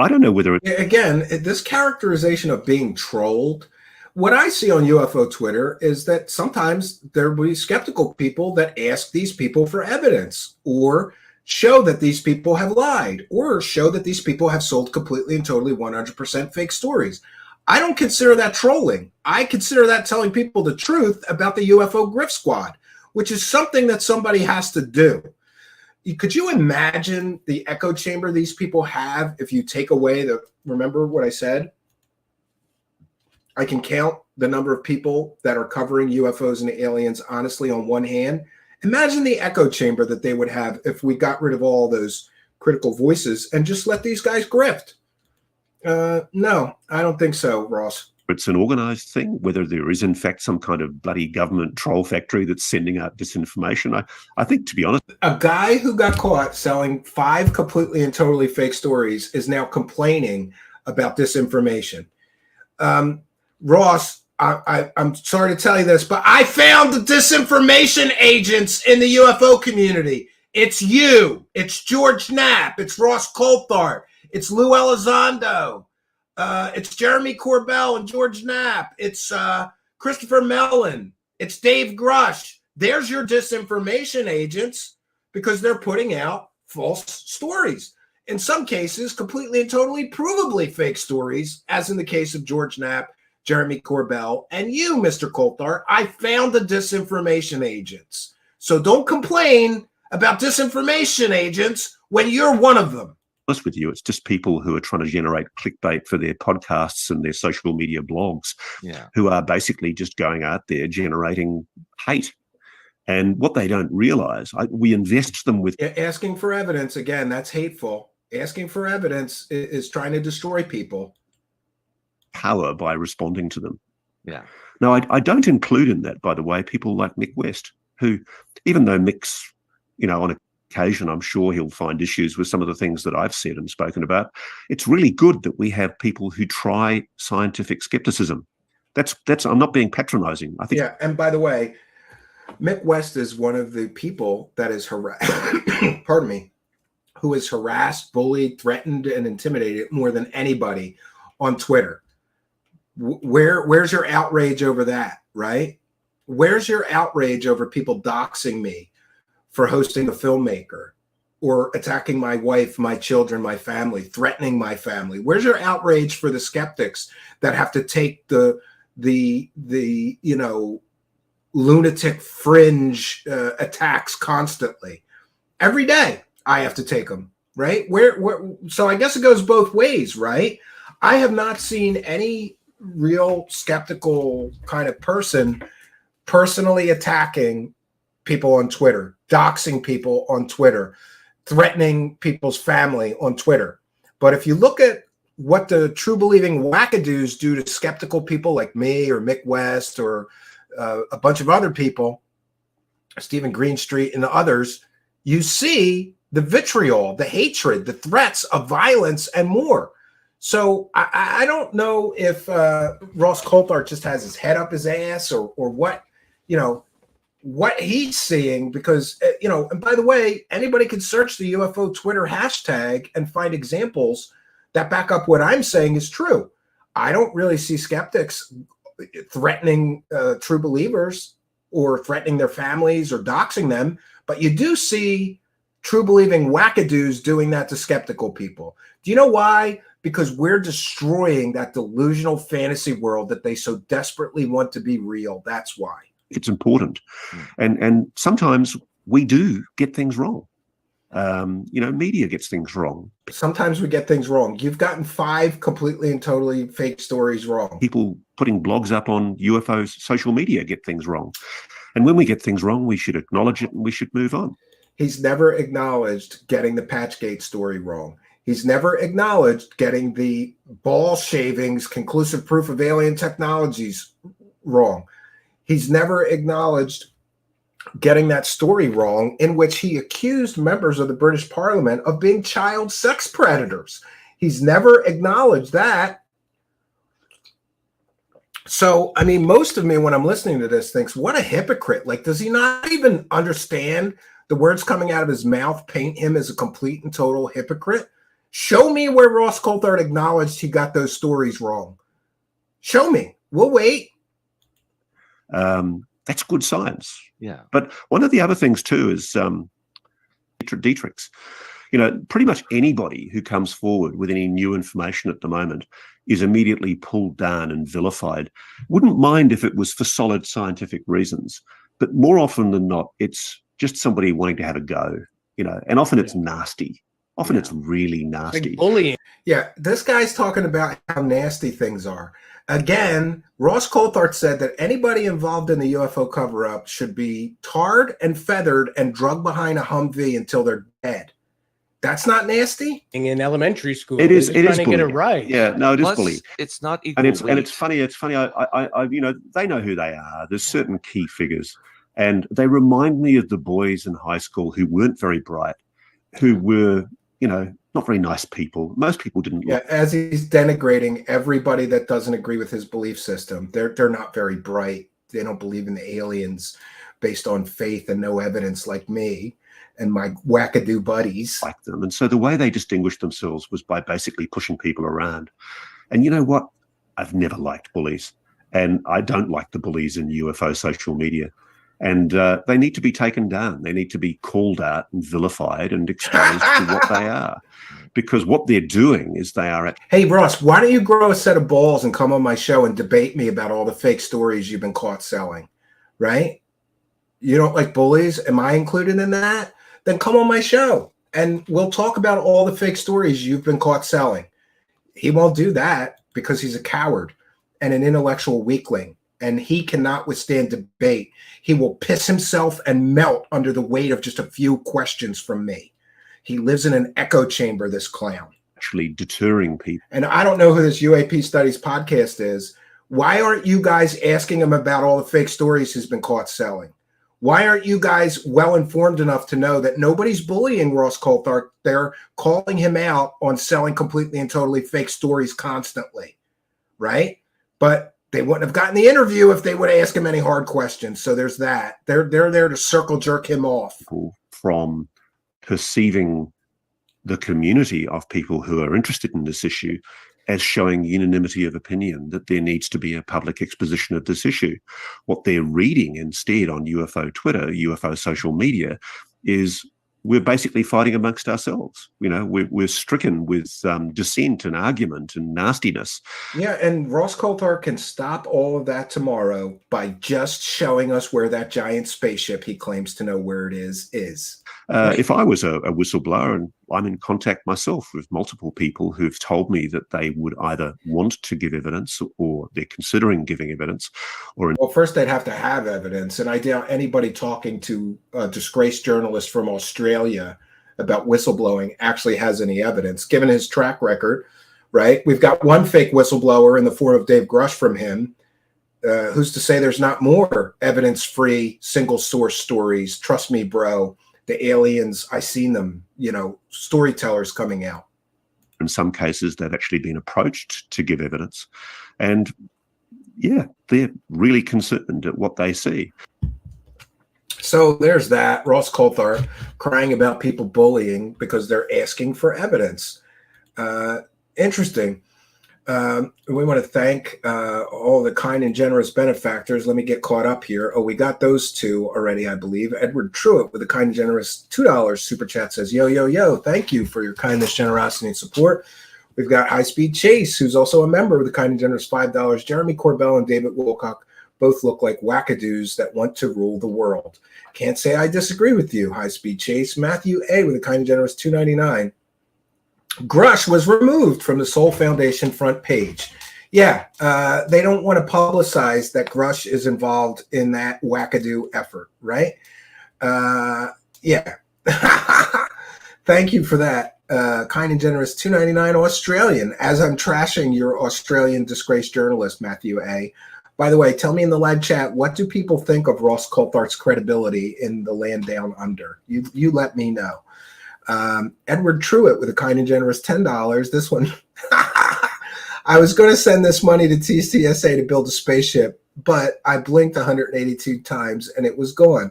don't know whether again, this characterization of being trolled, what I see on UFO Twitter is that sometimes there will be skeptical people that ask these people for evidence or show that these people have lied or show that these people have sold completely and totally 100% fake stories. I don't consider that trolling. I consider that telling people the truth about the UFO Grift Squad, which is something that somebody has to do. Could you imagine the echo chamber these people have if you take away remember what I said? I can count the number of people that are covering UFOs and aliens honestly on one hand. Imagine the echo chamber that they would have if we got rid of all those critical voices and just let these guys grift. No, I don't think so, Ross. It's an organized thing, whether there is in fact some kind of bloody government troll factory that's sending out disinformation. I think, to be honest, a guy who got caught selling 5 completely and totally fake stories is now complaining about disinformation. Ross, I'm sorry to tell you this, but I found the disinformation agents in the UFO community. It's you. It's George Knapp. It's Ross Coulthart. It's Lou Elizondo. It's Jeremy Corbell and George Knapp. It's Christopher Mellon. It's Dave Grusch. There's your disinformation agents because they're putting out false stories. In some cases, completely and totally provably fake stories, as in the case of George Knapp, Jeremy Corbell, and you, Mr. Coulthart. I found the disinformation agents. So don't complain about disinformation agents when you're one of them. With you, it's just people who are trying to generate clickbait for their podcasts and their social media blogs, who are basically just going out there generating hate. And what they don't realize, we invest them with asking for evidence. Again, that's hateful. Asking for evidence is trying to destroy people. Power by responding to them. Yeah. Now, I don't include in that, by the way, people like Mick West, who, even though Mick's, on occasion, I'm sure he'll find issues with some of the things that I've said and spoken about. It's really good that we have people who try scientific skepticism. That's. I'm not being patronizing. I think. Yeah, and by the way, Mick West is one of the people that is pardon me, who is harassed, bullied, threatened, and intimidated more than anybody on Twitter. Where's your outrage over that, right? Where's your outrage over people doxing me for hosting a filmmaker or attacking my wife, my children, my family, threatening my family? Where's your outrage for the skeptics that have to take the lunatic fringe attacks constantly? Every day I have to take them, right? So I guess it goes both ways, right? I have not seen any real skeptical kind of person personally attacking people on Twitter, doxing people on Twitter, threatening people's family on Twitter. But if you look at what the true believing wackadoos do to skeptical people like me or Mick West or a bunch of other people, Stephen Greenstreet and others, you see the vitriol, the hatred, the threats of violence and more. So I don't know if Ross Coulthart just has his head up his ass or what, what he's seeing, because, and by the way, anybody can search the UFO Twitter hashtag and find examples that back up what I'm saying is true. I don't really see skeptics threatening true believers or threatening their families or doxing them, but you do see true believing wackadoos doing that to skeptical people. Do you know why? Because we're destroying that delusional fantasy world that they so desperately want to be real. That's why. It's important. And sometimes we do get things wrong. Media gets things wrong. Sometimes we get things wrong. You've gotten 5 completely and totally fake stories wrong. People putting blogs up on UFOs, social media, get things wrong. And when we get things wrong, we should acknowledge it and we should move on. He's never acknowledged getting the Patchgate story wrong. He's never acknowledged getting the ball shavings, conclusive proof of alien technologies wrong. He's never acknowledged getting that story wrong in which he accused members of the British Parliament of being child sex predators. He's never acknowledged that. So, I mean, most of me, when I'm listening to this, thinks, what a hypocrite. Like, does he not even understand the words coming out of his mouth paint him as a complete and total hypocrite? Show me where Ross Coulthart acknowledged he got those stories wrong. Show me. We'll wait. That's good science. Yeah. But one of the other things too is Dietrich's. You know, pretty much anybody who comes forward with any new information at the moment is immediately pulled down and vilified. Wouldn't mind if it was for solid scientific reasons, but more often than not, it's just somebody wanting to have a go, you know, and often it's nasty. Often it's really nasty. Like bullying. Yeah, this guy's talking about how nasty things are. Again, Ross Coulthart said that anybody involved in the UFO cover-up should be tarred and feathered and drugged behind a Humvee until they're dead. That's not nasty? In elementary school. It is. They're It trying is to bullying. get it right. Yeah. No, it is Plus, bullying. it's not equal And it's weight. funny. It's funny. I you know, they know who they are. There's certain key figures, and they remind me of the boys in high school who weren't very bright, who were, you know, not very nice people. Most people didn't. Yeah, as he's denigrating everybody that doesn't agree with his belief system. They're not very bright. They don't believe in the aliens based on faith and no evidence like me and my wackadoo buddies. Like them. And so the way they distinguished themselves was by basically pushing people around. And you know what? I've never liked bullies. And I don't like the bullies in UFO social media. And they need to be taken down. They need to be called out and vilified and exposed to what they are. Because what they're doing is they are at... Hey, Ross, why don't you grow a set of balls and come on my show and debate me about all the fake stories you've been caught selling, right? You don't like bullies? Am I included in that? Then come on my show and we'll talk about all the fake stories you've been caught selling. He won't do that because he's a coward and an intellectual weakling, and he cannot withstand debate. He will piss himself and melt under the weight of just a few questions from me. He lives in an echo chamber, this clown. Actually deterring people. And I don't know who this UAP Studies podcast is. Why aren't you guys asking him about all the fake stories he's been caught selling? Why aren't you guys well informed enough to know that nobody's bullying Ross Coulthart? They're calling him out on selling completely and totally fake stories constantly, right? But they wouldn't have gotten the interview if they would ask him any hard questions. So there's that. They're there to circle jerk him off. From perceiving the community of people who are interested in this issue as showing unanimity of opinion that there needs to be a public exposition of this issue. What they're reading instead on UFO Twitter, UFO social media, is we're basically fighting amongst ourselves. You know, we're stricken with dissent and argument and nastiness. Yeah, and Ross Coulthart can stop all of that tomorrow by just showing us where that giant spaceship he claims to know where it is. If I was a whistleblower, and I'm in contact myself with multiple people who've told me that they would either want to give evidence or they're considering giving evidence. Well, first they'd have to have evidence. And I doubt anybody talking to a disgraced journalist from Australia about whistleblowing actually has any evidence, given his track record, right? We've got one fake whistleblower in the form of Dave Grusch from him. Who's to say there's not more evidence-free, single-source stories? Trust me, bro. The aliens, I seen them, you know, storytellers coming out. In some cases, they've actually been approached to give evidence. And yeah, they're really concerned at what they see. So there's that. Ross Coulthart crying about people bullying because they're asking for evidence. Interesting. We want to thank all the kind and generous benefactors. Let me get caught up here. Oh, we got those two already, I believe. Edward Truitt with a kind and generous $2 super chat says, yo, yo, yo, thank you for your kindness, generosity, and support. We've got High Speed Chase, who's also a member with a kind and generous $5. Jeremy Corbell and David Wilcock both look like wackadoos that want to rule the world. Can't say I disagree with you, High Speed Chase. Matthew A with a kind and generous $2.99. Grusch was removed from the Soul Foundation front page. Yeah, they don't want to publicize that Grusch is involved in that wackadoo effort, right? Yeah. Thank you for that. Kind and generous $2.99 Australian, as I'm trashing your Australian disgraced journalist, Matthew A. By the way, tell me in the live chat, what do people think of Ross Coulthart's credibility in the land down under? You let me know. Edward Truitt with a kind and generous $10. This one, I was going to send this money to TCSA to build a spaceship, but I blinked 182 times and it was gone.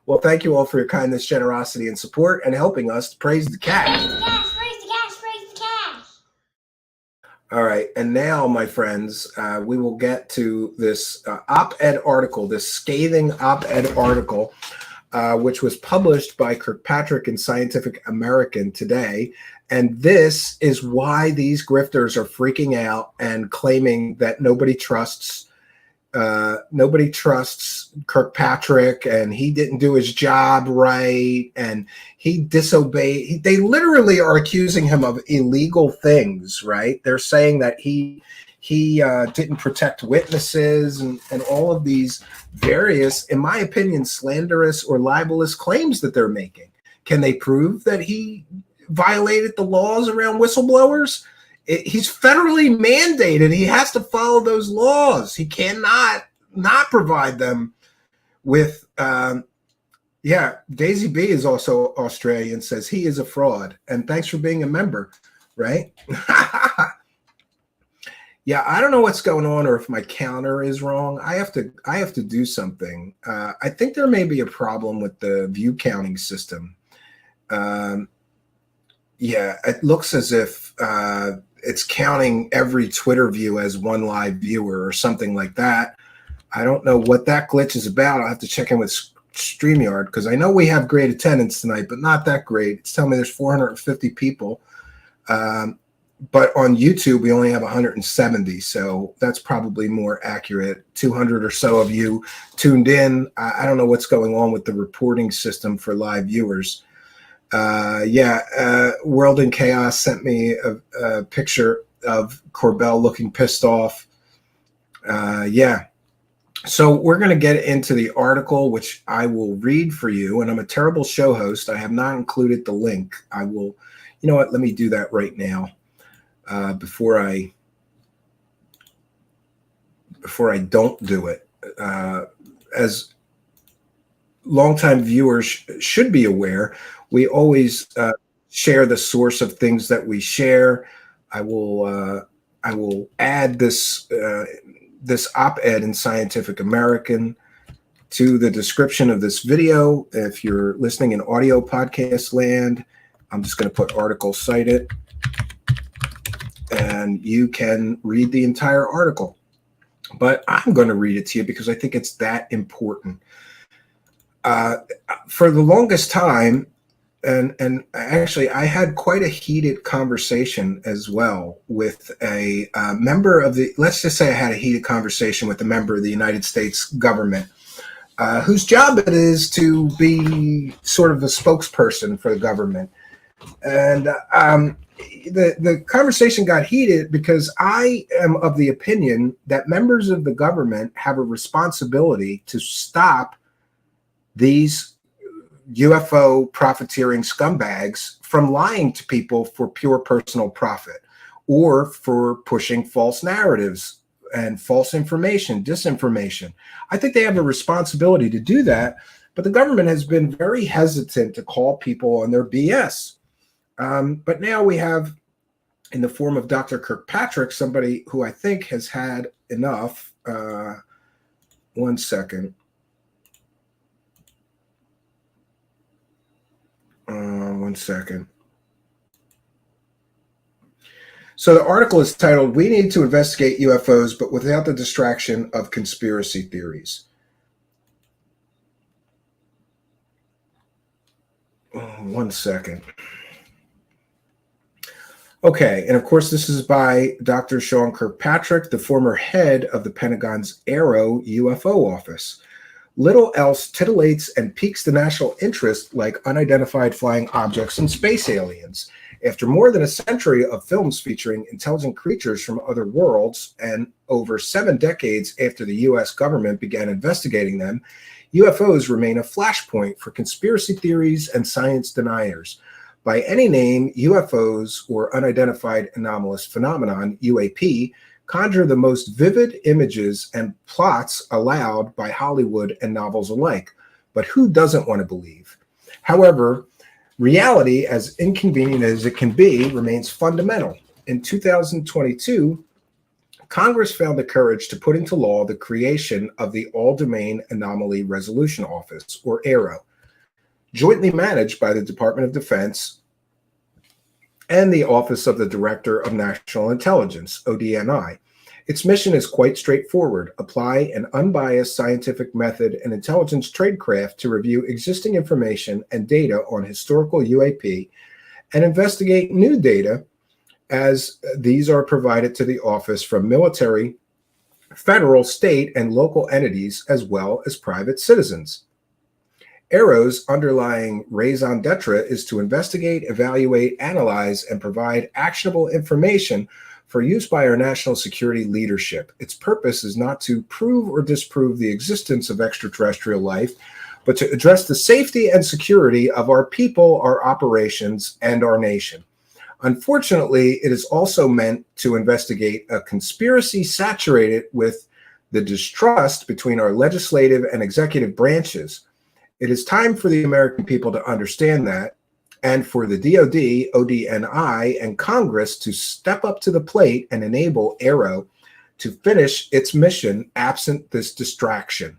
Well, thank you all for your kindness, generosity, and support, and helping us to praise the cash. Praise the cash, praise the cash, praise the cash. All right, and now, my friends, we will get to this op-ed article, this scathing op-ed article, which was published by Kirkpatrick in Scientific American today. And this is why these grifters are freaking out and claiming that nobody trusts Kirkpatrick, and he didn't do his job right, and he disobeyed. They literally are accusing him of illegal things, right? They're saying that he didn't protect witnesses and all of these various, in my opinion, slanderous or libelous claims that they're making. Can they prove that he violated the laws around whistleblowers? He's federally mandated. He has to follow those laws. He cannot not provide them with, Daisy B is also Australian, says he is a fraud. And thanks for being a member, right? Yeah, I don't know what's going on or if my counter is wrong. I have to do something. I think there may be a problem with the view counting system. Yeah, it looks as if it's counting every Twitter view as one live viewer or something like that. I don't know what that glitch is about. I'll have to check in with StreamYard because I know we have great attendance tonight, but not that great. It's telling me there's 450 people. But on YouTube, we only have 170, so that's probably more accurate. 200 or so of you tuned in. I don't know what's going on with the reporting system for live viewers. World in Chaos sent me a picture of Corbell looking pissed off. So we're going to get into the article, which I will read for you. And I'm a terrible show host. I have not included the link. I will, you know what? Let me do that right now before I don't do it. As longtime viewers should be aware, we always share the source of things that we share. I will add this op-ed in Scientific American to the description of this video. If you're listening in audio podcast land, I'm just going to put article cited, and you can read the entire article. But I'm going to read it to you because I think it's that important. For the longest time, and actually, I had quite a heated conversation as well with a member of the, let's just say I had a heated conversation with a member of the United States government, whose job it is to be sort of the spokesperson for the government. And the conversation got heated because I am of the opinion that members of the government have a responsibility to stop these UFO profiteering scumbags from lying to people for pure personal profit or for pushing false narratives and false information, disinformation. I think they have a responsibility to do that, but the government has been very hesitant to call people on their BS. But now we have, in the form of Dr. Kirkpatrick, somebody who I think has had enough. One second. One second. So the article is titled, "We Need to Investigate UFOs, but Without the Distraction of Conspiracy Theories." One second. Okay, and of course this is by Dr. Sean Kirkpatrick, the former head of the Pentagon's Aero UFO office. Little else titillates and piques the national interest like unidentified flying objects and space aliens. After more than a century of films featuring intelligent creatures from other worlds, and over 7 decades after the U.S. government began investigating them, UFOs remain a flashpoint for conspiracy theories and science deniers. By any name, UFOs, or unidentified anomalous phenomenon, UAP, conjure the most vivid images and plots allowed by Hollywood and novels alike. But who doesn't want to believe? However, reality, as inconvenient as it can be, remains fundamental. In 2022, Congress found the courage to put into law the creation of the All-Domain Anomaly Resolution Office, or AARO, jointly managed by the Department of Defense and the Office of the Director of National Intelligence, ODNI. Its mission is quite straightforward: apply an unbiased scientific method and intelligence tradecraft to review existing information and data on historical UAP and investigate new data as these are provided to the office from military, federal, state, and local entities, as well as private citizens. AARO's underlying raison d'etre is to investigate, evaluate, analyze, and provide actionable information for use by our national security leadership. Its purpose is not to prove or disprove the existence of extraterrestrial life, but to address the safety and security of our people, our operations, and our nation. Unfortunately, it is also meant to investigate a conspiracy saturated with the distrust between our legislative and executive branches. It is time for the American people to understand that, and for the DoD, ODNI, and Congress to step up to the plate and enable AARO to finish its mission absent this distraction.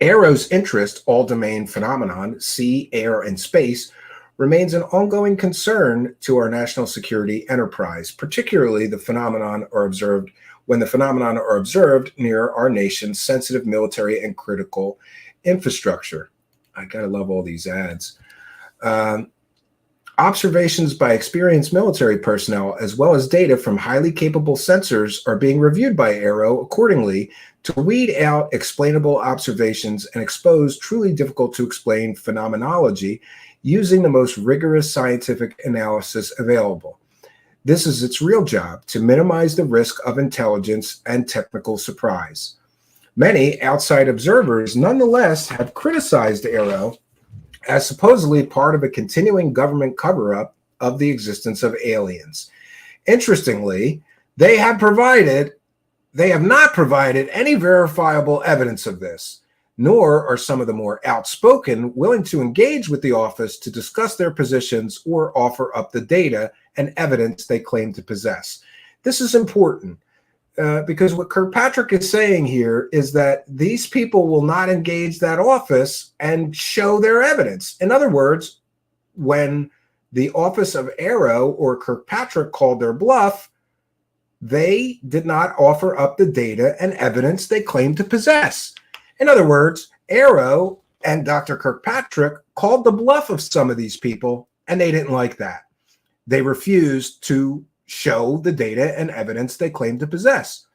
AARO's interest, all-domain phenomenon, sea, air, and space, remains an ongoing concern to our national security enterprise, particularly when the phenomenon are observed near our nation's sensitive military and critical infrastructure. I gotta love all these ads. Observations by experienced military personnel, as well as data from highly capable sensors, are being reviewed by AARO accordingly to weed out explainable observations and expose truly difficult to explain phenomenology using the most rigorous scientific analysis available. This is its real job, to minimize the risk of intelligence and technical surprise. Many outside observers nonetheless have criticized AARO as supposedly part of a continuing government cover-up of the existence of aliens. Interestingly, they have not provided any verifiable evidence of this, nor are some of the more outspoken willing to engage with the office to discuss their positions or offer up the data and evidence they claim to possess. This is important because what Kirkpatrick is saying here is that these people will not engage that office and show their evidence. In other words, when the office of AARO or Kirkpatrick called their bluff, they did not offer up the data and evidence they claimed to possess. In other words, AARO and Dr. Kirkpatrick called the bluff of some of these people, and they didn't like that. They refused to show the data and evidence they claim to possess.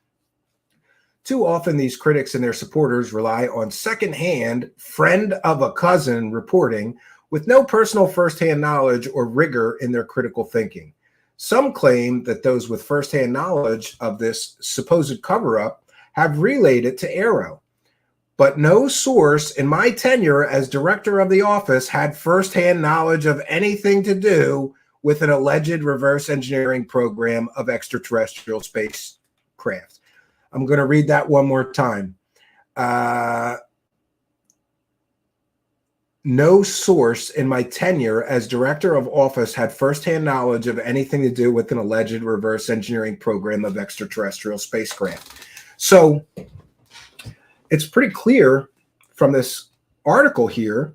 Too often, these critics and their supporters rely on secondhand, friend of a cousin reporting with no personal firsthand knowledge or rigor in their critical thinking. Some claim that those with firsthand knowledge of this supposed cover-up have relayed it to AARO. But no source in my tenure as director of the office had firsthand knowledge of anything to do with an alleged reverse engineering program of extraterrestrial spacecraft. I'm going to read that one more time. No source in my tenure as director of office had firsthand knowledge of anything to do with an alleged reverse engineering program of extraterrestrial spacecraft. So it's pretty clear from this article here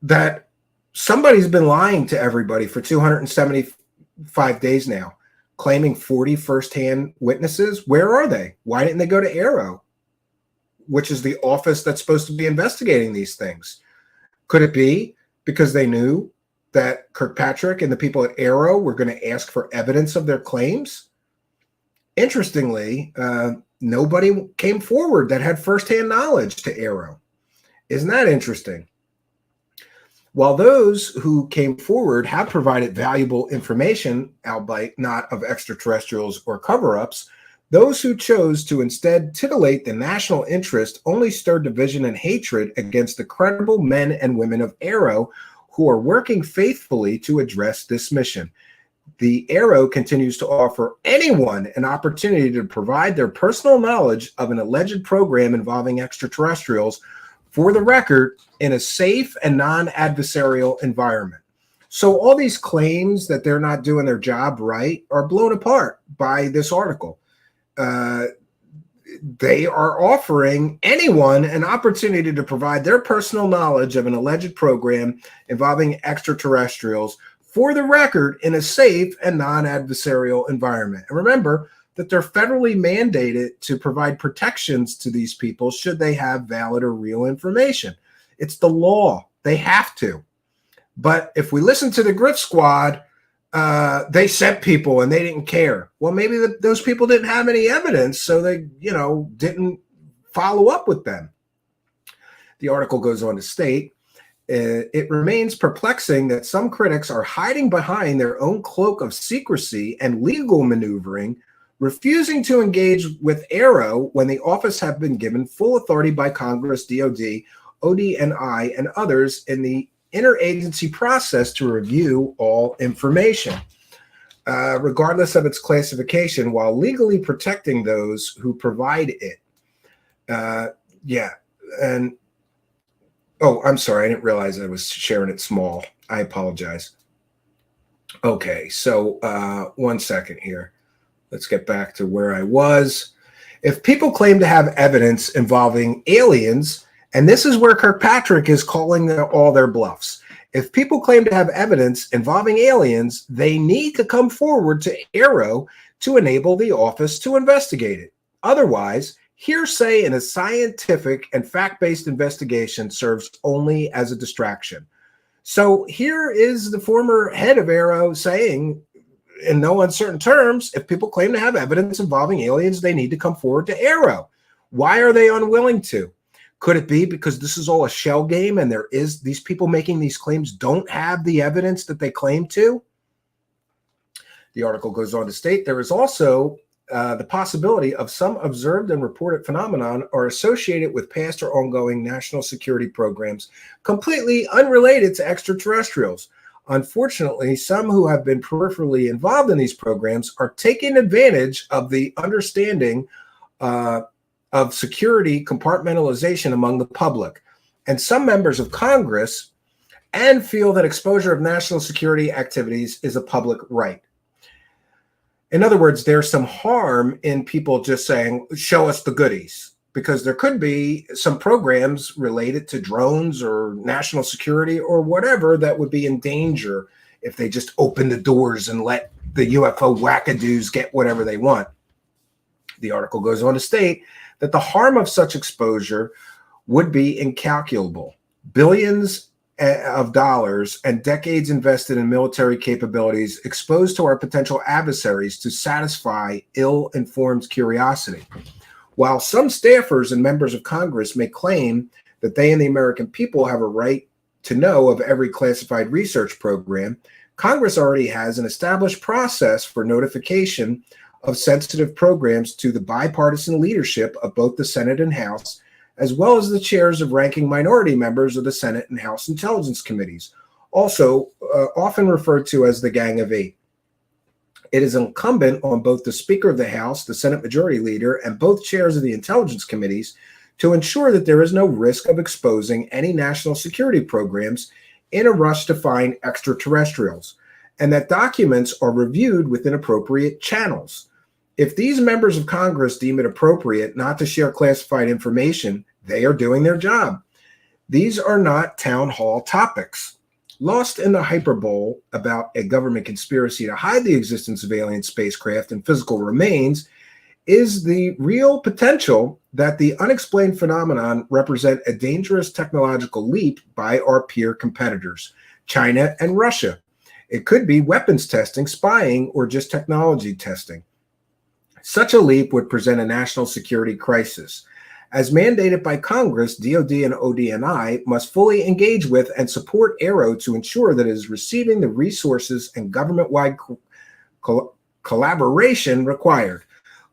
that somebody's been lying to everybody for 275 days now, claiming 40 firsthand witnesses. Where are they? Why didn't they go to AARO, which is the office that's supposed to be investigating these things? Could it be because they knew that Kirkpatrick and the people at AARO were going to ask for evidence of their claims? Interestingly, nobody came forward that had firsthand knowledge to AARO. Isn't that interesting? While those who came forward have provided valuable information, albeit not of extraterrestrials or cover-ups, those who chose to instead titillate the national interest only stirred division and hatred against the credible men and women of AARO who are working faithfully to address this mission. The AARO continues to offer anyone an opportunity to provide their personal knowledge of an alleged program involving extraterrestrials, for the record, in a safe and non-adversarial environment. So all these claims that they're not doing their job right are blown apart by this article. they are offering anyone an opportunity to provide their personal knowledge of an alleged program involving extraterrestrials for the record in a safe and non-adversarial environment. And remember that they're federally mandated to provide protections to these people should they have valid or real information. It's the law. They have to. But if we listen to the Grusch Squad, they sent people and they didn't care. Well, maybe those people didn't have any evidence, so they, didn't follow up with them. The article goes on to state, it remains perplexing that some critics are hiding behind their own cloak of secrecy and legal maneuvering, refusing to engage with AARO when the office have been given full authority by Congress, DOD, ODNI, and others in the interagency process to review all information, regardless of its classification, while legally protecting those who provide it. And oh, I'm sorry, I didn't realize I was sharing it small. I apologize. Okay, so 1 second here. Let's get back to where I was. If people claim to have evidence involving aliens, and this is where Kirkpatrick is calling all their bluffs. If people claim to have evidence involving aliens, they need to come forward to AARO to enable the office to investigate it. Otherwise, hearsay in a scientific and fact-based investigation serves only as a distraction. So here is the former head of AARO saying, in no uncertain terms, if people claim to have evidence involving aliens, they need to come forward to AARO. Why are they unwilling to? Could it be because this is all a shell game and these people making these claims don't have the evidence that they claim to? The article goes on to state there is also the possibility of some observed and reported phenomenon are associated with past or ongoing national security programs completely unrelated to extraterrestrials. Unfortunately, some who have been peripherally involved in these programs are taking advantage of the understanding of security compartmentalization among the public, and some members of Congress, and feel that exposure of national security activities is a public right. In other words, there's some harm in people just saying, show us the goodies, because there could be some programs related to drones or national security or whatever that would be in danger if they just open the doors and let the UFO wackadoos get whatever they want. The article goes on to state that the harm of such exposure would be incalculable. Billions of dollars and decades invested in military capabilities exposed to our potential adversaries to satisfy ill-informed curiosity. While some staffers and members of Congress may claim that they and the American people have a right to know of every classified research program, Congress already has an established process for notification of sensitive programs to the bipartisan leadership of both the Senate and House, as well as the chairs of ranking minority members of the Senate and House Intelligence Committees, also often referred to as the Gang of Eight. It is incumbent on both the Speaker of the House, the Senate Majority Leader, and both chairs of the Intelligence Committees to ensure that there is no risk of exposing any national security programs in a rush to find extraterrestrials, and that documents are reviewed within appropriate channels. If these members of Congress deem it appropriate not to share classified information, they are doing their job. These are not town hall topics. Lost in the hyperbole about a government conspiracy to hide the existence of alien spacecraft and physical remains is the real potential that the unexplained phenomenon represent a dangerous technological leap by our peer competitors, China and Russia. It could be weapons testing, spying, or just technology testing. Such a leap would present a national security crisis. As mandated by Congress, DOD and ODNI must fully engage with and support AARO to ensure that it is receiving the resources and government-wide collaboration required.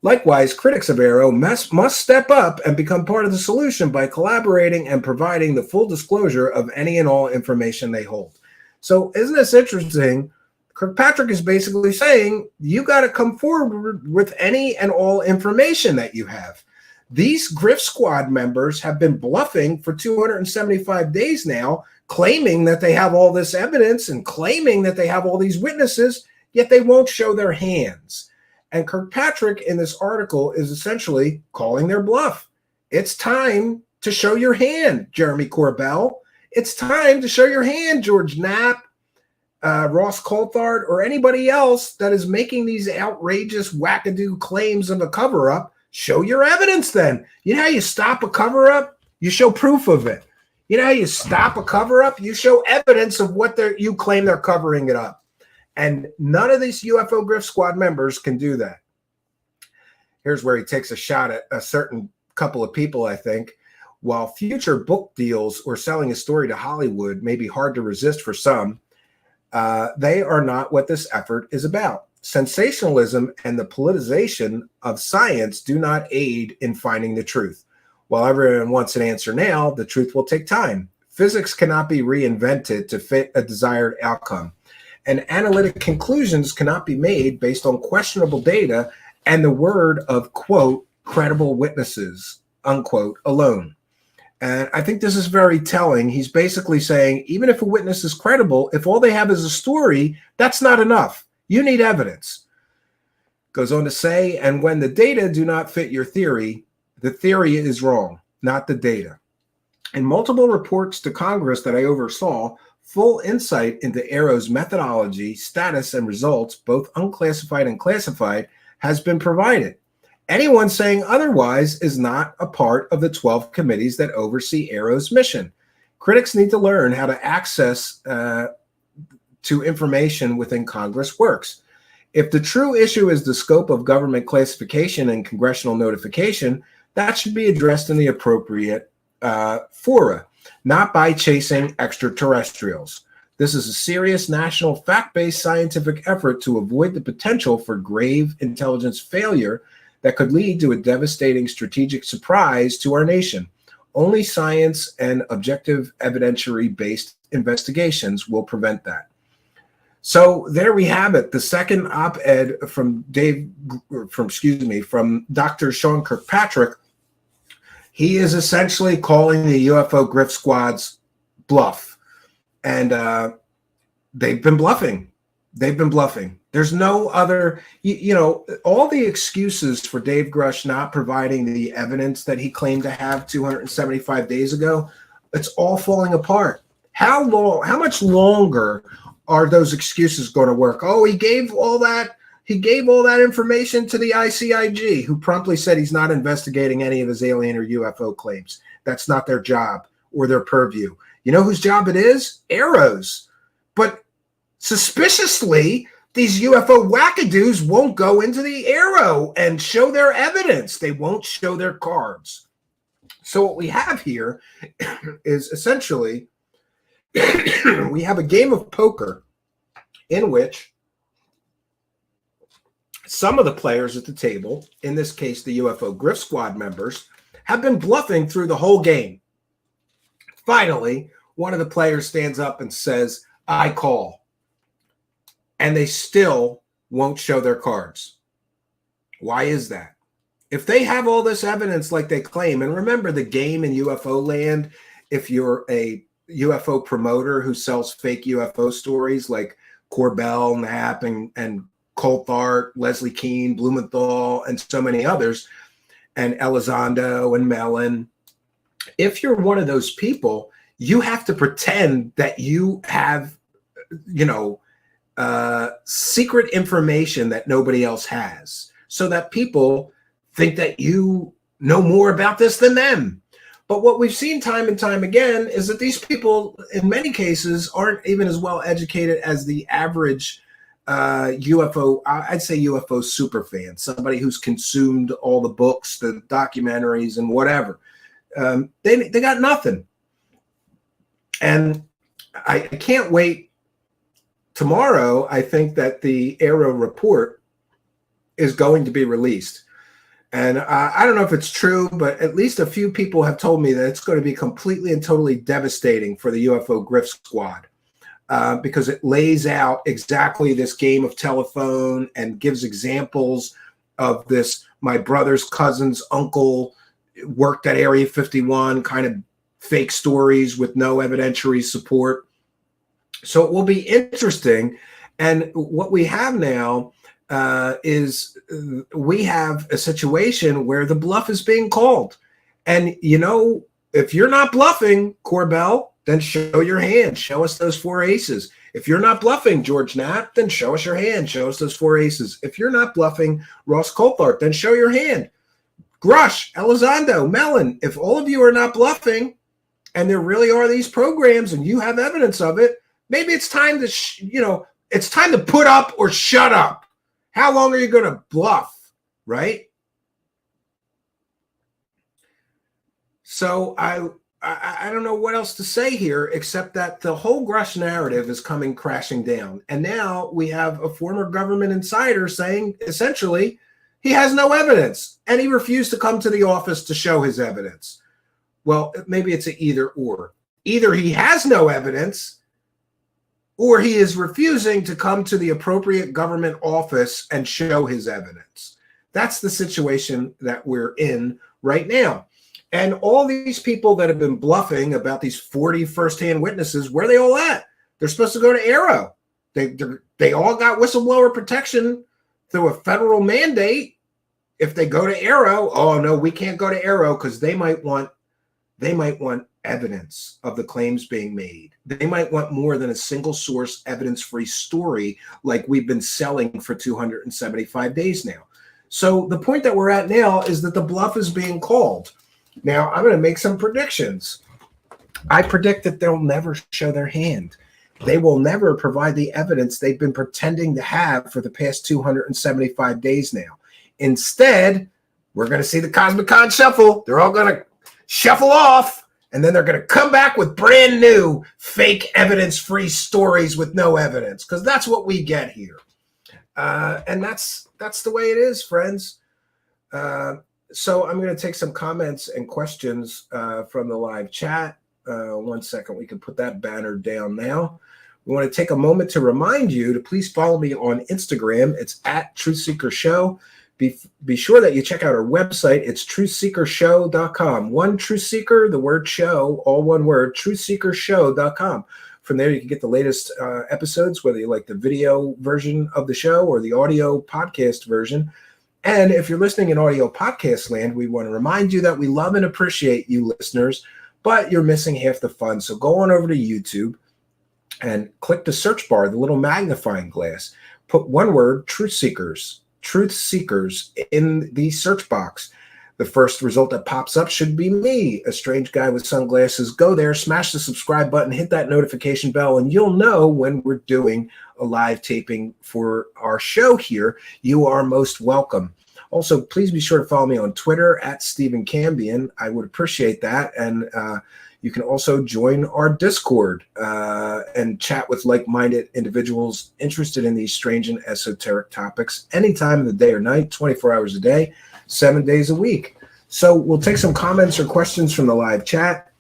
Likewise, critics of AARO must step up and become part of the solution by collaborating and providing the full disclosure of any and all information they hold. So isn't this interesting? Kirkpatrick is basically saying, you got to come forward with any and all information that you have. These Grusch Squad members have been bluffing for 275 days now, claiming that they have all this evidence and claiming that they have all these witnesses, yet they won't show their hands. And Kirkpatrick in this article is essentially calling their bluff. It's time to show your hand, Jeremy Corbell. It's time to show your hand, George Knapp, Ross Coulthart, or anybody else that is making these outrageous wackadoo claims of a cover-up. Show your evidence then. You know how you stop a cover-up? You show proof of it. You know how you stop a cover-up? You show evidence of what you claim they're covering it up. And none of these UFO Grift Squad members can do that. Here's where he takes a shot at a certain couple of people, I think. While future book deals or selling a story to Hollywood may be hard to resist for some, they are not what this effort is about. Sensationalism and the politicization of science do not aid in finding the truth. While everyone wants an answer now, the truth will take time. Physics cannot be reinvented to fit a desired outcome. And analytic conclusions cannot be made based on questionable data and the word of, quote, credible witnesses, unquote, alone. And I think this is very telling. He's basically saying, even if a witness is credible, if all they have is a story, that's not enough. You need evidence. Goes on to say, and when the data do not fit your theory, the theory is wrong, not the data. In multiple reports to Congress that I oversaw, full insight into AARO's methodology, status, and results, both unclassified and classified, has been provided. Anyone saying otherwise is not a part of the 12 committees that oversee AARO's mission. Critics need to learn how to access to information within Congress works. If the true issue is the scope of government classification and congressional notification, that should be addressed in the appropriate fora, not by chasing extraterrestrials. This is a serious national fact-based scientific effort to avoid the potential for grave intelligence failure that could lead to a devastating strategic surprise to our nation. Only science and objective evidentiary-based investigations will prevent that. So there we have it. The second op-ed from Dr. Sean Kirkpatrick. He is essentially calling the UFO Grift Squad's bluff. And they've been bluffing. They've been bluffing. There's no other, all the excuses for Dave Grusch not providing the evidence that he claimed to have 275 days ago, it's all falling apart. How much longer are those excuses going to work? Oh, he gave all that information to the ICIG, who promptly said he's not investigating any of his alien or UFO claims. That's not their job or their purview. You know whose job it is? AARO's. But suspiciously, these UFO wackadoos won't go into the AARO and show their evidence. They won't show their cards. So what we have here is essentially we have a game of poker in which some of the players at the table, in this case the UFO Grift Squad members, have been bluffing through the whole game. Finally, one of the players stands up and says, I call. And they still won't show their cards. Why is that? If they have all this evidence like they claim, and remember the game in UFO land, if you're a UFO promoter who sells fake UFO stories like Corbell, Knapp, and Coulthart, Leslie Keene, Blumenthal, and so many others, and Elizondo and Mellon, if you're one of those people, you have to pretend that you have, secret information that nobody else has, so that people think that you know more about this than them. But what we've seen time and time again is that these people, in many cases, aren't even as well educated as the average UFO, I'd say UFO super fan, somebody who's consumed all the books, the documentaries, and whatever. They got nothing. And I can't wait. Tomorrow, I think that the AARO report is going to be released. And I don't know if it's true, but at least a few people have told me that it's going to be completely and totally devastating for the UFO Grift Squad because it lays out exactly this game of telephone and gives examples of this, my brother's cousin's uncle worked at Area 51, kind of fake stories with no evidentiary support. So it will be interesting. And what we have now, we have a situation where the bluff is being called. And, you know, if you're not bluffing, Corbell, then show your hand. Show us those 4 aces. If you're not bluffing, George Knapp, then show us your hand. Show us those 4 aces. If you're not bluffing, Ross Coulthart, then show your hand. Grusch, Elizondo, Mellon, if all of you are not bluffing and there really are these programs and you have evidence of it, maybe it's time to, it's time to put up or shut up. How long are you going to bluff, right? So I don't know what else to say here except that the whole Grusch narrative is coming crashing down. And now we have a former government insider saying essentially he has no evidence and he refused to come to the office to show his evidence. Well, maybe it's an either or. Either he has no evidence or he is refusing to come to the appropriate government office and show his evidence. That's the situation that we're in right now. And all these people that have been bluffing about these 40 firsthand witnesses, where are they all at? They're supposed to go to Arrow. They all got whistleblower protection through a federal mandate. If they go to Arrow, oh no, we can't go to Arrow because they might want evidence of the claims being made. They might want more than a single source evidence-free story like we've been selling for 275 days now. So the point that we're at now is that the bluff is being called. Now, I'm going to make some predictions. I predict that they'll never show their hand. They will never provide the evidence they've been pretending to have for the past 275 days now. Instead, we're going to see the Cosmic Con shuffle. They're all going to shuffle off, and then they're going to come back with brand new fake evidence-free stories with no evidence, because that's what we get here. And that's the way it is, friends. So I'm going to take some comments and questions from the live chat. 1 second, we can put that banner down now. We want to take a moment to remind you to please follow me on Instagram. It's at Truthseeker Show. Be sure that you check out our website. It's truthseekershow.com. One Truthseeker, the word show, all one word, truthseekershow.com. From there, you can get the latest episodes, whether you like the video version of the show or the audio podcast version. And if you're listening in audio podcast land, we want to remind you that we love and appreciate you listeners, but you're missing half the fun. So go on over to YouTube and click the search bar, the little magnifying glass. Put one word, Truthseekers in the search box. The first result that pops up should be me, a strange guy with sunglasses. Go there, smash the subscribe button, hit that notification bell, and you'll know when we're doing a live taping for our show here. You are most welcome. Also, please be sure to follow me on Twitter at Stephen Cambion. I would appreciate that. And you can also join our Discord and chat with like-minded individuals interested in these strange and esoteric topics any time of the day or night, 24 hours a day, 7 days a week. So we'll take some comments or questions from the live chat.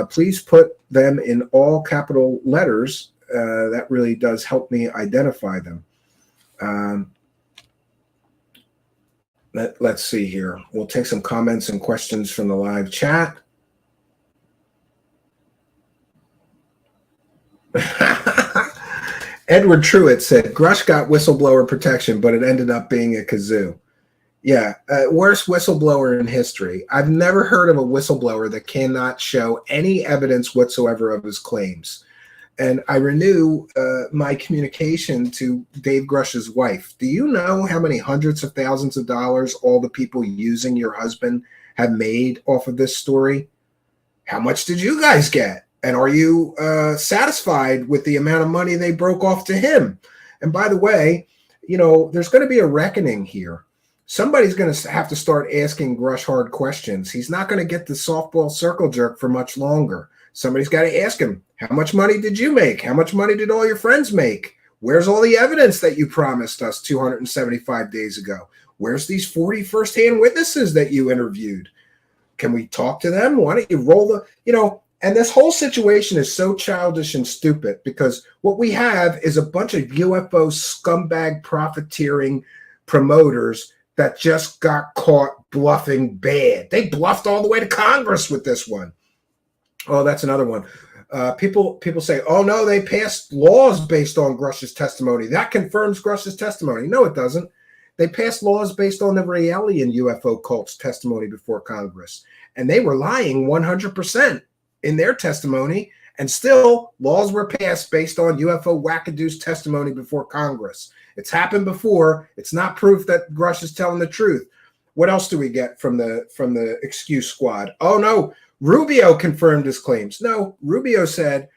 Please put them in all capital letters. That really does help me identify them. Let's see here. We'll take some comments and questions from the live chat. Edward Truitt said, Grusch got whistleblower protection, but it ended up being a kazoo. Yeah, worst whistleblower in history. I've never heard of a whistleblower that cannot show any evidence whatsoever of his claims. And I renew my communication to Dave Grusch's wife. Do you know how many hundreds of thousands of dollars all the people using your husband have made off of this story? How much did you guys get? And are you satisfied with the amount of money they broke off to him? And by the way, you know, there's going to be a reckoning here. Somebody's going to have to start asking Grusch hard questions. He's not going to get the softball circle jerk for much longer. Somebody's got to ask him, how much money did you make? How much money did all your friends make? Where's all the evidence that you promised us 275 days ago? Where's these 40 firsthand witnesses that you interviewed? Can we talk to them? Why don't you roll the, you know, and this whole situation is so childish and stupid because what we have is a bunch of UFO scumbag profiteering promoters that just got caught bluffing bad. They bluffed all the way to Congress with this one. Oh, that's another one. People say, oh no, they passed laws based on Grusch's testimony. That confirms Grusch's testimony. No, it doesn't. They passed laws based on the Raelian UFO cult's testimony before Congress. And they were lying 100% in their testimony. And still, laws were passed based on UFO wackadoo's testimony before Congress. It's happened before. It's not proof that Grusch is telling the truth. What else do we get from the excuse squad? Oh no, Rubio confirmed his claims. No, Rubio said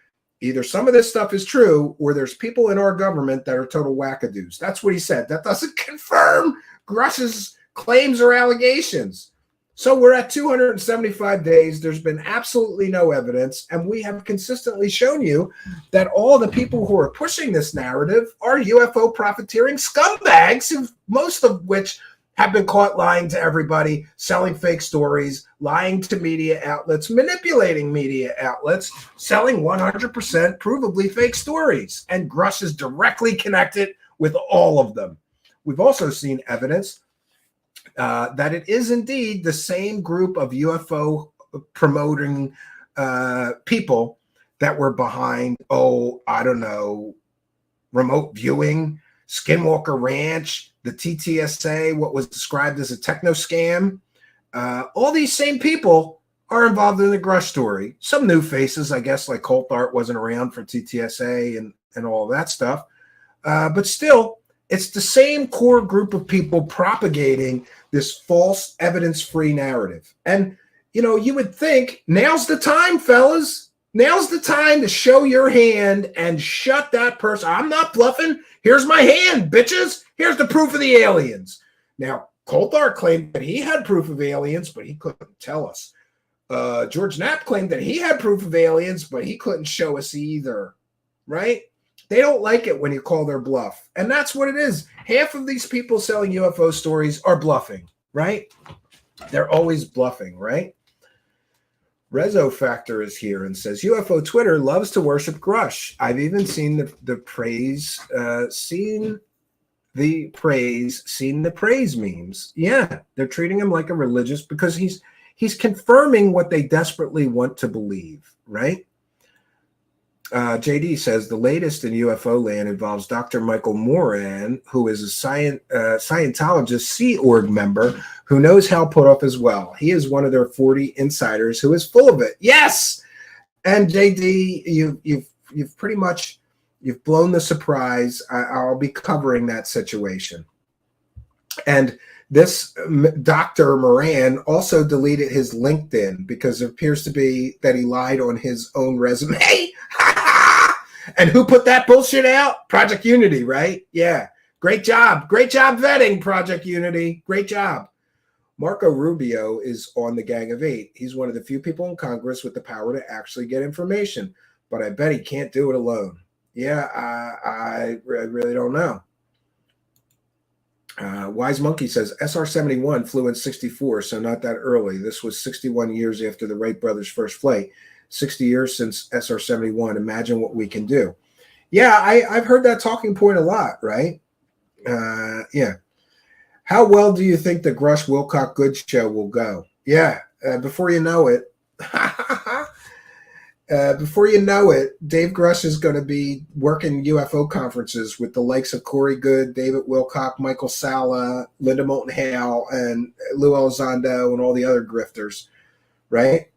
either some of this stuff is true or there's people in our government that are total wackadoos. That's what he said. That doesn't confirm Grusch's claims or allegations. So we're at 275 days. There's been absolutely no evidence. And we have consistently shown you that all the people who are pushing this narrative are UFO profiteering scumbags, most of which have been caught lying to everybody, selling fake stories, lying to media outlets, manipulating media outlets, selling 100% provably fake stories. And Grusch is directly connected with all of them. We've also seen evidence that it is indeed the same group of UFO promoting people that were behind, I don't know, remote viewing, Skinwalker Ranch, the TTSA, what was described as a techno scam. All these same people are involved in the Grusch story. Some new faces, I guess, like Coulthart wasn't around for TTSA and all that stuff. But still, it's the same core group of people propagating this false evidence-free narrative. And, you would think, now's the time, fellas. Now's the time to show your hand and shut that person. I'm not bluffing. Here's my hand, bitches. Here's the proof of the aliens. Now, Coulthart claimed that he had proof of aliens, but he couldn't tell us. George Knapp claimed that he had proof of aliens, but he couldn't show us either, right? They don't like it when you call their bluff. And that's what it is. Half of these people selling UFO stories are bluffing, right? They're always bluffing, right? Rezo Factor is here and says, UFO Twitter loves to worship Grusch. I've even seen the praise memes. Yeah, they're treating him like a religious because he's confirming what they desperately want to believe, right? JD says the latest in UFO land involves Dr. Michael Moran, who is a Scientologist Sea Org member who knows how put up as well. He is one of their 40 insiders who is full of it. Yes, and JD, you've pretty much blown the surprise. I'll be covering that situation. And this Dr. Moran also deleted his LinkedIn because it appears to be that he lied on his own resume. And who put that bullshit out? Project Unity, right? Yeah. Great job. Great job vetting, Project Unity. Great job. Marco Rubio is on the Gang of Eight. He's one of the few people in Congress with the power to actually get information, but I bet he can't do it alone. Yeah, I really don't know. Wise Monkey says SR-71 flew in 64, so not that early. This was 61 years after the Wright brothers' first flight. 60 years since SR-71. Imagine what we can do. Yeah, I've heard that talking point a lot, right? Yeah. How well do you think the Grusch Wilcock Good show will go? Yeah, before you know it, Dave Grusch is going to be working UFO conferences with the likes of Corey Good, David Wilcock, Michael Sala, Linda Moulton Hale, and Lou Elizondo, and all the other grifters, right?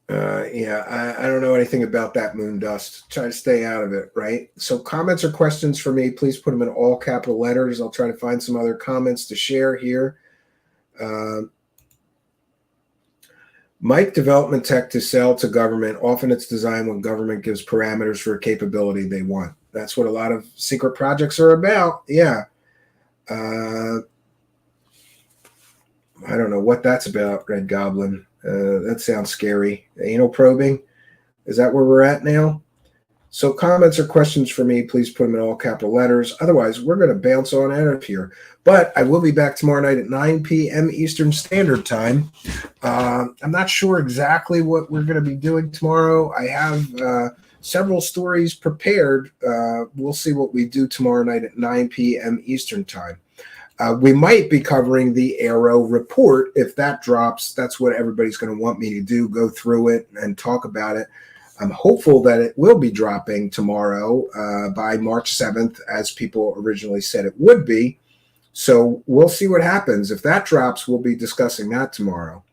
I don't know anything about that moon dust. Try to stay out of it, right? So comments or questions for me, please put them in all capital letters. I'll try to find some other comments to share here. Mike, development tech to sell to government. Often it's designed when government gives parameters for a capability they want. That's what a lot of secret projects are about. Yeah. I don't know what that's about, Red Goblin. That sounds scary. Anal probing. Is that where we're at now? So comments or questions for me, please put them in all capital letters. Otherwise, we're going to bounce on out of here. But I will be back tomorrow night at 9 p.m. Eastern Standard Time. I'm not sure exactly what we're going to be doing tomorrow. I have several stories prepared. We'll see what we do tomorrow night at 9 p.m. Eastern Time. We might be covering the Arrow report. If that drops, that's what everybody's going to want me to do, go through it and talk about it. I'm hopeful that it will be dropping tomorrow by March 7th, as people originally said it would be. So we'll see what happens. If that drops, we'll be discussing that tomorrow.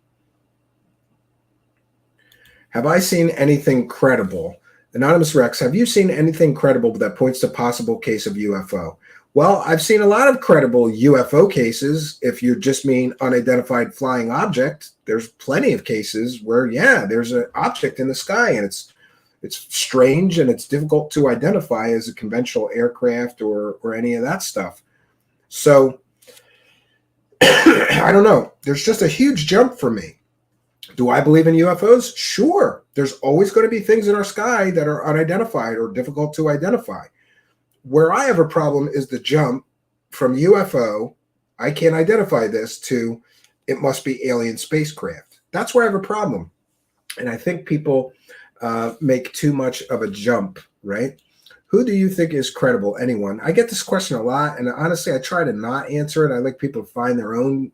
Have I seen anything credible? Anonymous Rex, have you seen anything credible that points to possible case of UFO? Well, I've seen a lot of credible UFO cases. If you just mean unidentified flying object, there's plenty of cases where, yeah, there's an object in the sky and it's strange and it's difficult to identify as a conventional aircraft or any of that stuff. So I don't know. There's just a huge jump for me. Do I believe in UFOs? Sure. There's always going to be things in our sky that are unidentified or difficult to identify. Where I have a problem is the jump from UFO, I can't identify this, to it must be alien spacecraft. That's where I have a problem. And I think people make too much of a jump, right? Who do you think is credible? Anyone? I get this question a lot, and honestly, I try to not answer it. I like people to find their own,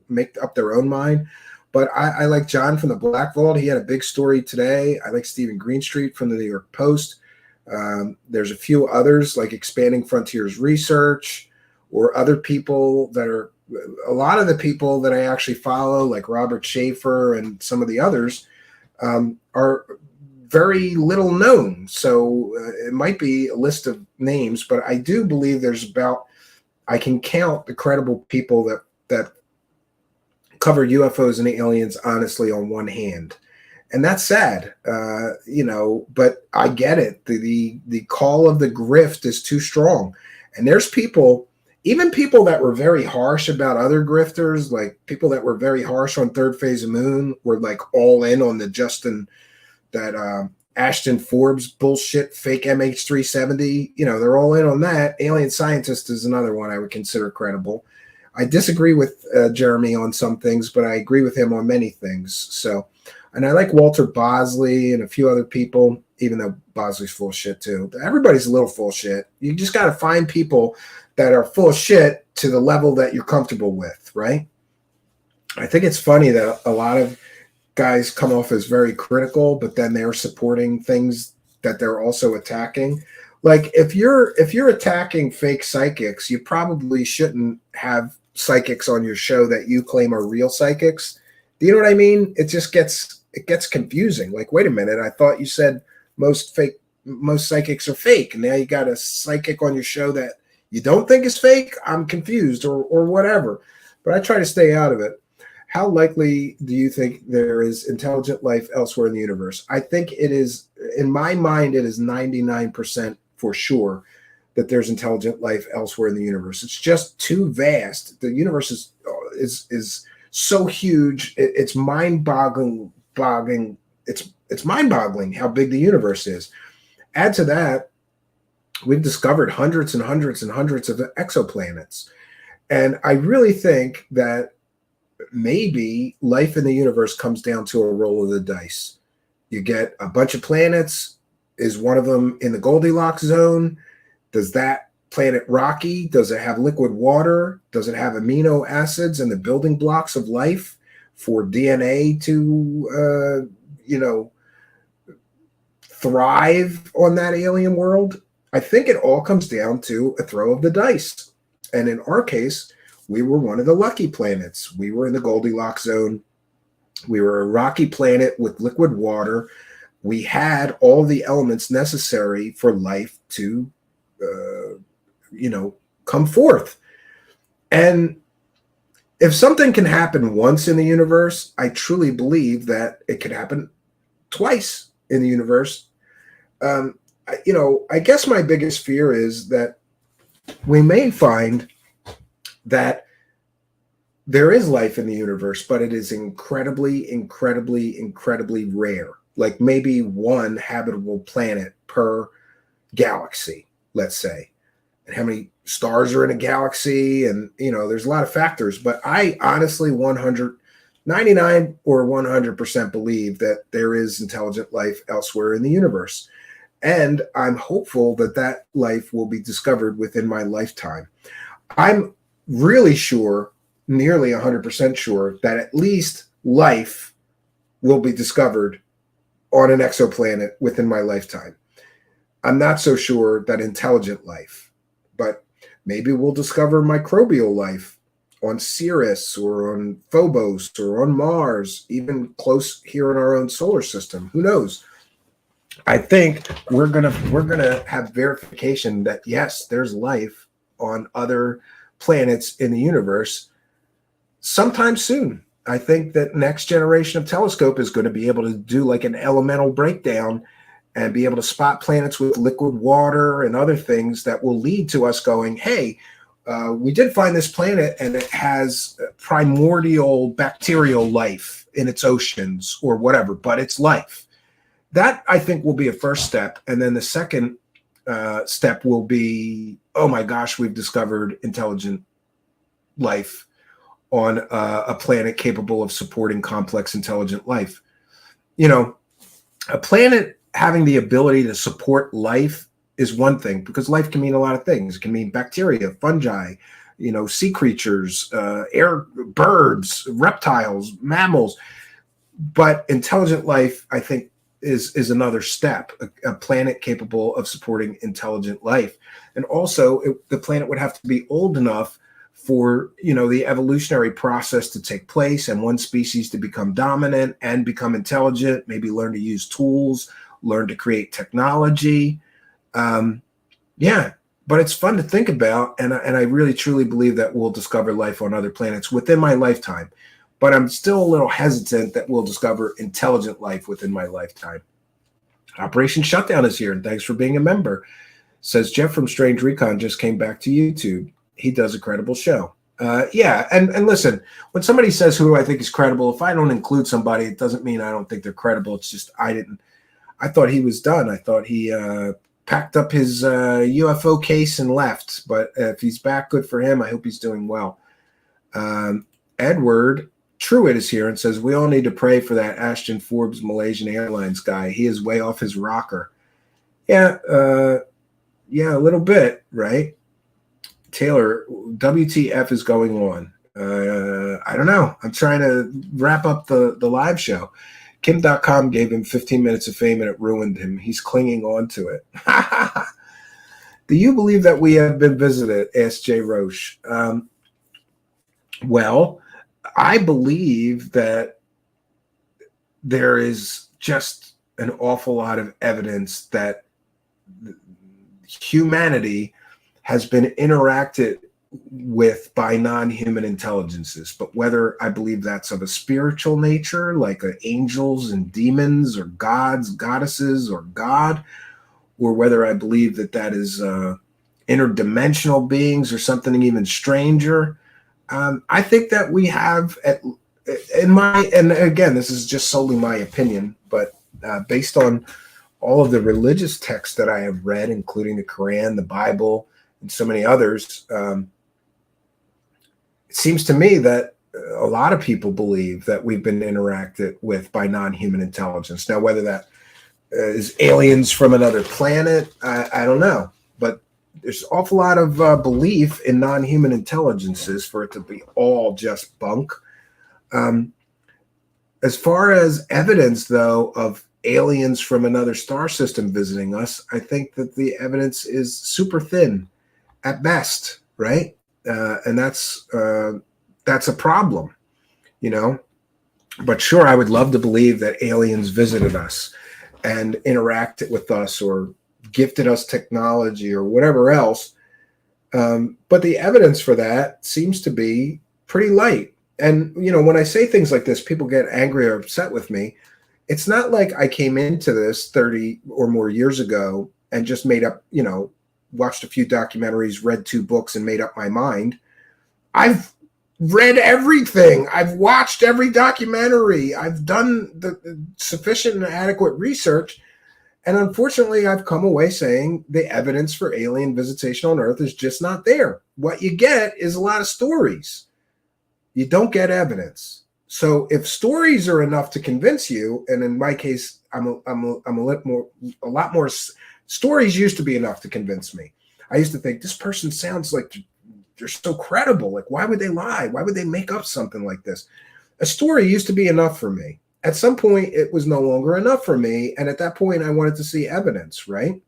make up their own mind. But I like John from the Black Vault. He had a big story today. I like Stephen Greenstreet from the New York Post. There's a few others like Expanding Frontiers Research, or other people that are, a lot of the people that I actually follow, like Robert Schaefer and some of the others, are very little known. So it might be a list of names, but I do believe I can count the credible people that cover UFOs and aliens honestly on one hand. And that's sad, but I get it. The call of the grift is too strong. And there's people, even people that were very harsh about other grifters, like people that were very harsh on Third Phase of Moon, were like all in on that Ashton Forbes bullshit, fake MH370. They're all in on that. Alien Scientist is another one I would consider credible. I disagree with Jeremy on some things, but I agree with him on many things. So, and I like Walter Bosley and a few other people, even though Bosley's full of shit too. Everybody's a little full of shit. You just got to find people that are full of shit to the level that you're comfortable with, right? I think it's funny that a lot of guys come off as very critical, but then they're supporting things that they're also attacking. Like if you're attacking fake psychics, you probably shouldn't have psychics on your show that you claim are real psychics. Do you know what I mean? It gets confusing. Like, wait a minute, I thought you said most psychics are fake, and now you got a psychic on your show that you don't think is fake? I'm confused, or whatever. But I try to stay out of it. How likely do you think there is intelligent life elsewhere in the universe? I think it is, in my mind, it is 99% for sure that there's intelligent life elsewhere in the universe. It's just too vast. The universe is so huge. It's mind-boggling. It's mind-boggling how big the universe is. Add to that, we've discovered hundreds and hundreds and hundreds of exoplanets. And I really think that maybe life in the universe comes down to a roll of the dice. You get a bunch of planets. Is one of them in the Goldilocks zone? Does that planet rocky? Does it have liquid water? Does it have amino acids and the building blocks of life for DNA to, thrive on that alien world? I think it all comes down to a throw of the dice. And in our case, we were one of the lucky planets. We were in the Goldilocks zone. We were a rocky planet with liquid water. We had all the elements necessary for life to, come forth. And if something can happen once in the universe, I truly believe that it could happen twice in the universe. I guess my biggest fear is that we may find that there is life in the universe, but it is incredibly, incredibly, incredibly rare. Like maybe one habitable planet per galaxy, let's say. And how many stars are in a galaxy? And, there's a lot of factors. But I honestly 99 or 100% believe that there is intelligent life elsewhere in the universe. And I'm hopeful that life will be discovered within my lifetime. I'm really sure, nearly 100% sure, that at least life will be discovered on an exoplanet within my lifetime. I'm not so sure that intelligent life, but maybe we'll discover microbial life on Sirius or on Phobos or on Mars, even close here in our own solar system. Who knows? I think we're gonna have verification that yes, there's life on other planets in the universe sometime soon. I think that next generation of telescope is going to be able to do like an elemental breakdown and be able to spot planets with liquid water and other things that will lead to us going, hey, we did find this planet and it has primordial bacterial life in its oceans or whatever, but it's life. That, I think, will be a first step. And then the second step will be, oh my gosh, we've discovered intelligent life on a planet capable of supporting complex intelligent life. You know, a planet having the ability to support life is one thing, because life can mean a lot of things. It can mean bacteria, fungi, you know, sea creatures, air birds, reptiles, mammals. But intelligent life, I think, is another step, a planet capable of supporting intelligent life. And also the planet would have to be old enough for, you know, the evolutionary process to take place and one species to become dominant and become intelligent, maybe learn to use tools, learn to create technology. Yeah, but it's fun to think about. And I really, truly believe that we'll discover life on other planets within my lifetime. But I'm still a little hesitant that we'll discover intelligent life within my lifetime. Operation Shutdown is here, and thanks for being a member. Says Jeff from Strange Recon just came back to YouTube. He does a credible show. Yeah, and listen, when somebody says who I think is credible, if I don't include somebody, it doesn't mean I don't think they're credible. It's just I thought he was done. I thought he packed up his UFO case and left. But if he's back, good for him. I hope he's doing well. Edward Truitt is here and says, we all need to pray for that Ashton Forbes Malaysian Airlines guy. He is way off his rocker. Yeah, yeah, a little bit, right? Taylor, WTF is going on? I don't know. I'm trying to wrap up the live show. Kim.com gave him 15 minutes of fame and it ruined him. He's clinging on to it. Do you believe that we have been visited? Asked Jay Roche. Well, I believe that there is just an awful lot of evidence that humanity has been interacted with by non-human intelligences. But whether I believe that's of a spiritual nature, like angels and demons or gods, goddesses, or God, or whether I believe that that is interdimensional beings or something even stranger, I think that we have, and again, this is just solely my opinion, but based on all of the religious texts that I have read, including the Quran, the Bible, and so many others, it seems to me that a lot of people believe that we've been interacted with by non-human intelligence. Now, whether that is aliens from another planet, I don't know, but there's an awful lot of belief in non-human intelligences for it to be all just bunk. As far as evidence, though, of aliens from another star system visiting us, I think that the evidence is super thin at best, right? And that's a problem, you know? But sure, I would love to believe that aliens visited us and interacted with us or gifted us technology or whatever else. But the evidence for that seems to be pretty light. And, you know, when I say things like this, people get angry or upset with me. It's not like I came into this 30 or more years ago and just made up, you know, watched a few documentaries, read 2 books and made up my mind. I've read everything. I've watched every documentary. I've done the sufficient and adequate research. And unfortunately, I've come away saying the evidence for alien visitation on Earth is just not there. What you get is a lot of stories. You don't get evidence. So if stories are enough to convince you, and in my case, I'm a lot more. Stories used to be enough to convince me. I used to think this person sounds like they're so credible. Like, why would they lie? Why would they make up something like this? A story used to be enough for me. At some point, it was no longer enough for me. And at that point, I wanted to see evidence, right?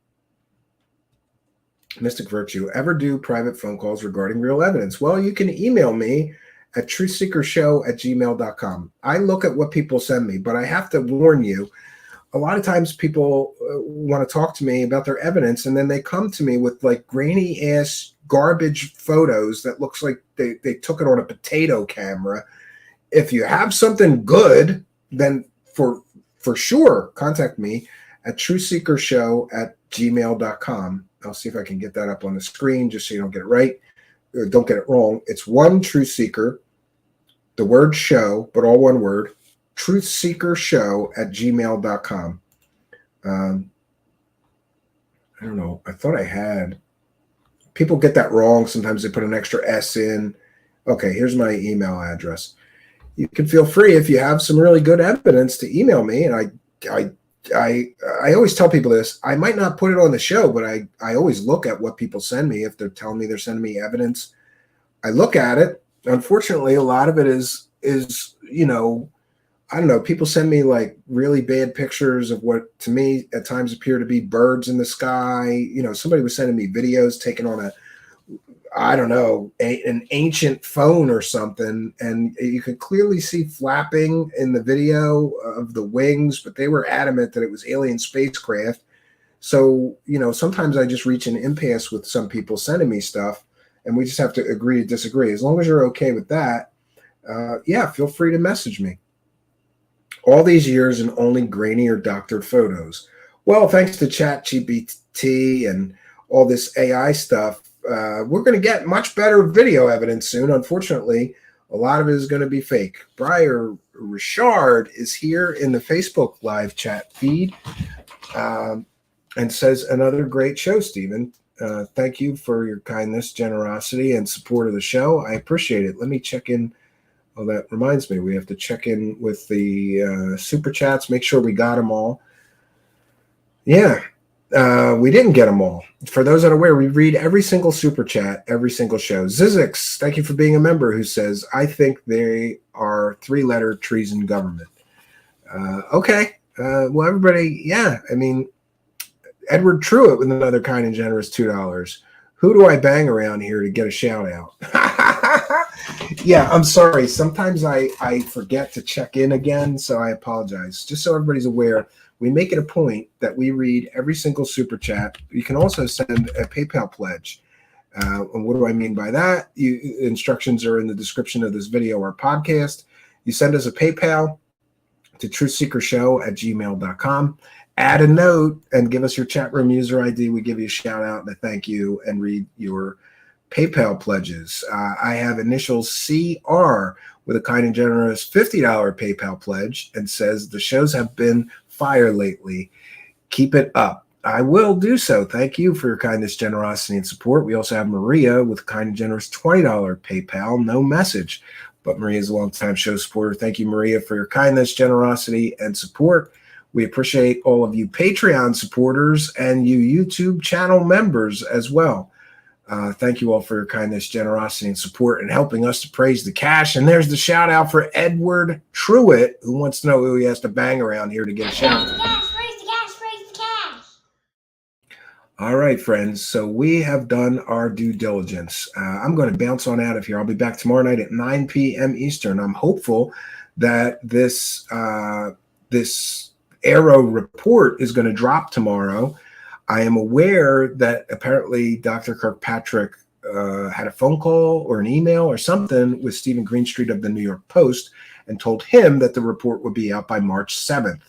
Mystic Virtue, ever do private phone calls regarding real evidence? Well, you can email me at truthseekershow@gmail.com. I look at what people send me, but I have to warn you, a lot of times people want to talk to me about their evidence, and then they come to me with like grainy ass garbage photos that looks like they took it on a potato camera. If you have something good, then for sure, contact me at truthseekershow@gmail.com. I'll see if I can get that up on the screen just so you don't get it right. Don't get it wrong. It's one Truth Seeker, the word show, but all one word, truthseekershow@gmail.com. I don't know. I thought I had. People get that wrong. Sometimes they put an extra S in. Okay, here's my email address. You can feel free, if you have some really good evidence, to email me. And I always tell people this. I might not put it on the show, but I always look at what people send me. If they're telling me they're sending me evidence, I look at it. Unfortunately, a lot of it is I don't know. People send me like really bad pictures of what to me at times appear to be birds in the sky. Somebody was sending me videos taken on an ancient phone or something. And you could clearly see flapping in the video of the wings, but they were adamant that it was alien spacecraft. So, sometimes I just reach an impasse with some people sending me stuff, and we just have to agree to disagree. As long as you're okay with that, feel free to message me. All these years and only grainy or doctored photos. Well, thanks to ChatGPT and all this AI stuff, we're going to get much better video evidence soon. Unfortunately, a lot of it is going to be fake. Briar Richard is here in the Facebook live chat feed and says, another great show, Stephen. Thank you for your kindness, generosity, and support of the show. I appreciate it. Let me check in. Oh, that reminds me, we have to check in with the super chats, make sure we got them all. Yeah, we didn't get them all. For those unaware, we read every single super chat, every single show. Zizix, thank you for being a member, who says, I think they are 3-letter treason government. Okay. Well, everybody, yeah. I mean, Edward Truitt with another kind and generous $2. Who do I bang around here to get a shout out? Yeah, I'm sorry. Sometimes I forget to check in again, so I apologize. Just so everybody's aware, we make it a point that we read every single super chat. You can also send a PayPal pledge. And what do I mean by that? Instructions are in the description of this video or podcast. You send us a PayPal to truthseekershow@gmail.com. Add a note and give us your chat room user ID. We give you a shout out and a thank you and read your PayPal pledges. I have initials CR with a kind and generous $50 PayPal pledge and says the shows have been fire lately. Keep it up. I will do so. Thank you for your kindness, generosity, and support. We also have Maria with a kind and generous $20 PayPal. No message, but Maria is a longtime show supporter. Thank you, Maria, for your kindness, generosity, and support. We appreciate all of you Patreon supporters and you YouTube channel members as well. Thank you all for your kindness, generosity, and support and helping us to praise the cash. And there's the shout out for Edward Truitt, who wants to know who he has to bang around here to get a shout out. Praise the cash, praise the cash. All right, friends. So we have done our due diligence. I'm going to bounce on out of here. I'll be back tomorrow night at 9 p.m. Eastern. I'm hopeful that this Arrow report is going to drop tomorrow. I am aware that apparently Dr. Kirkpatrick had a phone call or an email or something with Stephen Greenstreet of the New York Post and told him that the report would be out by March 7th.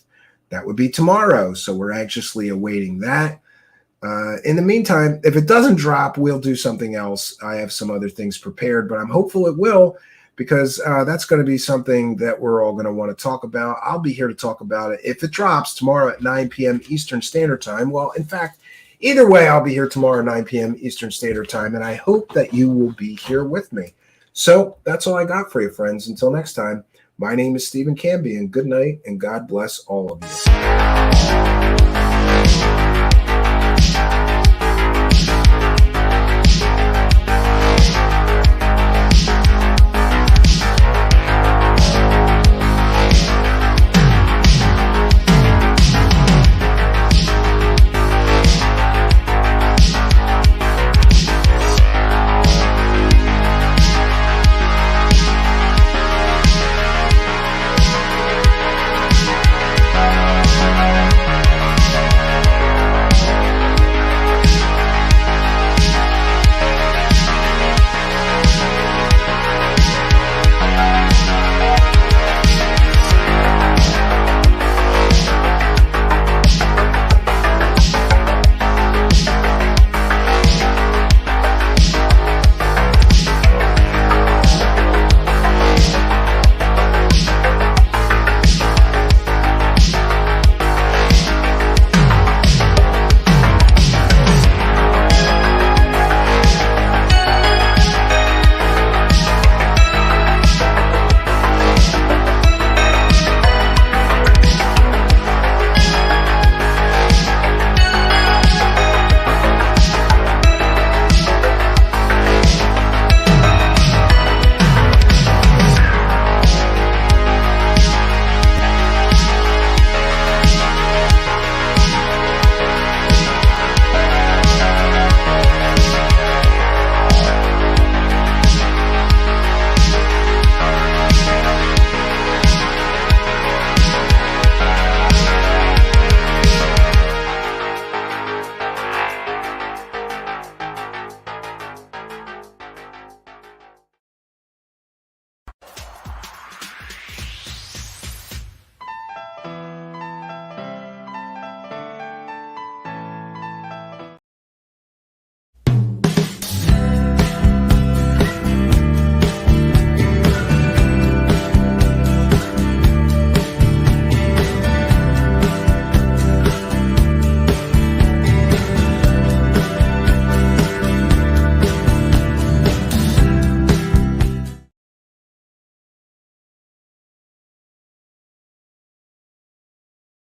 That would be tomorrow. So we're anxiously awaiting that. In the meantime, if it doesn't drop, we'll do something else. I have some other things prepared, but I'm hopeful it will, because that's going to be something that we're all going to want to talk about. I'll be here to talk about it if it drops tomorrow at 9 p.m. Eastern Standard Time. Well, in fact, either way, I'll be here tomorrow at 9 p.m. Eastern Standard Time, and I hope that you will be here with me. So that's all I got for you, friends. Until next time, my name is Stephen Cambian. Good night, and God bless all of you.